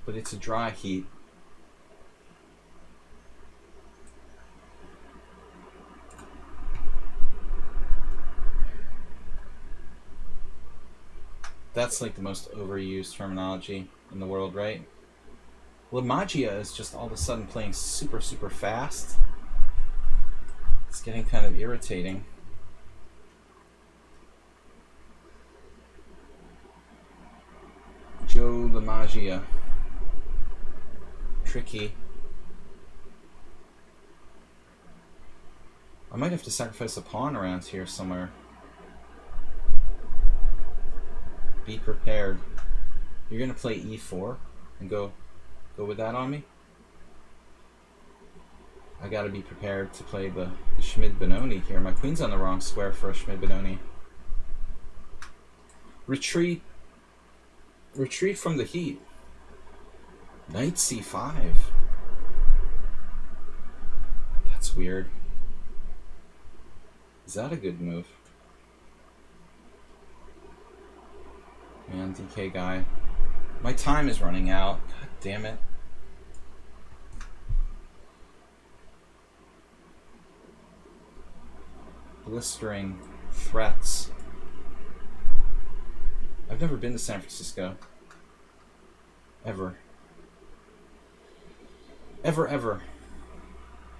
But it's a dry heat. That's like the most overused terminology in the world, right? La Magia is just all of a sudden playing super, super fast. It's getting kind of irritating. Joe La Magia. Tricky. I might have to sacrifice a pawn around here somewhere. Be prepared. You're gonna play e4 and go with that on me? I gotta be prepared to play the Schmid-Benoni here. My queen's on the wrong square for a Schmid-Benoni. Retreat. Retreat from the heat. Knight c5. That's weird. Is that a good move? Man, DK guy. My time is running out. God damn it. Blistering threats. I've never been to San Francisco. Ever. Ever, ever.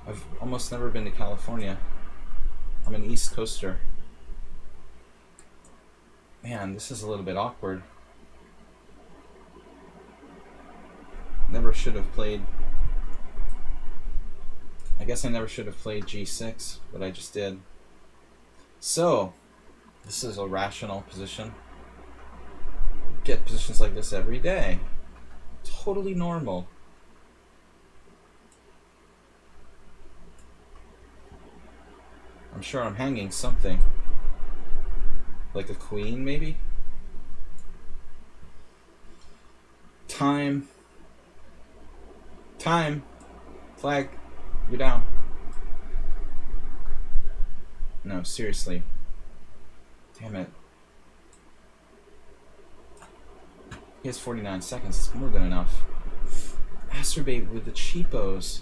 I've almost never been to California. I'm an East Coaster. Man, this is a little bit awkward. Never should have played... I guess I never should have played G6, but I just did. So, this is a rational position. Get positions like this every day. Totally normal. I'm sure I'm hanging something. Like a queen, maybe? Time. Time. Flag. You're down. No, seriously. Damn it. He has 49 seconds. It's more than enough. Masturbate with the cheapos.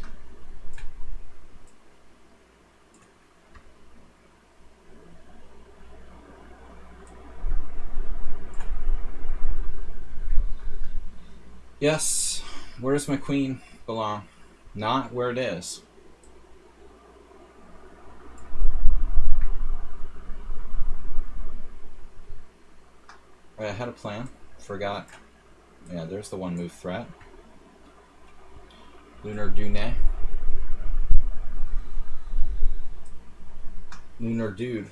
Yes. Where does my queen belong? Not where it is. I had a plan. Forgot. Yeah, there's the one move threat. Lunar Dune. Lunar dude.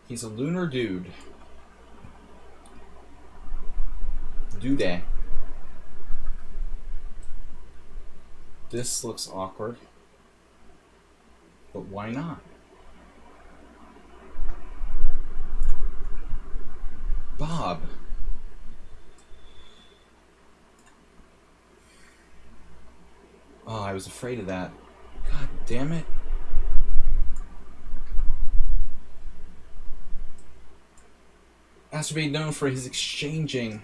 He's a lunar dude. Dude. This looks awkward. But why not? Bob. Oh, I was afraid of that. God damn it. Masturbate known for his exchanging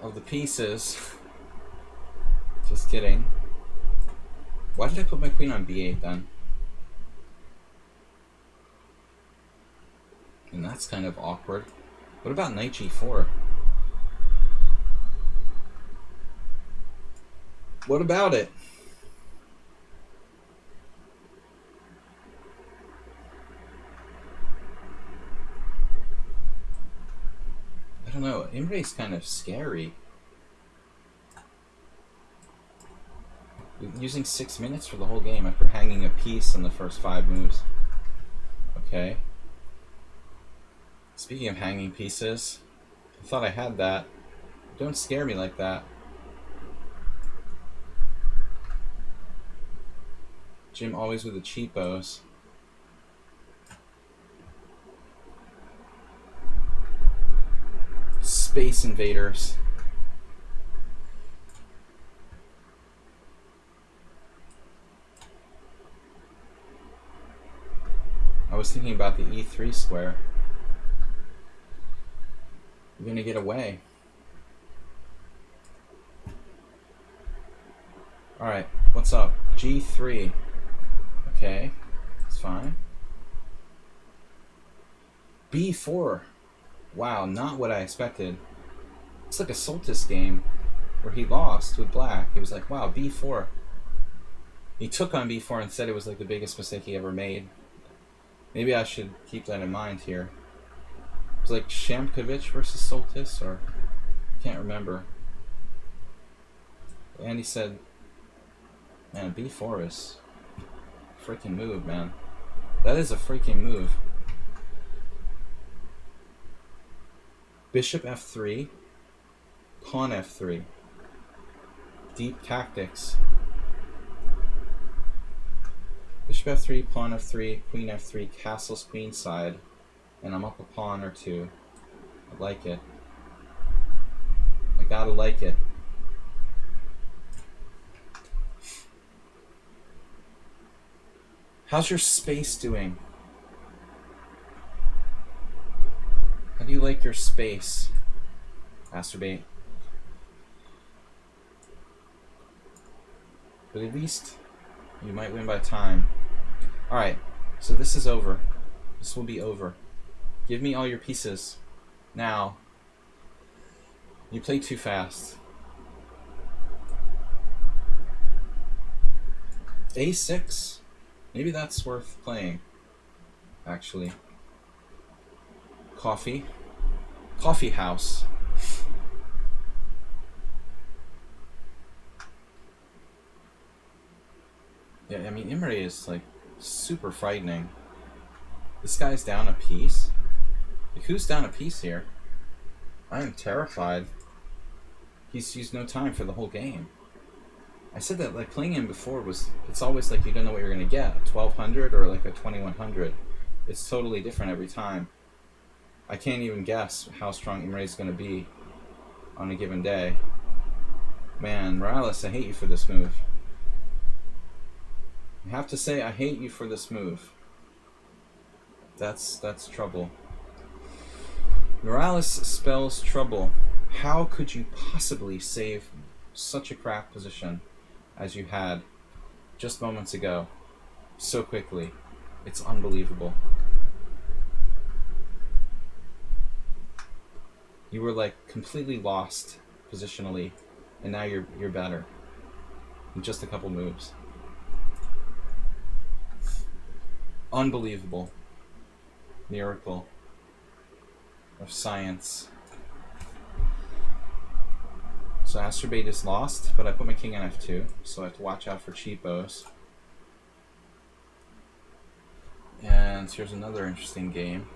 of the pieces. Just kidding. Why did I put my queen on b8 then? And that's kind of awkward. What about knight g4? What about it? I don't know. Imre's kind of scary. Using 6 minutes for the whole game after hanging a piece in the first 5 moves. Okay. Speaking of hanging pieces, I thought I had that. Don't scare me like that. Jim always with the cheapos. Space Invaders. I was thinking about the E3 square. You're gonna get away. Alright, what's up? G3. Okay, it's fine. B4. Wow, not what I expected. It's like a Soltis game where he lost with black. He was like, wow, B4. He took on B4 and said it was like the biggest mistake he ever made. Maybe I should keep that in mind here. It was like Shamkovich versus Soltis, or I can't remember. And he said, man, B4 is a freaking move, man. That is a freaking move. Bishop F3, Pawn F3. Deep tactics. Bishop F3, Pawn F3, Queen F3, Castle's queenside, and I'm up a pawn or two. I like it. I gotta like it. How's your space doing? How do you like your space? Masturbate. But at least you might win by time. Alright, so this is over. This will be over. Give me all your pieces. Now. You play too fast. A6. Maybe that's worth playing, actually. Coffee. Coffee house. Yeah, I mean, Imre is, like, super frightening. This guy's down a piece? Like, who's down a piece here? I am terrified. He's used no time for the whole game. I said that, like, playing him before was... It's always like you don't know what you're going to get. A 1200 or, like, a 2100. It's totally different every time. I can't even guess how strong Imre is going to be on a given day. Man, Morales, I hate you for this move. I have to say, I hate you for this move. That's trouble. Morales spells trouble. How could you possibly save such a crap position as you had just moments ago so quickly? It's unbelievable. You were like completely lost positionally, and now you're better in just a couple moves. Unbelievable miracle of science. So Astrobate is lost, but I put my king on f2, so I have to watch out for cheapos. And here's another interesting game.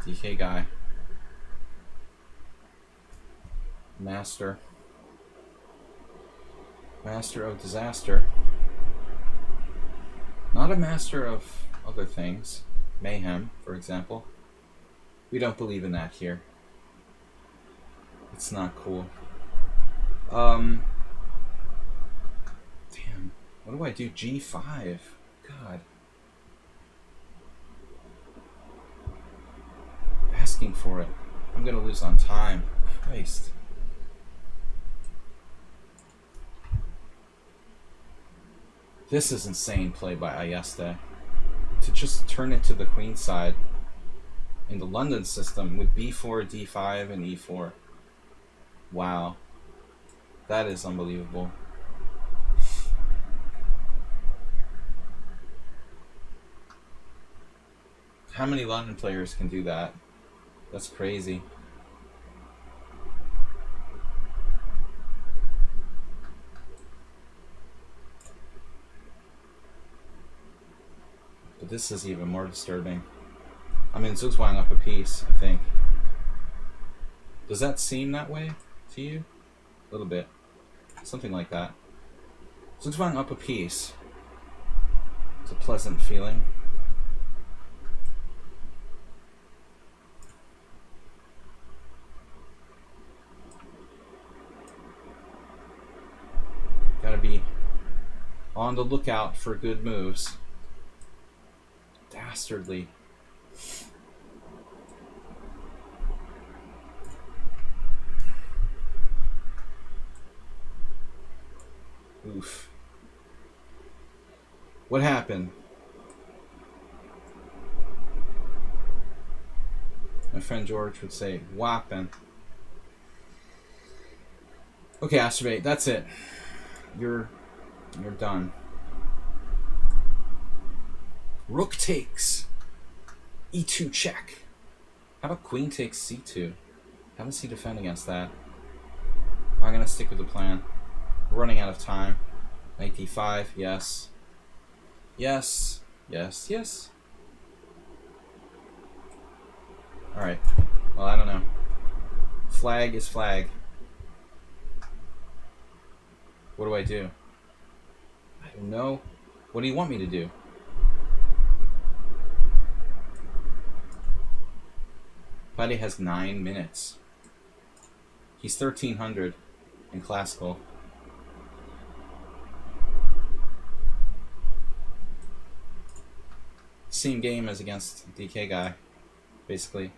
DK guy. Master. Master of disaster. Not a master of other things. Mayhem, for example. We don't believe in that here. It's not cool. Damn. What do I do? G5. God. Asking for it. I'm gonna lose on time. Christ. This is insane play by Ayeste. To just turn it to the queen side in the London system with b4, d5, and e4. Wow. That is unbelievable. How many London players can do that? That's crazy. But this is even more disturbing. I mean, Zugzwang up a piece, I think. Does that seem that way to you? A little bit. Something like that. Zugzwang up a piece. It's a pleasant feeling. Gotta be on the lookout for good moves. Dastardly. Oof. What happened? My friend George would say, whopping. Okay, Astrobate, that's it. You're done. Rook takes. E2 check. How about queen takes c2? How does he defend against that? I'm gonna stick with the plan. We're running out of time. Knight d5, yes. Yes. Yes, yes. Alright. Well, I don't know. Flag is flag. What do I do? I don't know. What do you want me to do? Buddy has 9 minutes. He's 1300 in classical. Same game as against DK guy, basically.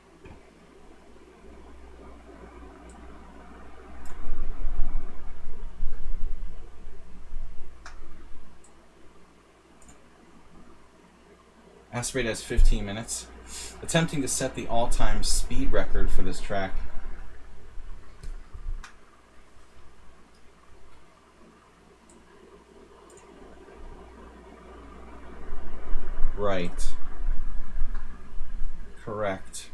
Aspirate has 15 minutes. Attempting to set the all-time speed record for this track. Right. Correct.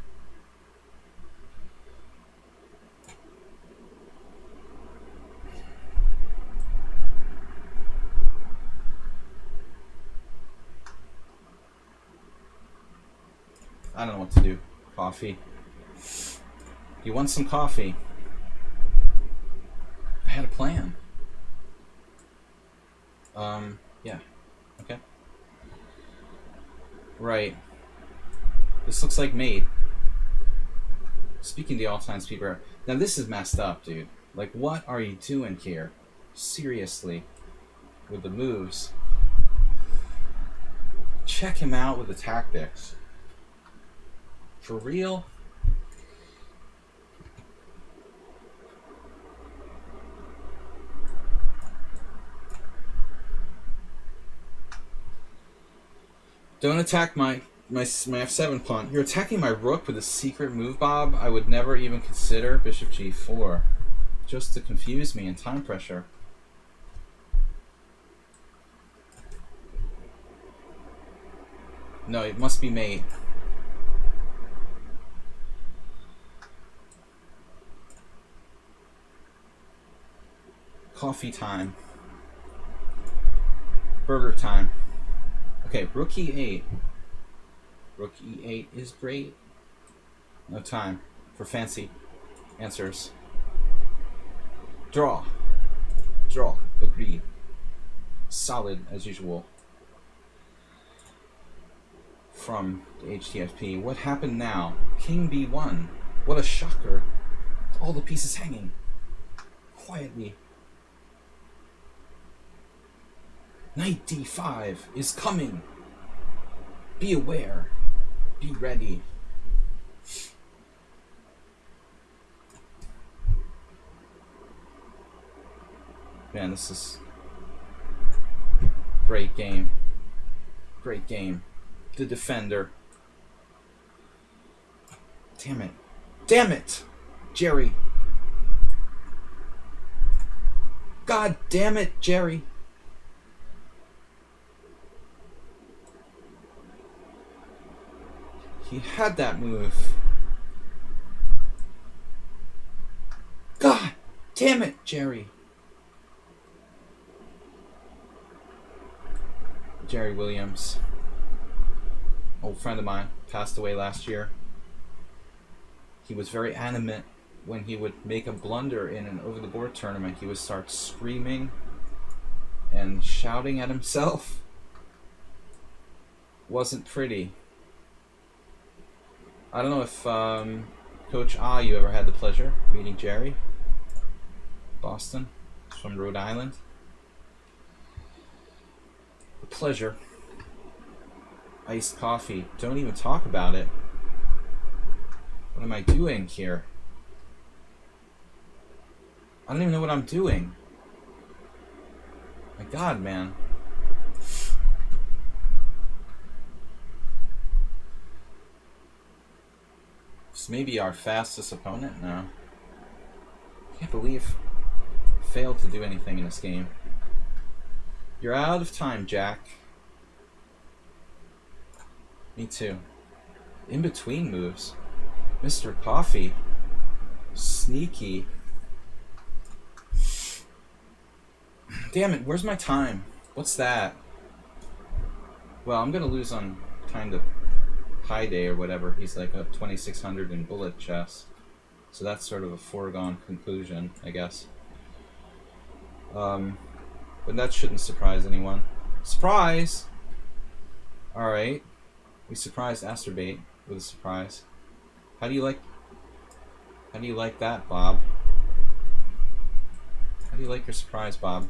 I don't know what to do. Coffee. You want some coffee? I had a plan. Yeah. Okay. Right. This looks like mate. Speaking to the all-time speaker. Now this is messed up, dude. Like, what are you doing here? Seriously. With the moves. Check him out with the tactics. For real? Don't attack my f7 pawn. You're attacking my rook with a secret move, Bob. I would never even consider bishop g4. Just to confuse me and time pressure. No, it must be mate. Coffee time. Burger time. Okay, rook e8. Rook e8 is great. No time for fancy answers. Draw. Draw. Agreed. Solid as usual. From the HTFP. What happened now? King b1. What a shocker. All the pieces hanging. Quietly. Knight d5 is coming. Be aware. Be ready. Man, this is great game. Great game. The defender. Damn it. Damn it! Jerry. God damn it, Jerry. He had that move. God damn it, Jerry. Jerry Williams. Old friend of mine, passed away last year. He was very animate when he would make a blunder in an over-the-board tournament. He would start screaming and shouting at himself. Wasn't pretty. I don't know if Coach you ever had the pleasure of meeting Jerry. Boston. He's from Rhode Island. A pleasure. Iced coffee. Don't even talk about it. What am I doing here? I don't even know what I'm doing. My God, man. This may be our fastest opponent now. Can't believe I failed to do anything in this game. You're out of time, Jack. Me too. In between moves. Mr. Coffee. Sneaky. Damn it, where's my time? What's that? Well, I'm gonna lose on kind of high day or whatever. He's like up 2600 in bullet chess. So that's sort of a foregone conclusion, I guess. But that shouldn't surprise anyone. Surprise! Alright. We surprised Asterbait with a surprise. How do you like that, Bob? How do you like your surprise, Bob?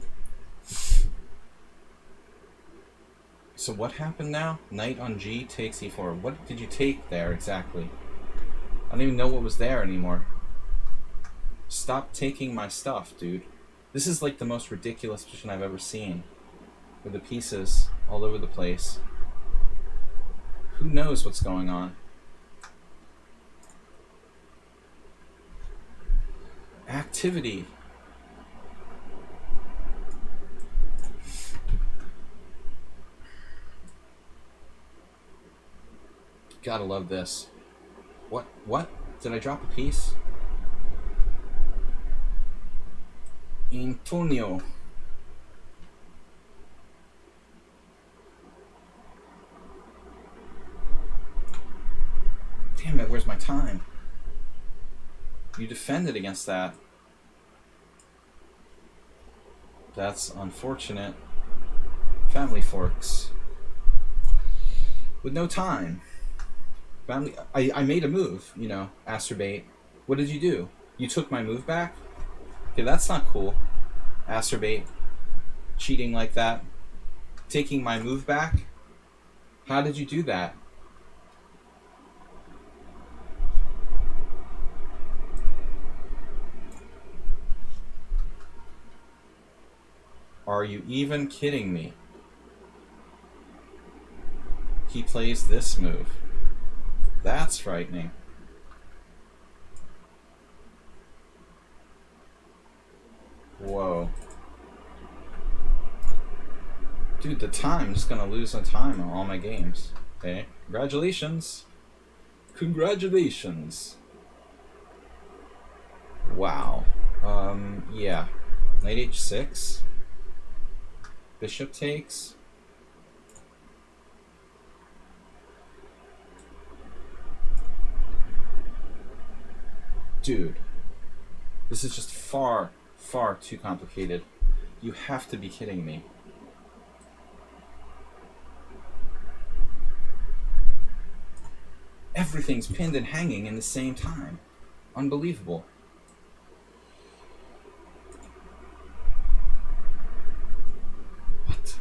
So what happened now? Knight on G takes E4. What did you take there exactly? I don't even know what was there anymore. Stop taking my stuff, dude. This is like the most ridiculous position I've ever seen. With the pieces all over the place. Who knows what's going on? Activity. Gotta love this. What? What? Did I drop a piece? Antonio. Damn it, where's my time? You defended against that. That's unfortunate. Family forks. With no time. Family. I made a move, you know, Asterbate. What did you do? You took my move back? Okay, that's not cool. Asterbate. Cheating like that. Taking my move back? How did you do that? Are you even kidding me? He plays this move. That's frightening. Whoa. Dude, the time, I'm just gonna lose on time on all my games. Okay, congratulations. Congratulations. Wow. Yeah. Knight h6. Bishop takes. Dude. This is just far, far too complicated. You have to be kidding me. Everything's pinned and hanging in the same time. Unbelievable. What?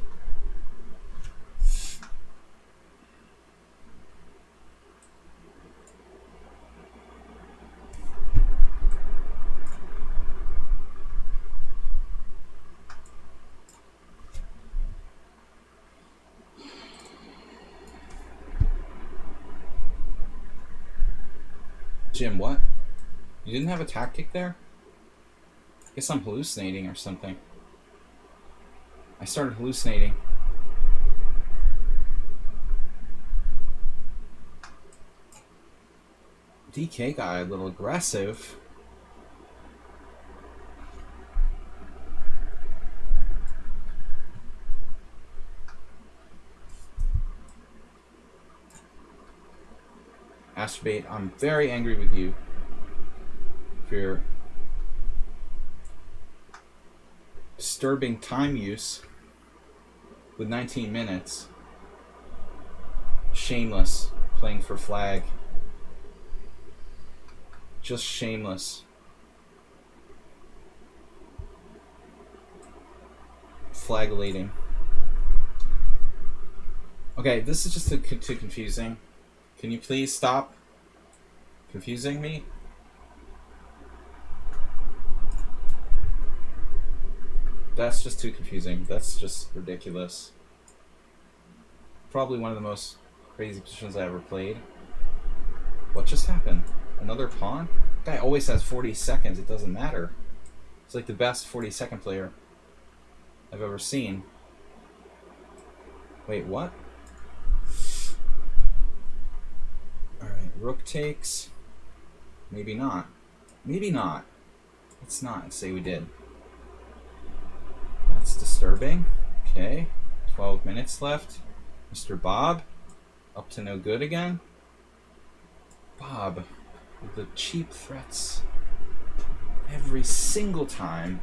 Jim, what? You didn't have a tactic there? Guess I'm hallucinating or something. I started hallucinating. DK guy a little aggressive. Asterbate, I'm very angry with you for your disturbing time use with 19 minutes. Shameless playing for flag. Just shameless. Flagellating. Okay, this is just too confusing. Can you please stop confusing me? That's just too confusing. That's just ridiculous. Probably one of the most crazy positions I ever played. What just happened? Another pawn? Guy always has 40 seconds. It doesn't matter. He's like the best 40-second player I've ever seen. Wait, what? Alright, rook takes. Maybe not. Maybe not. Let's not say we did. That's disturbing. Okay, 12 minutes left. Mr. Bob, up to no good again. Bob, with the cheap threats every single time.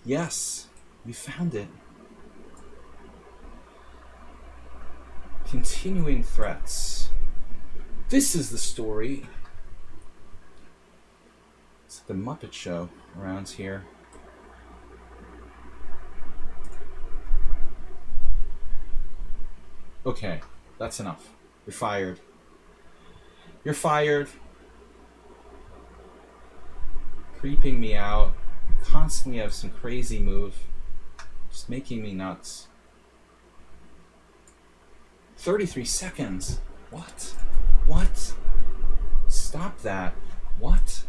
Yes, we found it. Continuing threats. This is the story. It's like the Muppet Show around here. Okay, that's enough. You're fired. You're fired. Creeping me out. You constantly have some crazy move. Just making me nuts. 33 seconds. What? What? Stop that. What?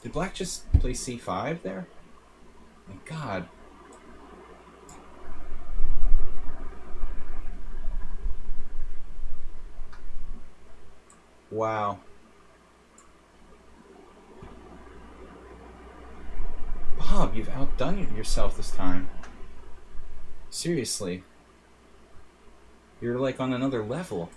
Did Black just play c5 there? My God. Wow. Bob, you've outdone yourself this time. Seriously. You're like on another level.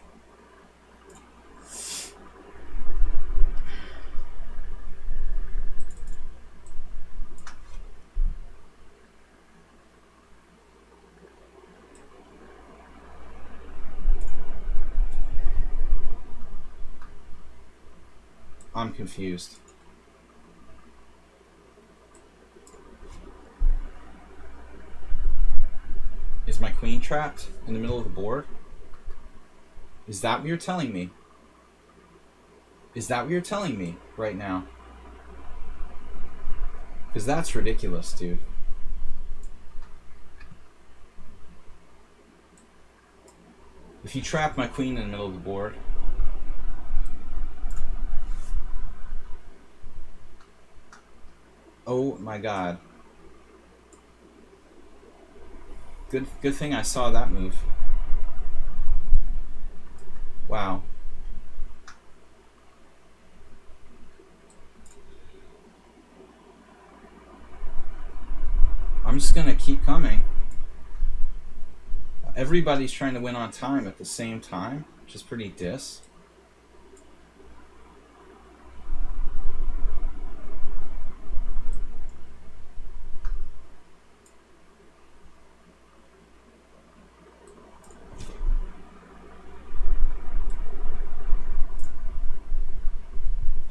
I'm confused. Is my queen trapped in the middle of the board? Is that what you're telling me? Is that what you're telling me right now? Because that's ridiculous, dude. If you trap my queen in the middle of the board... Oh my god. Good thing I saw that move. Wow. I'm just gonna keep coming. Everybody's trying to win on time at the same time, which is pretty dis.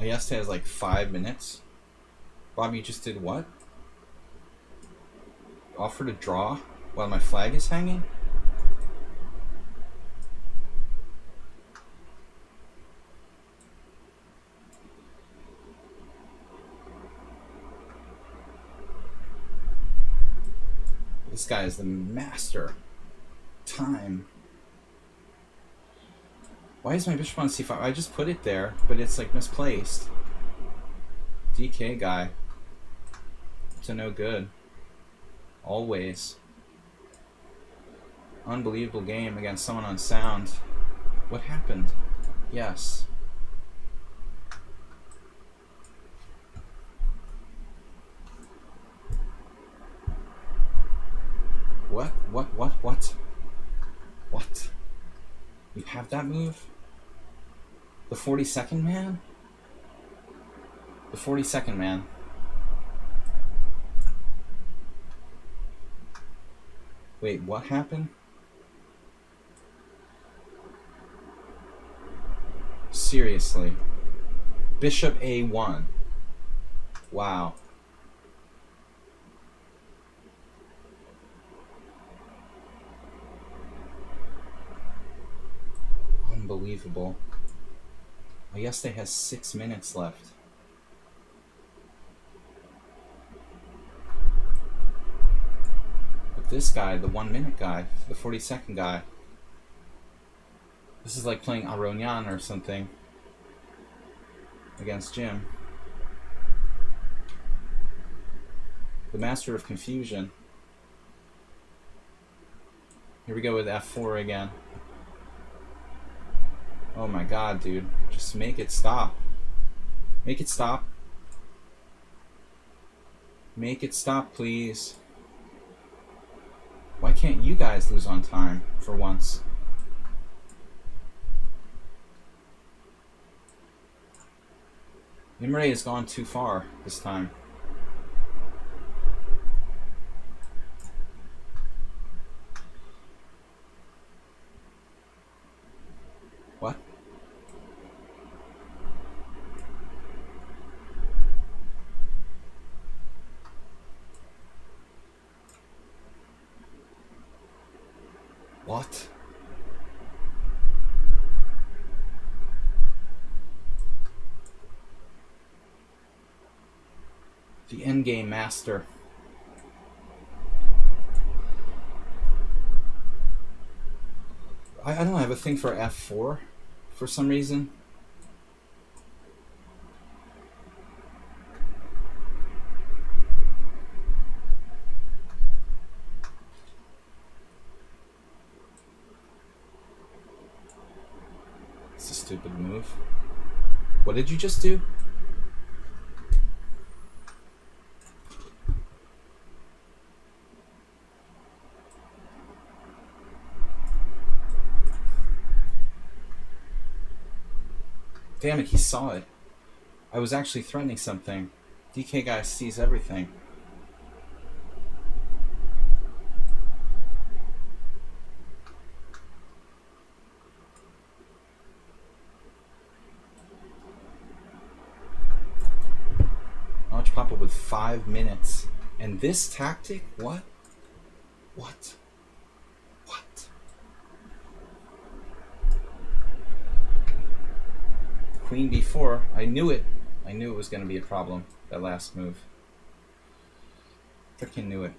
Ayeste has like 5 minutes. Bob, you just did what? Offer to draw while my flag is hanging? This guy is the master. Time. Why is my bishop on c5? I just put it there, but it's like misplaced. DK guy. To no good. Always. Unbelievable game against someone on sound. What happened? Yes. What? What? You have that move? The 42nd man? The 42nd man. Wait, what happened? Seriously. Bishop A1. Wow. Unbelievable. Ayeste has 6 minutes left. But this guy, the 1 minute guy, the 42nd guy, this is like playing Aronian or something against Jim. The master of confusion. Here we go with F4 again. Oh my god, dude. Just make it stop. Make it stop. Make it stop, please. Why can't you guys lose on time for once? Imre has gone too far this time. What? What? The endgame master. I don't have a thing for F4 for some reason. It's a stupid move. What did you just do? Damn it, he saw it. I was actually threatening something. DK guy sees everything. Launch Papa with 5 minutes. And this tactic? What? What? What? Queen b4. I knew it. I knew it was going to be a problem, that last move. Freaking knew it.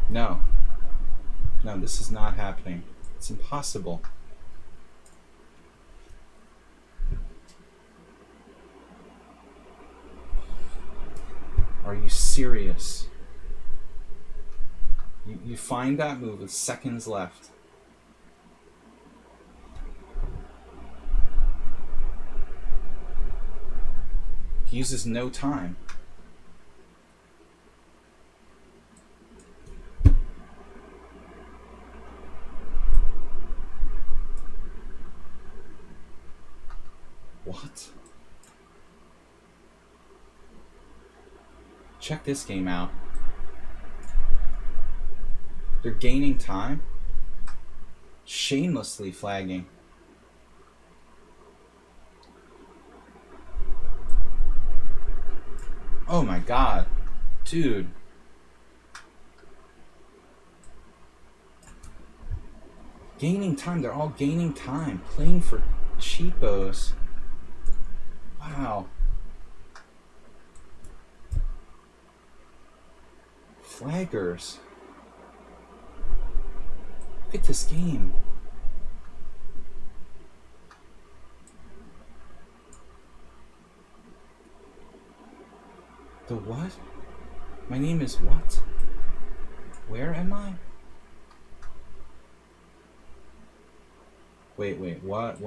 No. No, this is not happening. It's impossible. Are you serious? You find that move with seconds left. He uses no time. What? Check this game out. They're gaining time. Shamelessly flagging. Oh my god. Dude. Gaining time. They're all gaining time. Playing for cheapos. Wow. Flaggers. Look at this game. The what? My name is what? Where am I? Wait, what?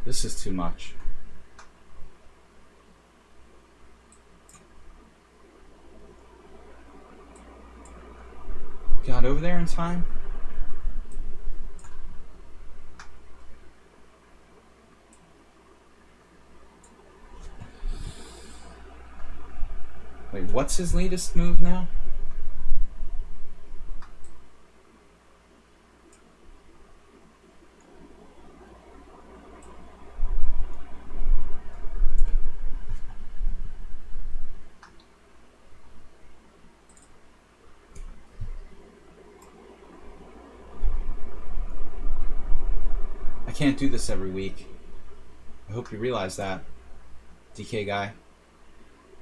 This is too much. Got over there in time? Wait, what's his latest move now? I can't do this every week. I hope you realize that, DK guy.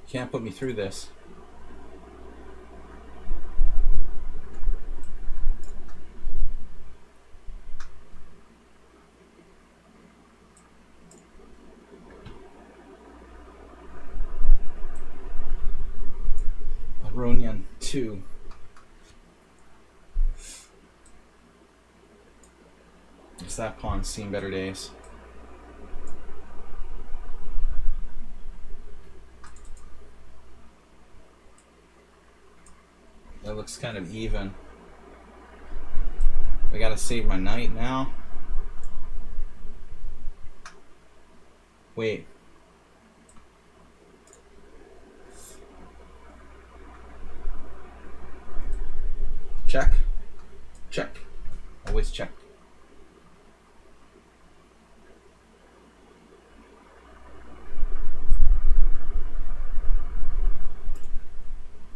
You can't put me through this. Aronian 2. Guess that pawn's seen better days. That looks kind of even. I gotta save my knight now. Wait. Check. Check. Always check.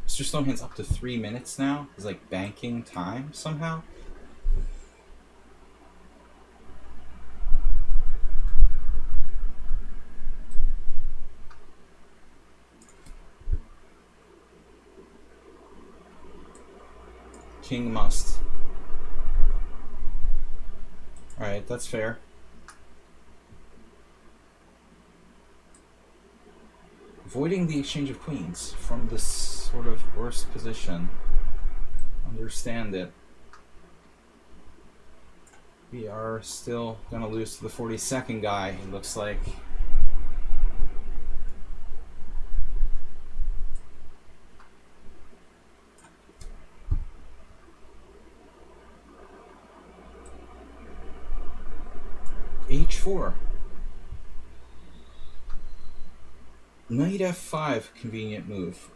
Mr. Stonehand's up to 3 minutes now. He's like banking time somehow. King must. Alright, that's fair. Avoiding the exchange of queens from this sort of worst position. Understand it. We are still going to lose to the 42nd guy, it looks like. H4. Knight F5, convenient move.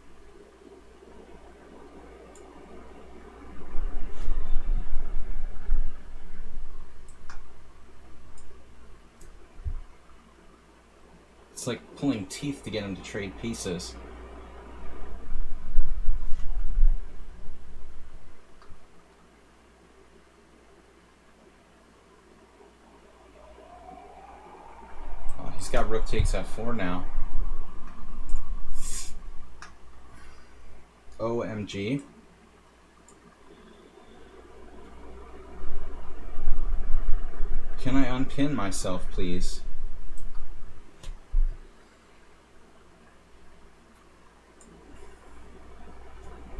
It's like pulling teeth to get him to trade pieces. Oh, he's got rook takes F4 now. OMG. Can I unpin myself, please?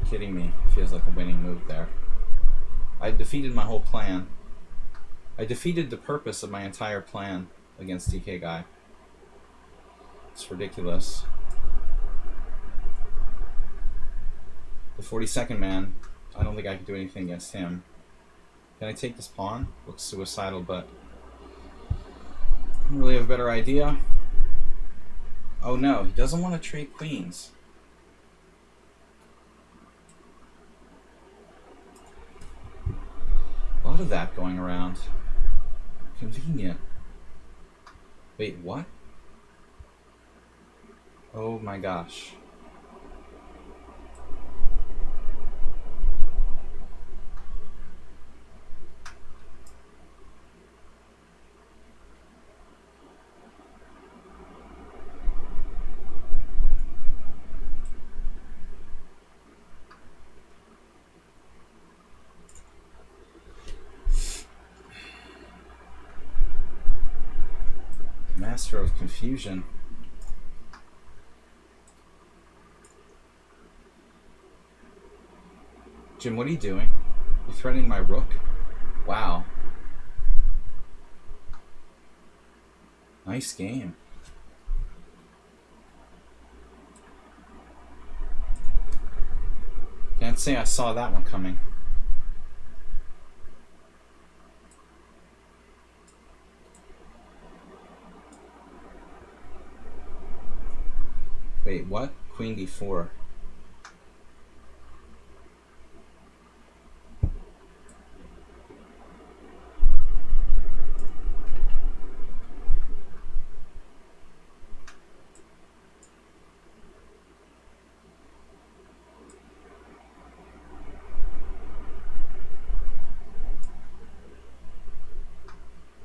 Kidding me. Feels like a winning move there. I defeated my whole plan. I defeated the purpose of my entire plan against DK Guy. It's ridiculous. The 42nd man, I don't think I can do anything against him. Can I take this pawn? Looks suicidal, but I don't really have a better idea. Oh no, he doesn't want to trade queens. A lot of that going around. Convenient. Wait, what? Oh my gosh. Master of confusion. Jim, what are you doing? You're threatening my rook? Wow. Nice game. Can't say I saw that one coming. Wait, what? Queen d4.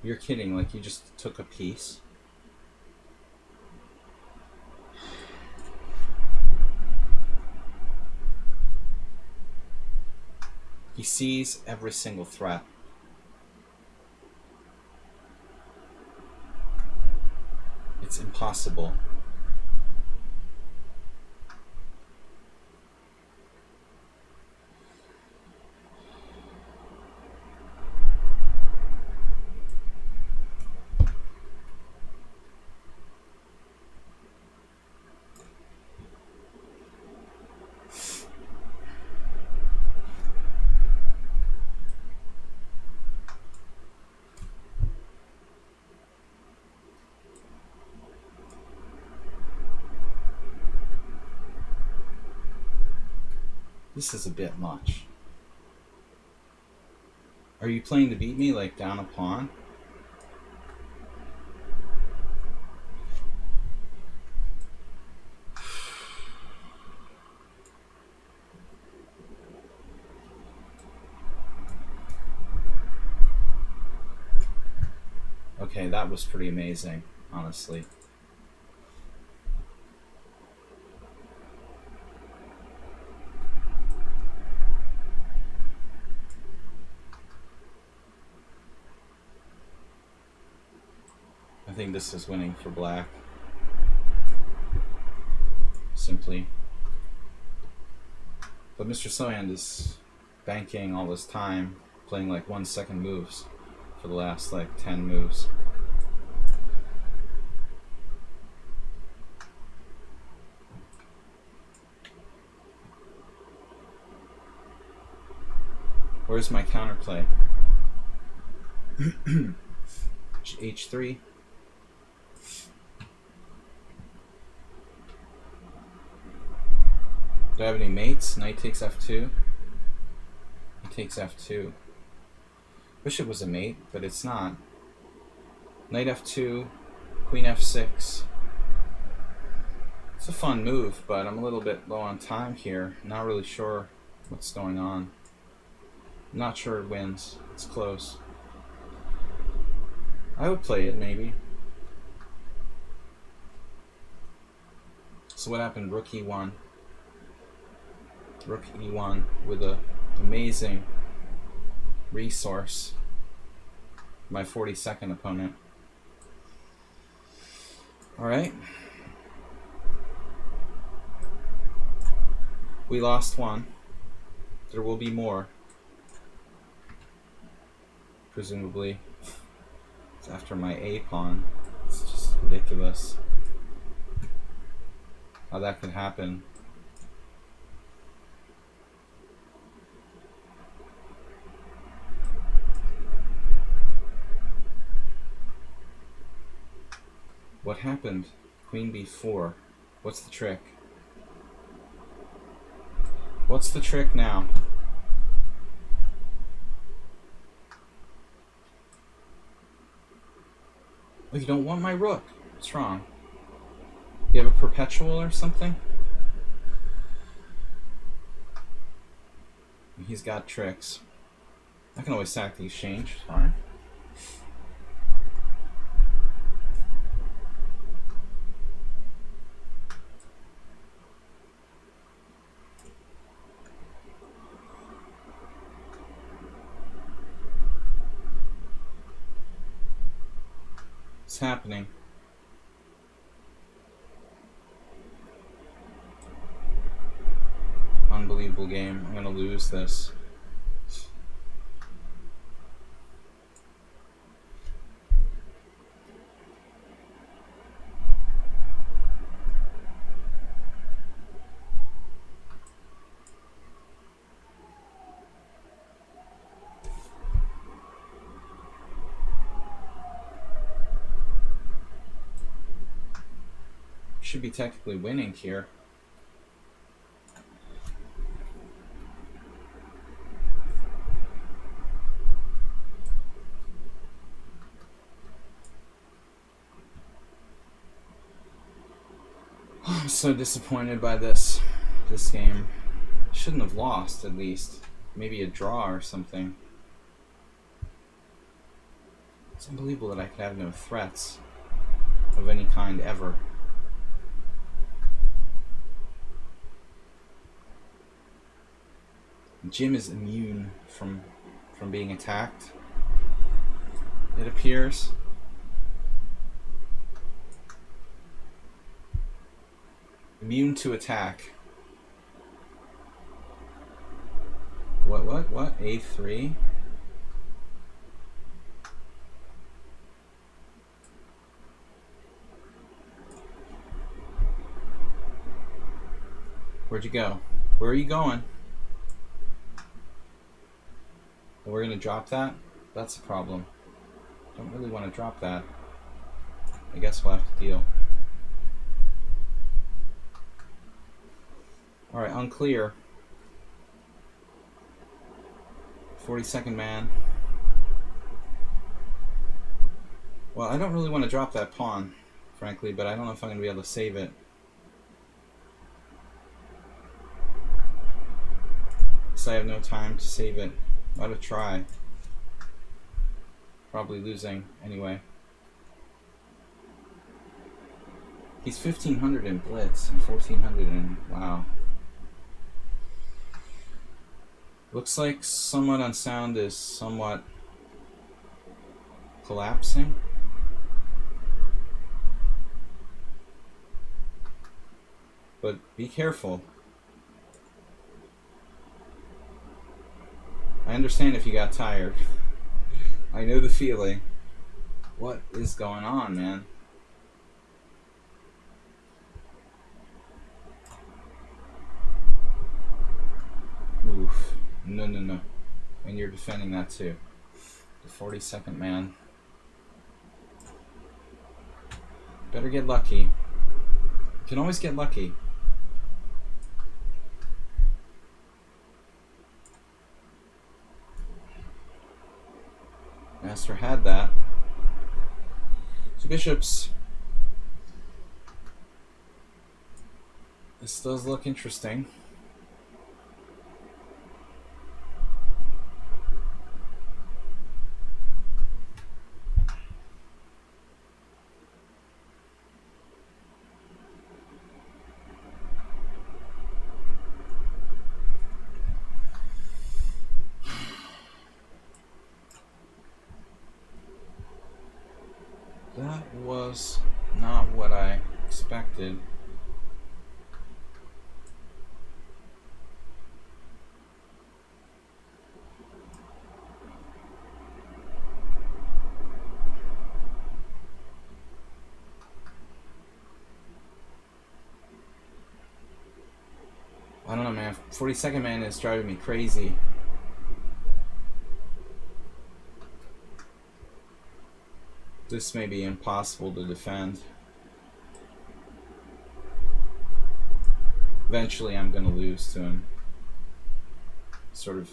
You're kidding, like you just took a piece? He sees every single threat. It's impossible. This is a bit much. Are you playing to beat me, like down a pawn? Okay, that was pretty amazing, honestly. I think this is winning for black. Simply. But Mr. Soyand is banking all his time, playing like 1 second moves. for the last like 10 moves. Where's my counterplay? H3. Do I have any mates? Knight takes f2. He takes f2. Bishop was a mate, but it's not. Knight f2, queen f6. It's a fun move, but I'm a little bit low on time here. Not really sure what's going on. I'm not sure it wins. It's close. I would play it, maybe. So what happened? Rook e1. Rook e1 with a amazing resource. My 42nd opponent. Alright. We lost one. There will be more. Presumably. It's after my A pawn. It's just ridiculous how that could happen. What happened? Queen b4. What's the trick? What's the trick now? Oh, you don't want my rook. What's wrong? You have a perpetual or something? He's got tricks. I can always sack the exchange. Fine. What's happening? Unbelievable game. I'm gonna lose this. Should be technically winning here. I'm so disappointed by this game. Shouldn't have lost, at least. Maybe a draw or something. It's unbelievable that I could have no threats of any kind ever. Jim is immune from being attacked, it appears. Immune to attack. What? A3? Where'd you go? Where are you going? We're gonna drop that? That's the problem. Don't really want to drop that. I guess we'll have to deal. Alright, unclear. 42nd man. Well, I don't really want to drop that pawn, frankly, but I don't know if I'm going to be able to save it. So I have no time to save it. I ought to try. Probably losing anyway. He's 1500 in blitz and 1400 in wow. Looks like somewhat unsound is somewhat collapsing. But be careful. I understand if you got tired. I know the feeling. What is going on, man? Oof. No, no, no. And you're defending that too. The 42nd man. Better get lucky. You can always get lucky. Master had that. So bishops. This does look interesting. That was not what I expected. I don't know, man. 42nd man is driving me crazy. This may be impossible to defend. Eventually I'm going to lose to him. Sort of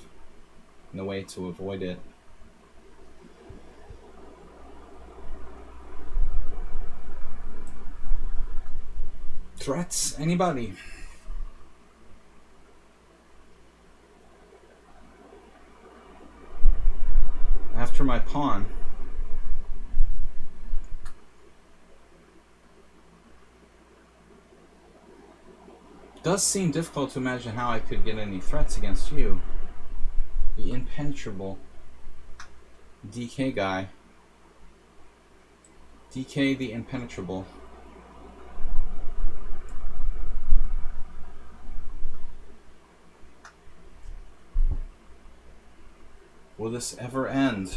in a way to avoid it. Threats? Anybody? After my pawn. Does seem difficult to imagine how I could get any threats against you. The impenetrable DK guy. DK the impenetrable. Will this ever end?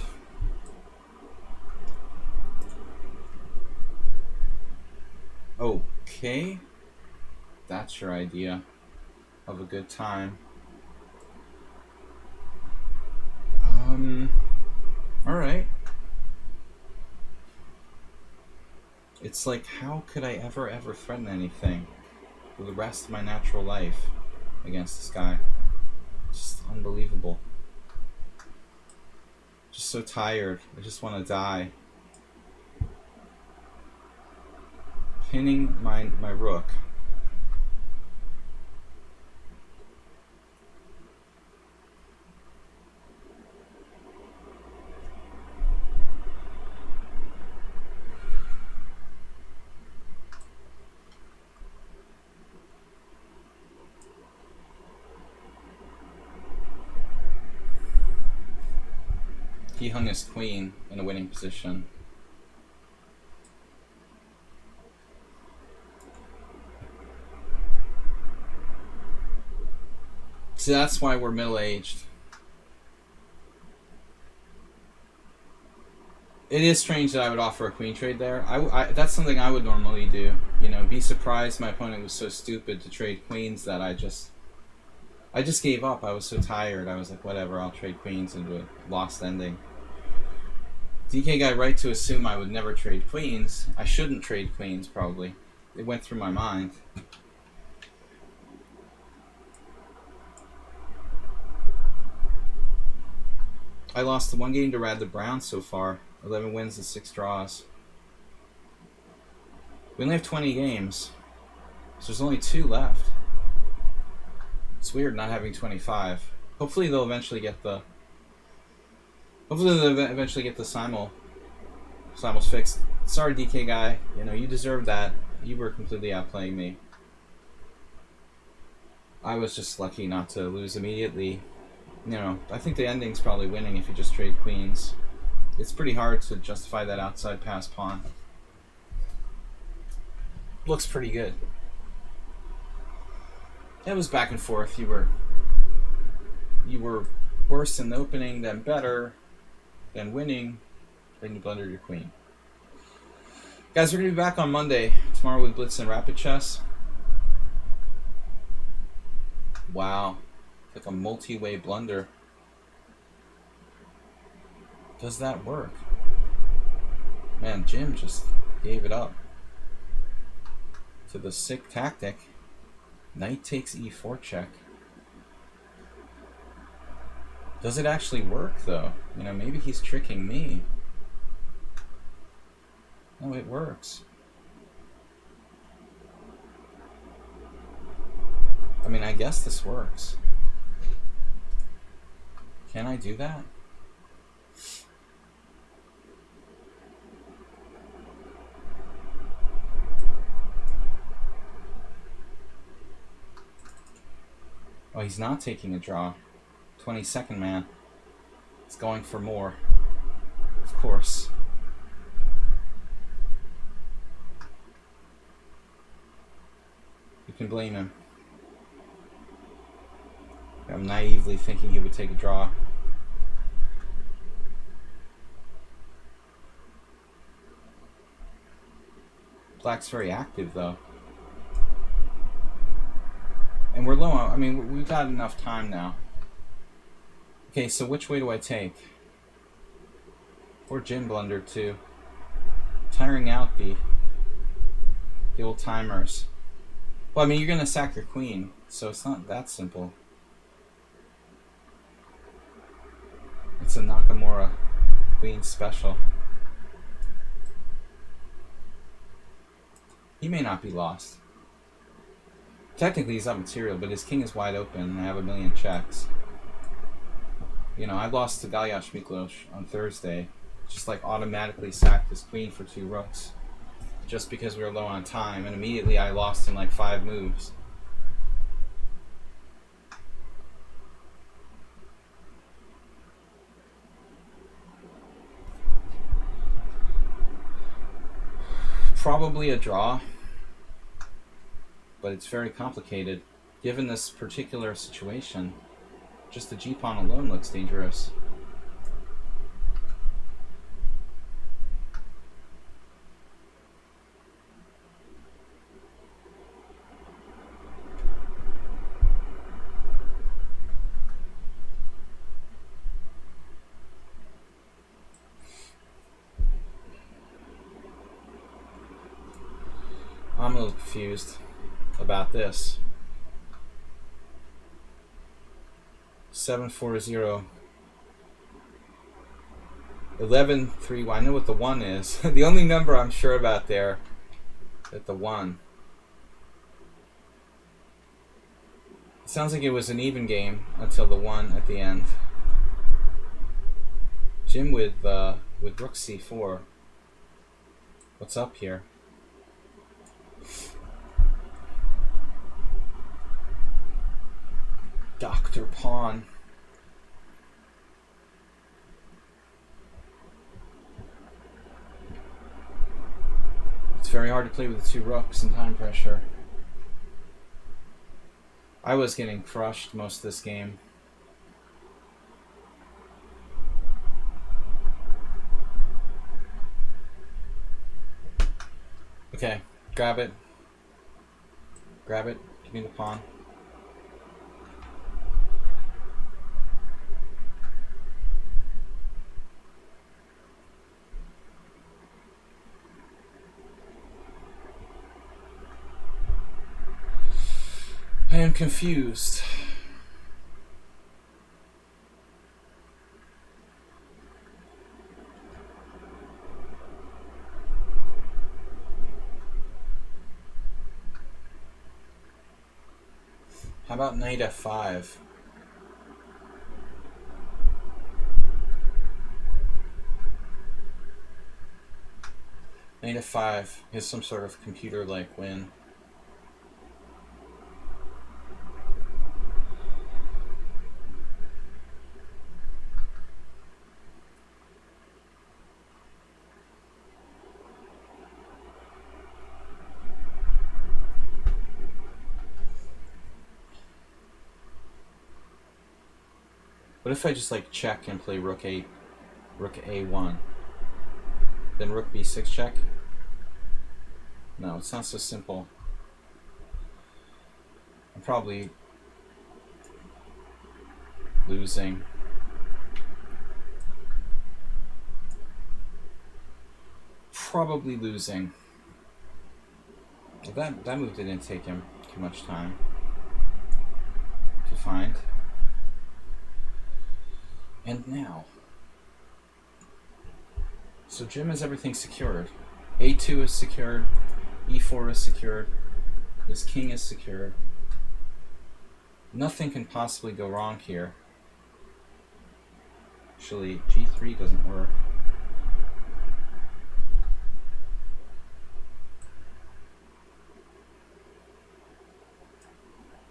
Okay. That's your idea of a good time. Alright. It's like, how could I ever threaten anything for the rest of my natural life against this guy? Just unbelievable. Just so tired. I just want to die. Pinning my rook. He hung his queen in a winning position. See, that's why we're middle-aged. It is strange that I would offer a queen trade there. That's something I would normally do. You know, be surprised my opponent was so stupid to trade queens that I just gave up. I was so tired. I was like, whatever, I'll trade queens into a lost ending. DK guy right to assume I would never trade queens. I shouldn't trade queens, probably. It went through my mind. I lost the 1 game to Rad the Brown so far. 11 wins and 6 draws. We only have 20 games. So there's only 2 left. It's weird not having 25. Hopefully they'll eventually get the... Simul. Simul's fixed. Sorry, DK guy. You know, you deserved that. You were completely outplaying me. I was just lucky not to lose immediately. You know, I think the ending's probably winning if you just trade queens. It's pretty hard to justify that outside pass pawn. Looks pretty good. It was back and forth. You were worse in the opening, then better then winning, then you blunder your queen. Guys, we're going to be back on Monday, tomorrow with Blitz and Rapid Chess. Wow. Like a multi-way blunder. Does that work? Man, Jim just gave it up to the sick tactic. Knight takes e4 check. Does it actually work, though? You know, maybe he's tricking me. No, it works. I mean, I guess this works. Can I do that? Oh, he's not taking a draw. 22nd man. He's going for more. Of course. You can blame him. I'm naively thinking he would take a draw. Black's very active, though. And we're low on, I mean, we've got enough time now. Okay, so which way do I take? Or Jim blundered too. Tiring out the old timers. Well, I mean, you're going to sack your queen, so it's not that simple. It's a Nakamura queen special. He may not be lost. Technically, he's up material, but his king is wide open, and I have a million checks. You know, I lost to Galyash Miklos on Thursday. Just like automatically sacked his queen for 2 rooks. Just because we were low on time, and immediately I lost in like 5 moves. Probably a draw, but it's very complicated. Given this particular situation, just the g-pawn alone looks dangerous. I'm a little confused about this. 740 11-3. Well, I know what the 1 is. The only number I'm sure about there is the 1. It sounds like it was an even game until the 1 at the end. Jim with rook c4. What's up here? Dr. Pawn. It's very hard to play with the 2 rooks and time pressure. I was getting crushed most of this game. Okay, grab it. Grab it. Give me the pawn. I am confused. How about knight f5? Knight f5 is some sort of computer-like win. What if I just like check and play rook 8? Rook A1. Then rook B6 check. No, it's not so simple. I'm probably losing. Probably losing. Well, that move didn't take him too much time to find. And now. So Jim has everything secured. A2 is secured. E4 is secured. His king is secured. Nothing can possibly go wrong here. Actually, G3 doesn't work.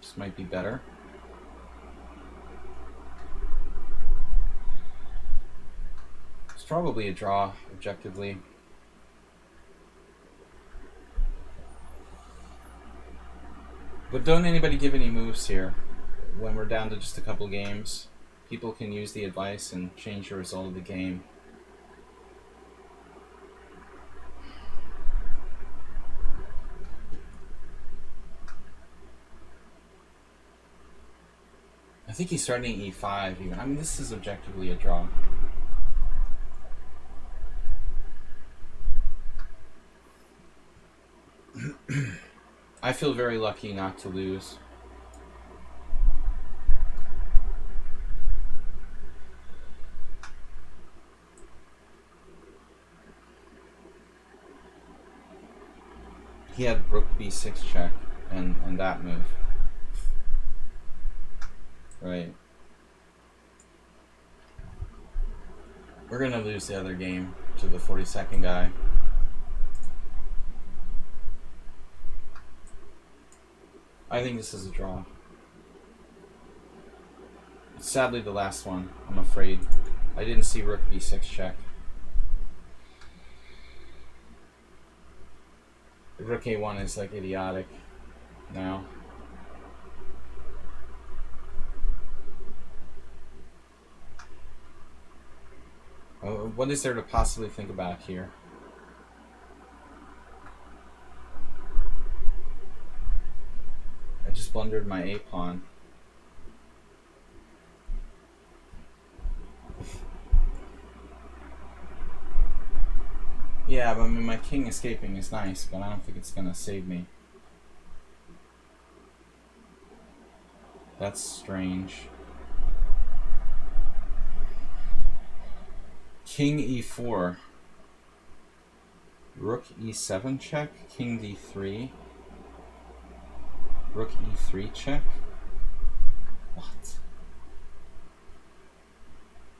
This might be better. It's probably a draw, objectively. But don't anybody give any moves here. When we're down to just a couple games, people can use the advice and change the result of the game. I think he's starting E5 even. I mean, this is objectively a draw. I feel very lucky not to lose. He had rook B6 check and that move. Right. We're gonna lose the other game to the 42nd guy. I think this is a draw. It's sadly the last one, I'm afraid. I didn't see rook B6 check. Rook A1 is like idiotic now. What is there to possibly think about here? I just blundered my A pawn. Yeah, but I mean, my king escaping is nice, but I don't think it's gonna save me. That's strange. King E4. Rook E7 check. King D3. Rook E3 check. What?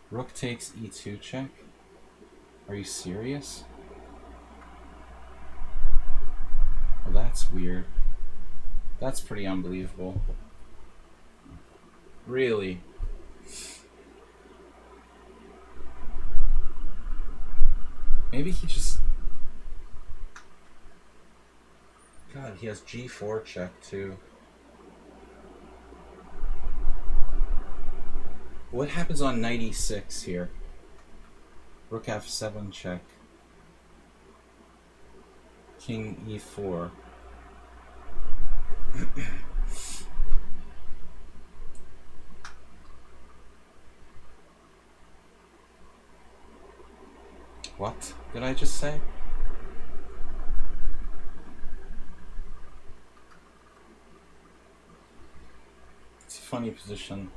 Rook takes E2 check. Are you serious? Well, that's weird. That's pretty unbelievable. Really? Maybe he just... God, he has G4 check too. What happens on knight E6 here? Rook F7 check. King E4. What did I just say? It's a funny position.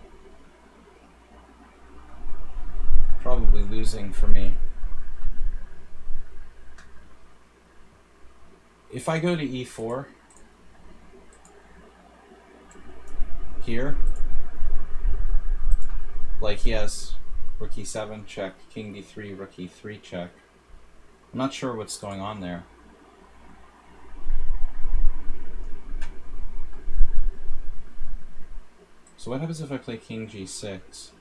Probably losing for me. If I go to E4 here, like he has rook E7 check, king D3, rook E3 check. I'm not sure what's going on there. So what happens if I play king G6?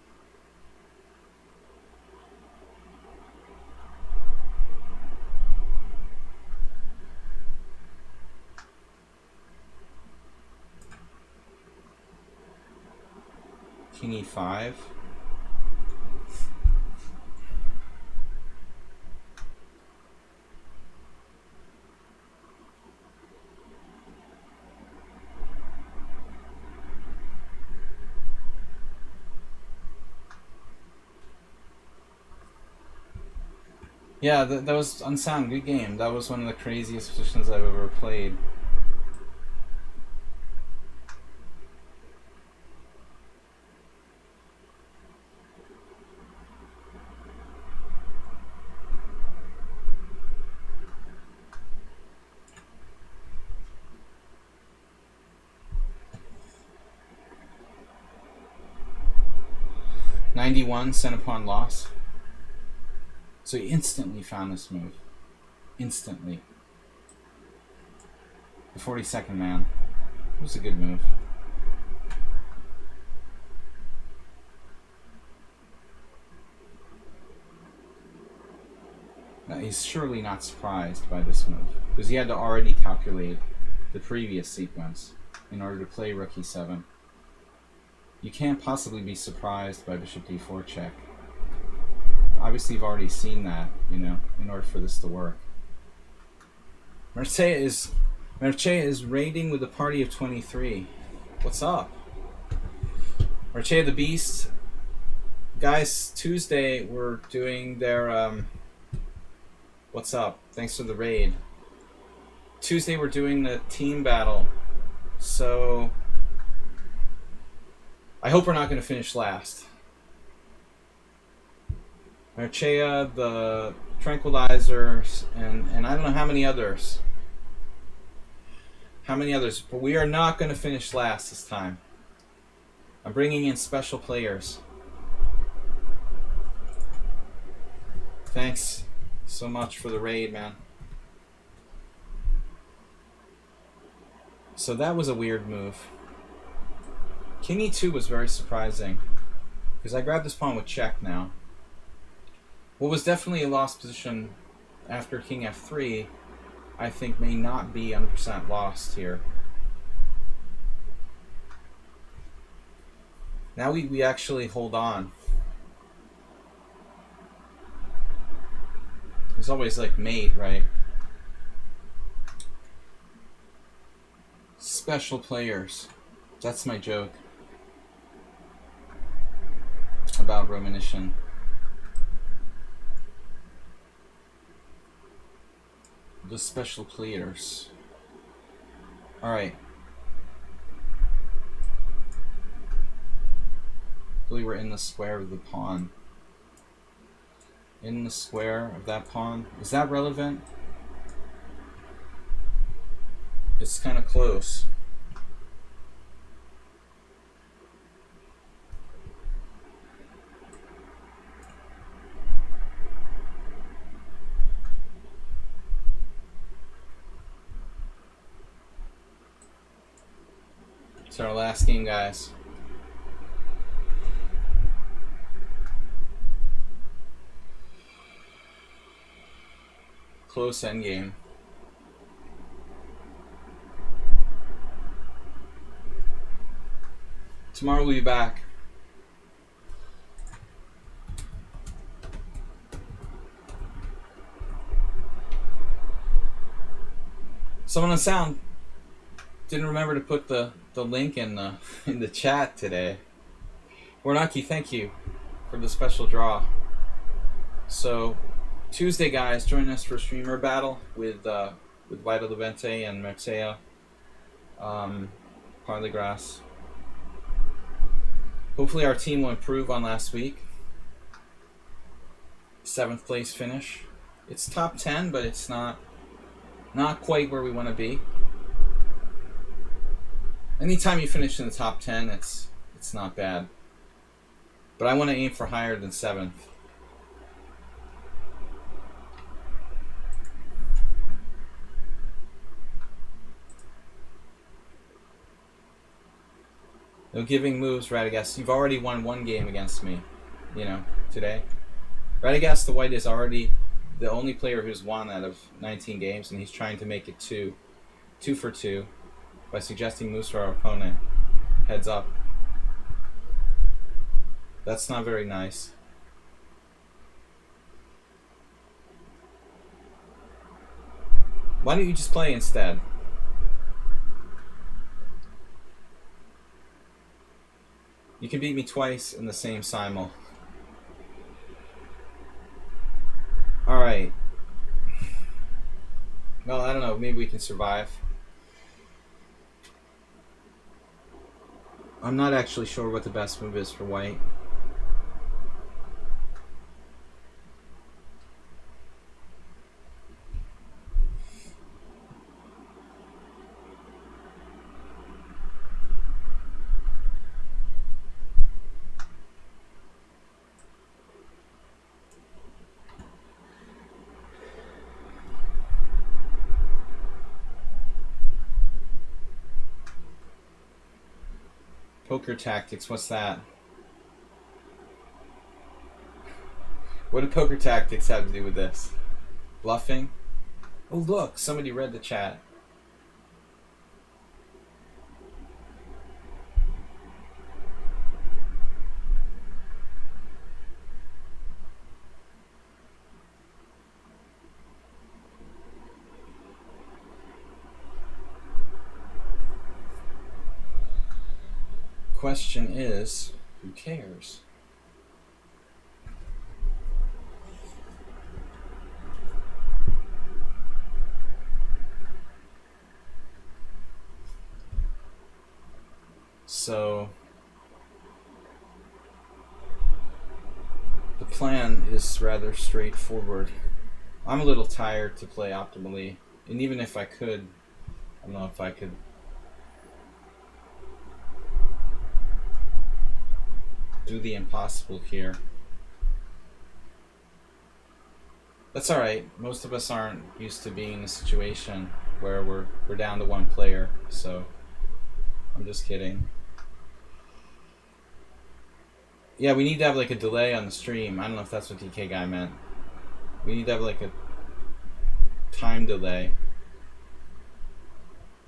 King E5. Yeah, that was unsound. Good game. That was one of the craziest positions I've ever played. '91 center pawn loss. So he instantly found this move. Instantly. The 42nd man. It was a good move. Now, he's surely not surprised by this move, because he had to already calculate the previous sequence in order to play rook e7. You can't possibly be surprised by bishop d4 check. Obviously, you've already seen that, you know, in order for this to work. Merche is raiding with a party of 23. What's up? Merche the Beast. Guys, Tuesday we're doing their what's up? Thanks for the raid. Tuesday we're doing the team battle. So I hope we're not going to finish last. Marchea, the Tranquilizers, and I don't know how many others. But we are not going to finish last this time. I'm bringing in special players. Thanks so much for the raid, man. So that was a weird move. King e2 was very surprising, because I grabbed this pawn with check now. What was definitely a lost position after king f3, I think may not be 100% lost here. Now we actually hold on. There's always like mate, right? Special players. That's my joke about Romanishin. The special players. Alright. Hopefully we're in the square of the pawn. In the square of that pawn. Is that relevant? It's kind of close. It's our last game, guys. Close endgame. Tomorrow we'll be back. Someone on sound didn't remember to put the link in the chat today. Warnaki, thank you for the special draw. So Tuesday, guys, join us for streamer battle with Vita Levente and Mercea, Parlegras. Hopefully our team will improve on last week. 7th place finish. It's top 10, but it's not quite where we want to be. Anytime you finish in the top 10, it's not bad. But I want to aim for higher than 7th. No giving moves, Radagast. You've already won 1 game against me, you know, today. Radagast the White is already the only player who's won out of 19 games, and he's trying to make it 2 for 2 by suggesting moves for our opponent. Heads up. That's not very nice. Why don't you just play instead? You can beat me twice in the same simul. Alright. maybe we can survive. I'm not actually sure what the best move is for white. Poker tactics, what's that? What do poker tactics have to do with this? Bluffing? Oh look, somebody read the chat. Question is, who cares? So the plan is rather straightforward. I'm a little tired to play optimally, and even if I could, I don't know if I could do the impossible here. That's alright. Most of us aren't used to being in a situation where we're down to one player, so I'm just kidding. Yeah, we need to have like a delay on the stream. I don't know if that's what DK guy meant. We need to have like a time delay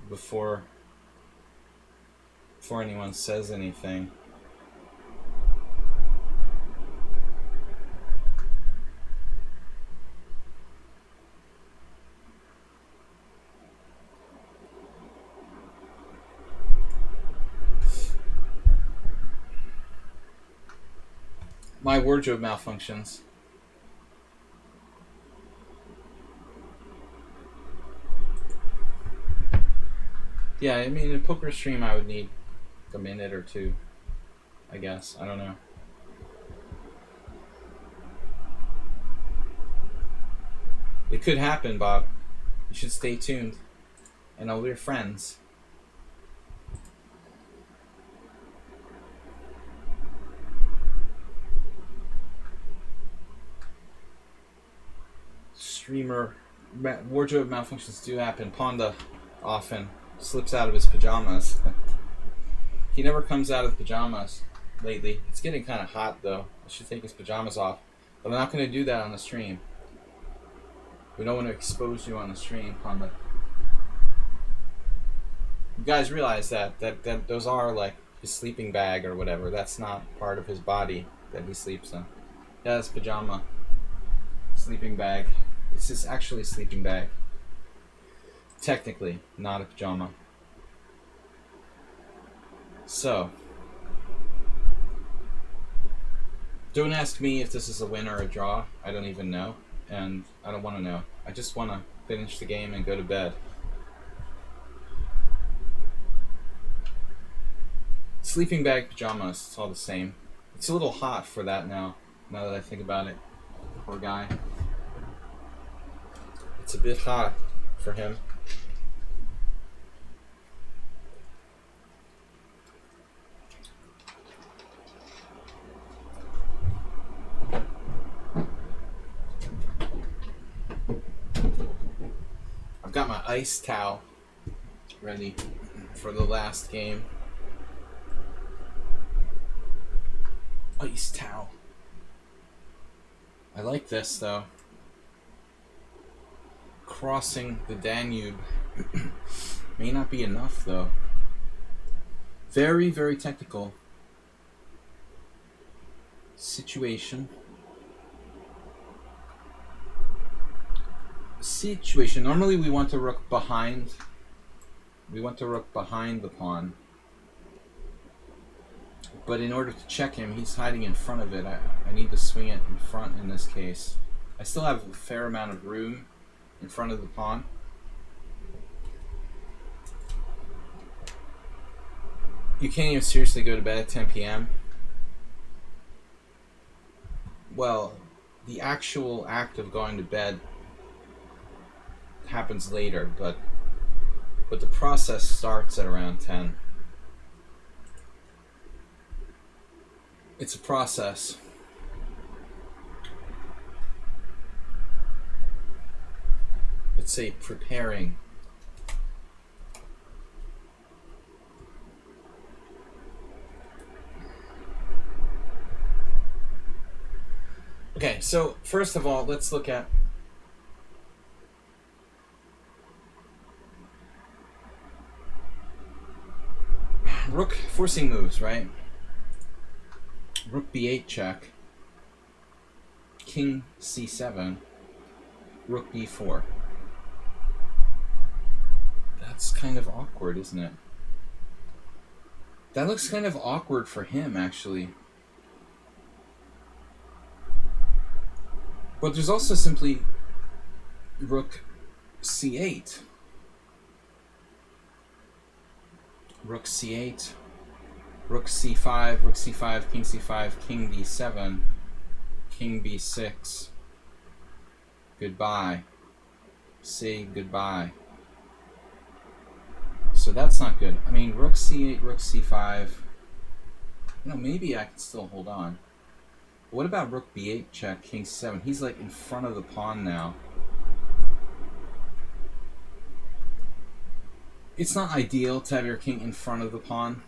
before anyone says anything. My wardrobe malfunctions. Yeah, I mean, in a poker stream I would need a minute or two, I guess. I don't know. It could happen, Bob. You should stay tuned. And all your friends. Streamer wardrobe malfunctions do happen. Ponda often slips out of his pajamas. He never comes out of pajamas lately. It's getting kind of hot though. I should take his pajamas off. But I'm not going to do that on the stream. We don't want to expose you on the stream, Ponda. You guys realize that those are like his sleeping bag or whatever. That's not part of his body that he sleeps in. Yeah, it's pajama. Sleeping bag. It's just actually a sleeping bag. Technically, not a pajama. So, don't ask me if this is a win or a draw. I don't even know, and I don't want to know. I just want to finish the game and go to bed. Sleeping bag, pajamas, it's all the same. It's a little hot for that now that I think about it. Poor guy. It's a bit hot for him. I've got my ice towel ready for the last game. Ice towel. I like this though. Crossing the Danube may not be enough though. Very, very technical situation. Normally we want to rook behind. We want to rook behind the pawn. But in order to check him, he's hiding in front of it. I need to swing it in front in this case. I still have a fair amount of room in front of the pawn. You can't even seriously go to bed at 10 p.m.? Well, the actual act of going to bed happens later, but the process starts at around 10. It's a process. Let's say preparing. Okay, so first of all, let's look at rook forcing moves, right? Rook b8 check, king c7, rook b4. That's kind of awkward, isn't it? That looks kind of awkward for him, actually. But there's also simply rook c8. Rook c8, rook c5, rook c5, king c5, king d7, king b6. Goodbye. Say goodbye. So that's not good. I mean, rook c8, rook c5. You know, maybe I can still hold on. But what about rook b8 check, king c7? He's like in front of the pawn now. It's not ideal to have your king in front of the pawn.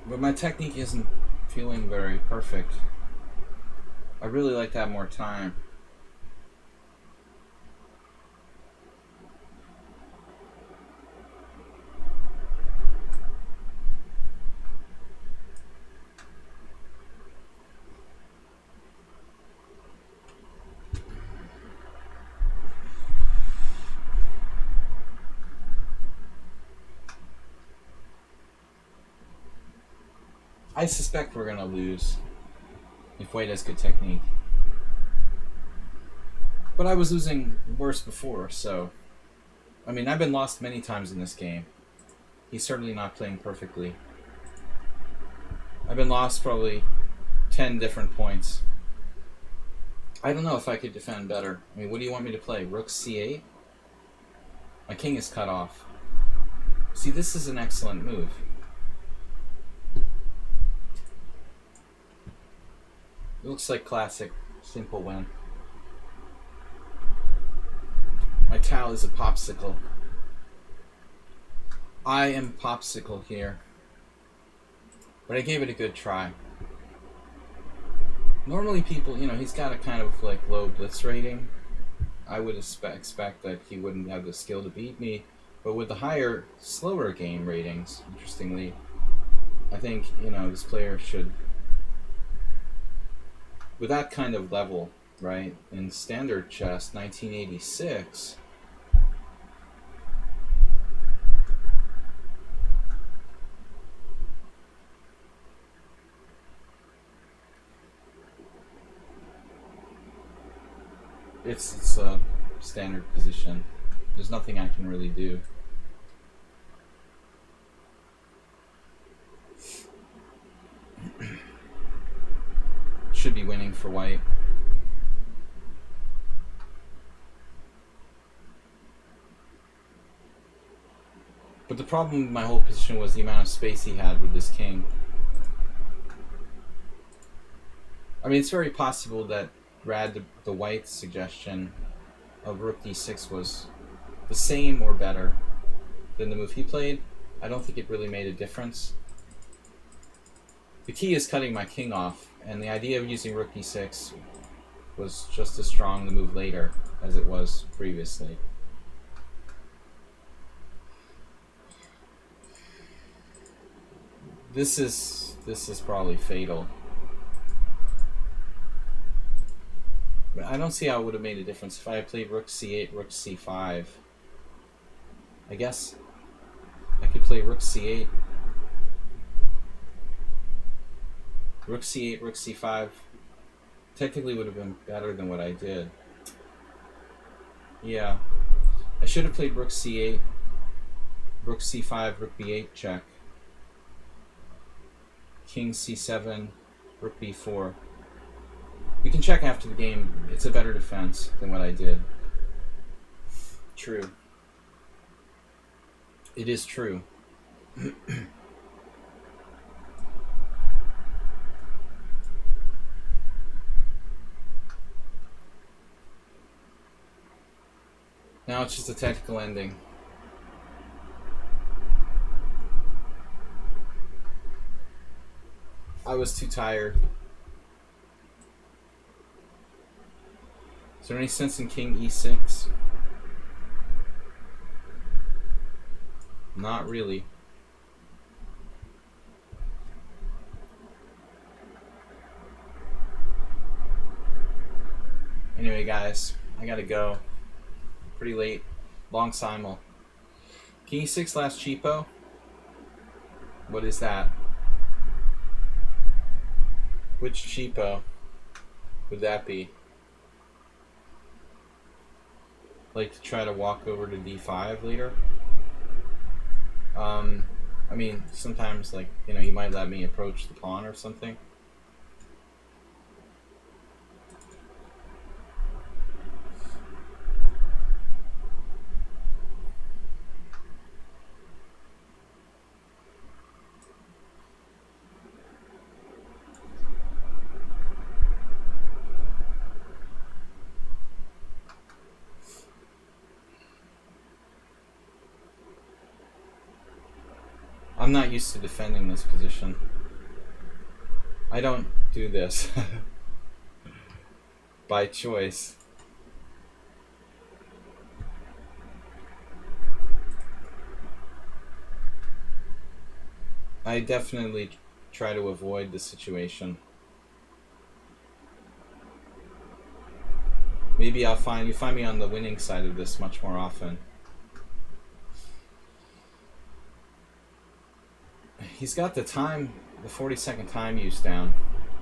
But my technique isn't feeling very perfect. I really like to have more time. I suspect we're gonna lose if White has good technique. But I was losing worse before, so... I mean, I've been lost many times in this game. He's certainly not playing perfectly. I've been lost probably 10 different points. I don't know if I could defend better. I mean, what do you want me to play? Rook c8? My king is cut off. See, this is an excellent move. It looks like classic, simple win. My towel is a popsicle. I am popsicle here. But I gave it a good try. Normally people, you know, he's got a kind of like low blitz rating. I would expect that he wouldn't have the skill to beat me. But with the higher, slower game ratings, interestingly, I think, you know, this player should... With that kind of level, right, in standard chess, 1986, it's a standard position. There's nothing I can really do. Should be winning for White. But the problem with my whole position was the amount of space he had with this king. I mean, it's very possible that the White suggestion of rook d6 was the same or better than the move he played. I don't think it really made a difference. The key is cutting my king off, and the idea of using rook d6 was just as strong the move later as it was previously. This is probably fatal. But I don't see how it would have made a difference if I had played rook c8, rook c5. I guess I could play rook c8. Rook c8, rook c5. Technically would have been better than what I did. Yeah. I should have played rook c8, rook c5, rook b8 check. King c7, rook b4. We can check after the game. It's a better defense than what I did. True. It is true. Now it's just a technical ending. I was too tired. Is there any sense in king e6? Not really. Anyway, guys, I gotta go. Pretty late. Long simul. King e6 last cheapo? What is that? Which cheapo would that be? Like to try to walk over to d5 later? I mean, sometimes, like, you know, you might let me approach the pawn or something. I'm not used to defending this position. I don't do this by choice. I definitely try to avoid the situation. Maybe you find me on the winning side of this much more often. He's got the 40-second time use down.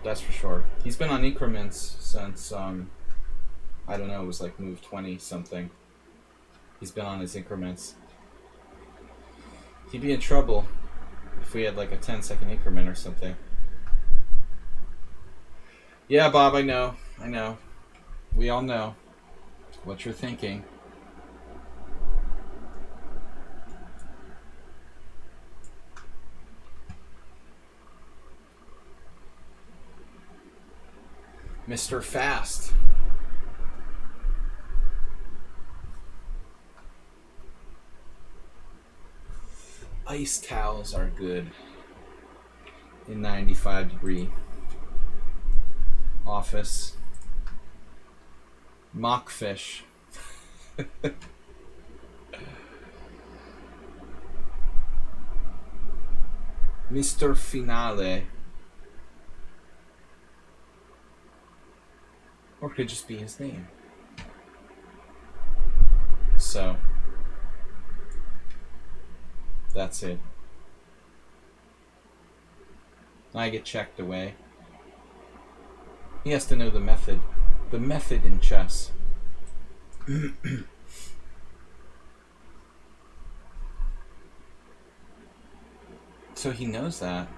That's for sure. He's been on increments since, I don't know, it was like move 20 something. He's been on his increments. He'd be in trouble if we had like a 10-second increment or something. Yeah, Bob, I know. We all know what you're thinking. Mr. Fast. Ice towels are good in 95-degree office. Mockfish. Mr. Finale. Or it could just be his name. So, that's it. I get checked away. He has to know the method. The method in chess. So he knows that.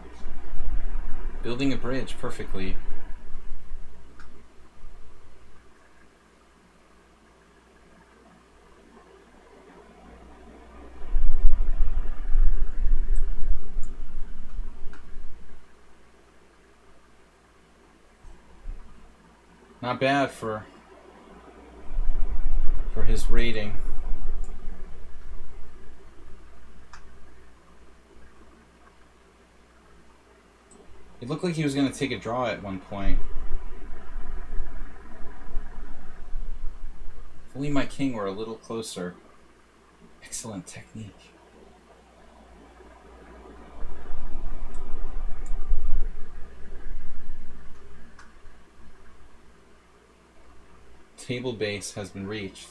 Building a bridge perfectly. Not bad for his rating. It looked like he was going to take a draw at one point. If only my king were a little closer. Excellent technique. Table base has been reached.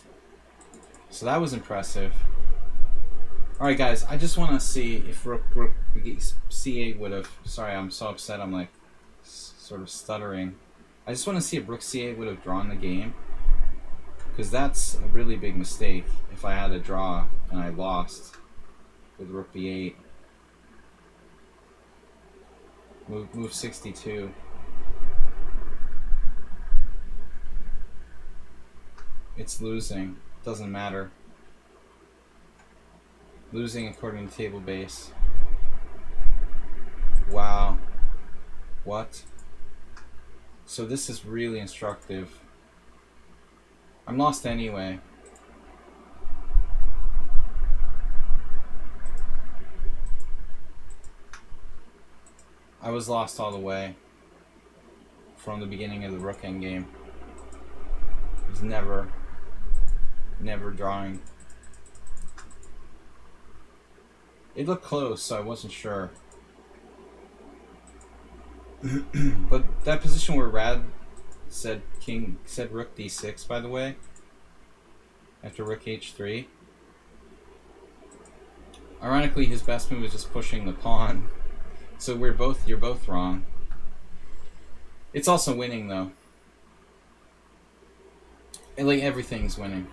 So that was impressive. Alright guys, I just want to see if rook c8 would have... Sorry, I'm so upset. I'm like sort of stuttering. I just want to see if rook c8 would have drawn the game, because that's a really big mistake if I had a draw and I lost with rook b8. Move 62. It's losing. Doesn't matter. Losing according to table base. Wow. What? So this is really instructive. I'm lost anyway. I was lost all the way from the beginning of the rook endgame. It was never drawing. It looked close, so I wasn't sure. But that position where Rad said rook d6, by the way, after rook h3. Ironically, his best move is just pushing the pawn. So you're both wrong. It's also winning though. And like everything's winning.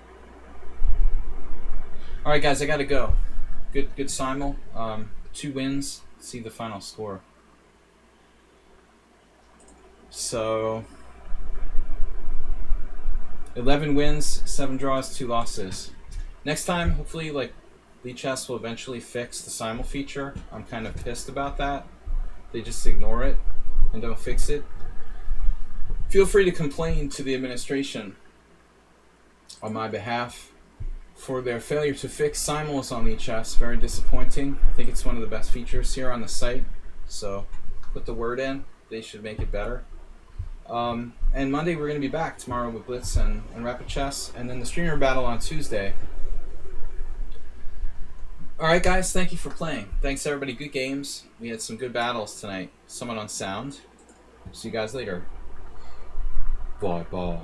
Alright guys, I gotta go. Good simul. 2 wins. See the final score. So 11 wins, 7 draws, 2 losses. Next time, hopefully, like, lichess will eventually fix the simul feature. I'm kind of pissed about that. They just ignore it and don't fix it. Feel free to complain to the administration on my behalf for their failure to fix simuls on lichess. Very disappointing. I think it's one of the best features here on the site. So put the word in. They should make it better. And Monday we're going to be back tomorrow with Blitz and Rapid Chess, and then the streamer battle on Tuesday. Alright guys, thank you for playing. Thanks everybody, good games. We had some good battles tonight. Somewhat on sound. See you guys later. Bye bye.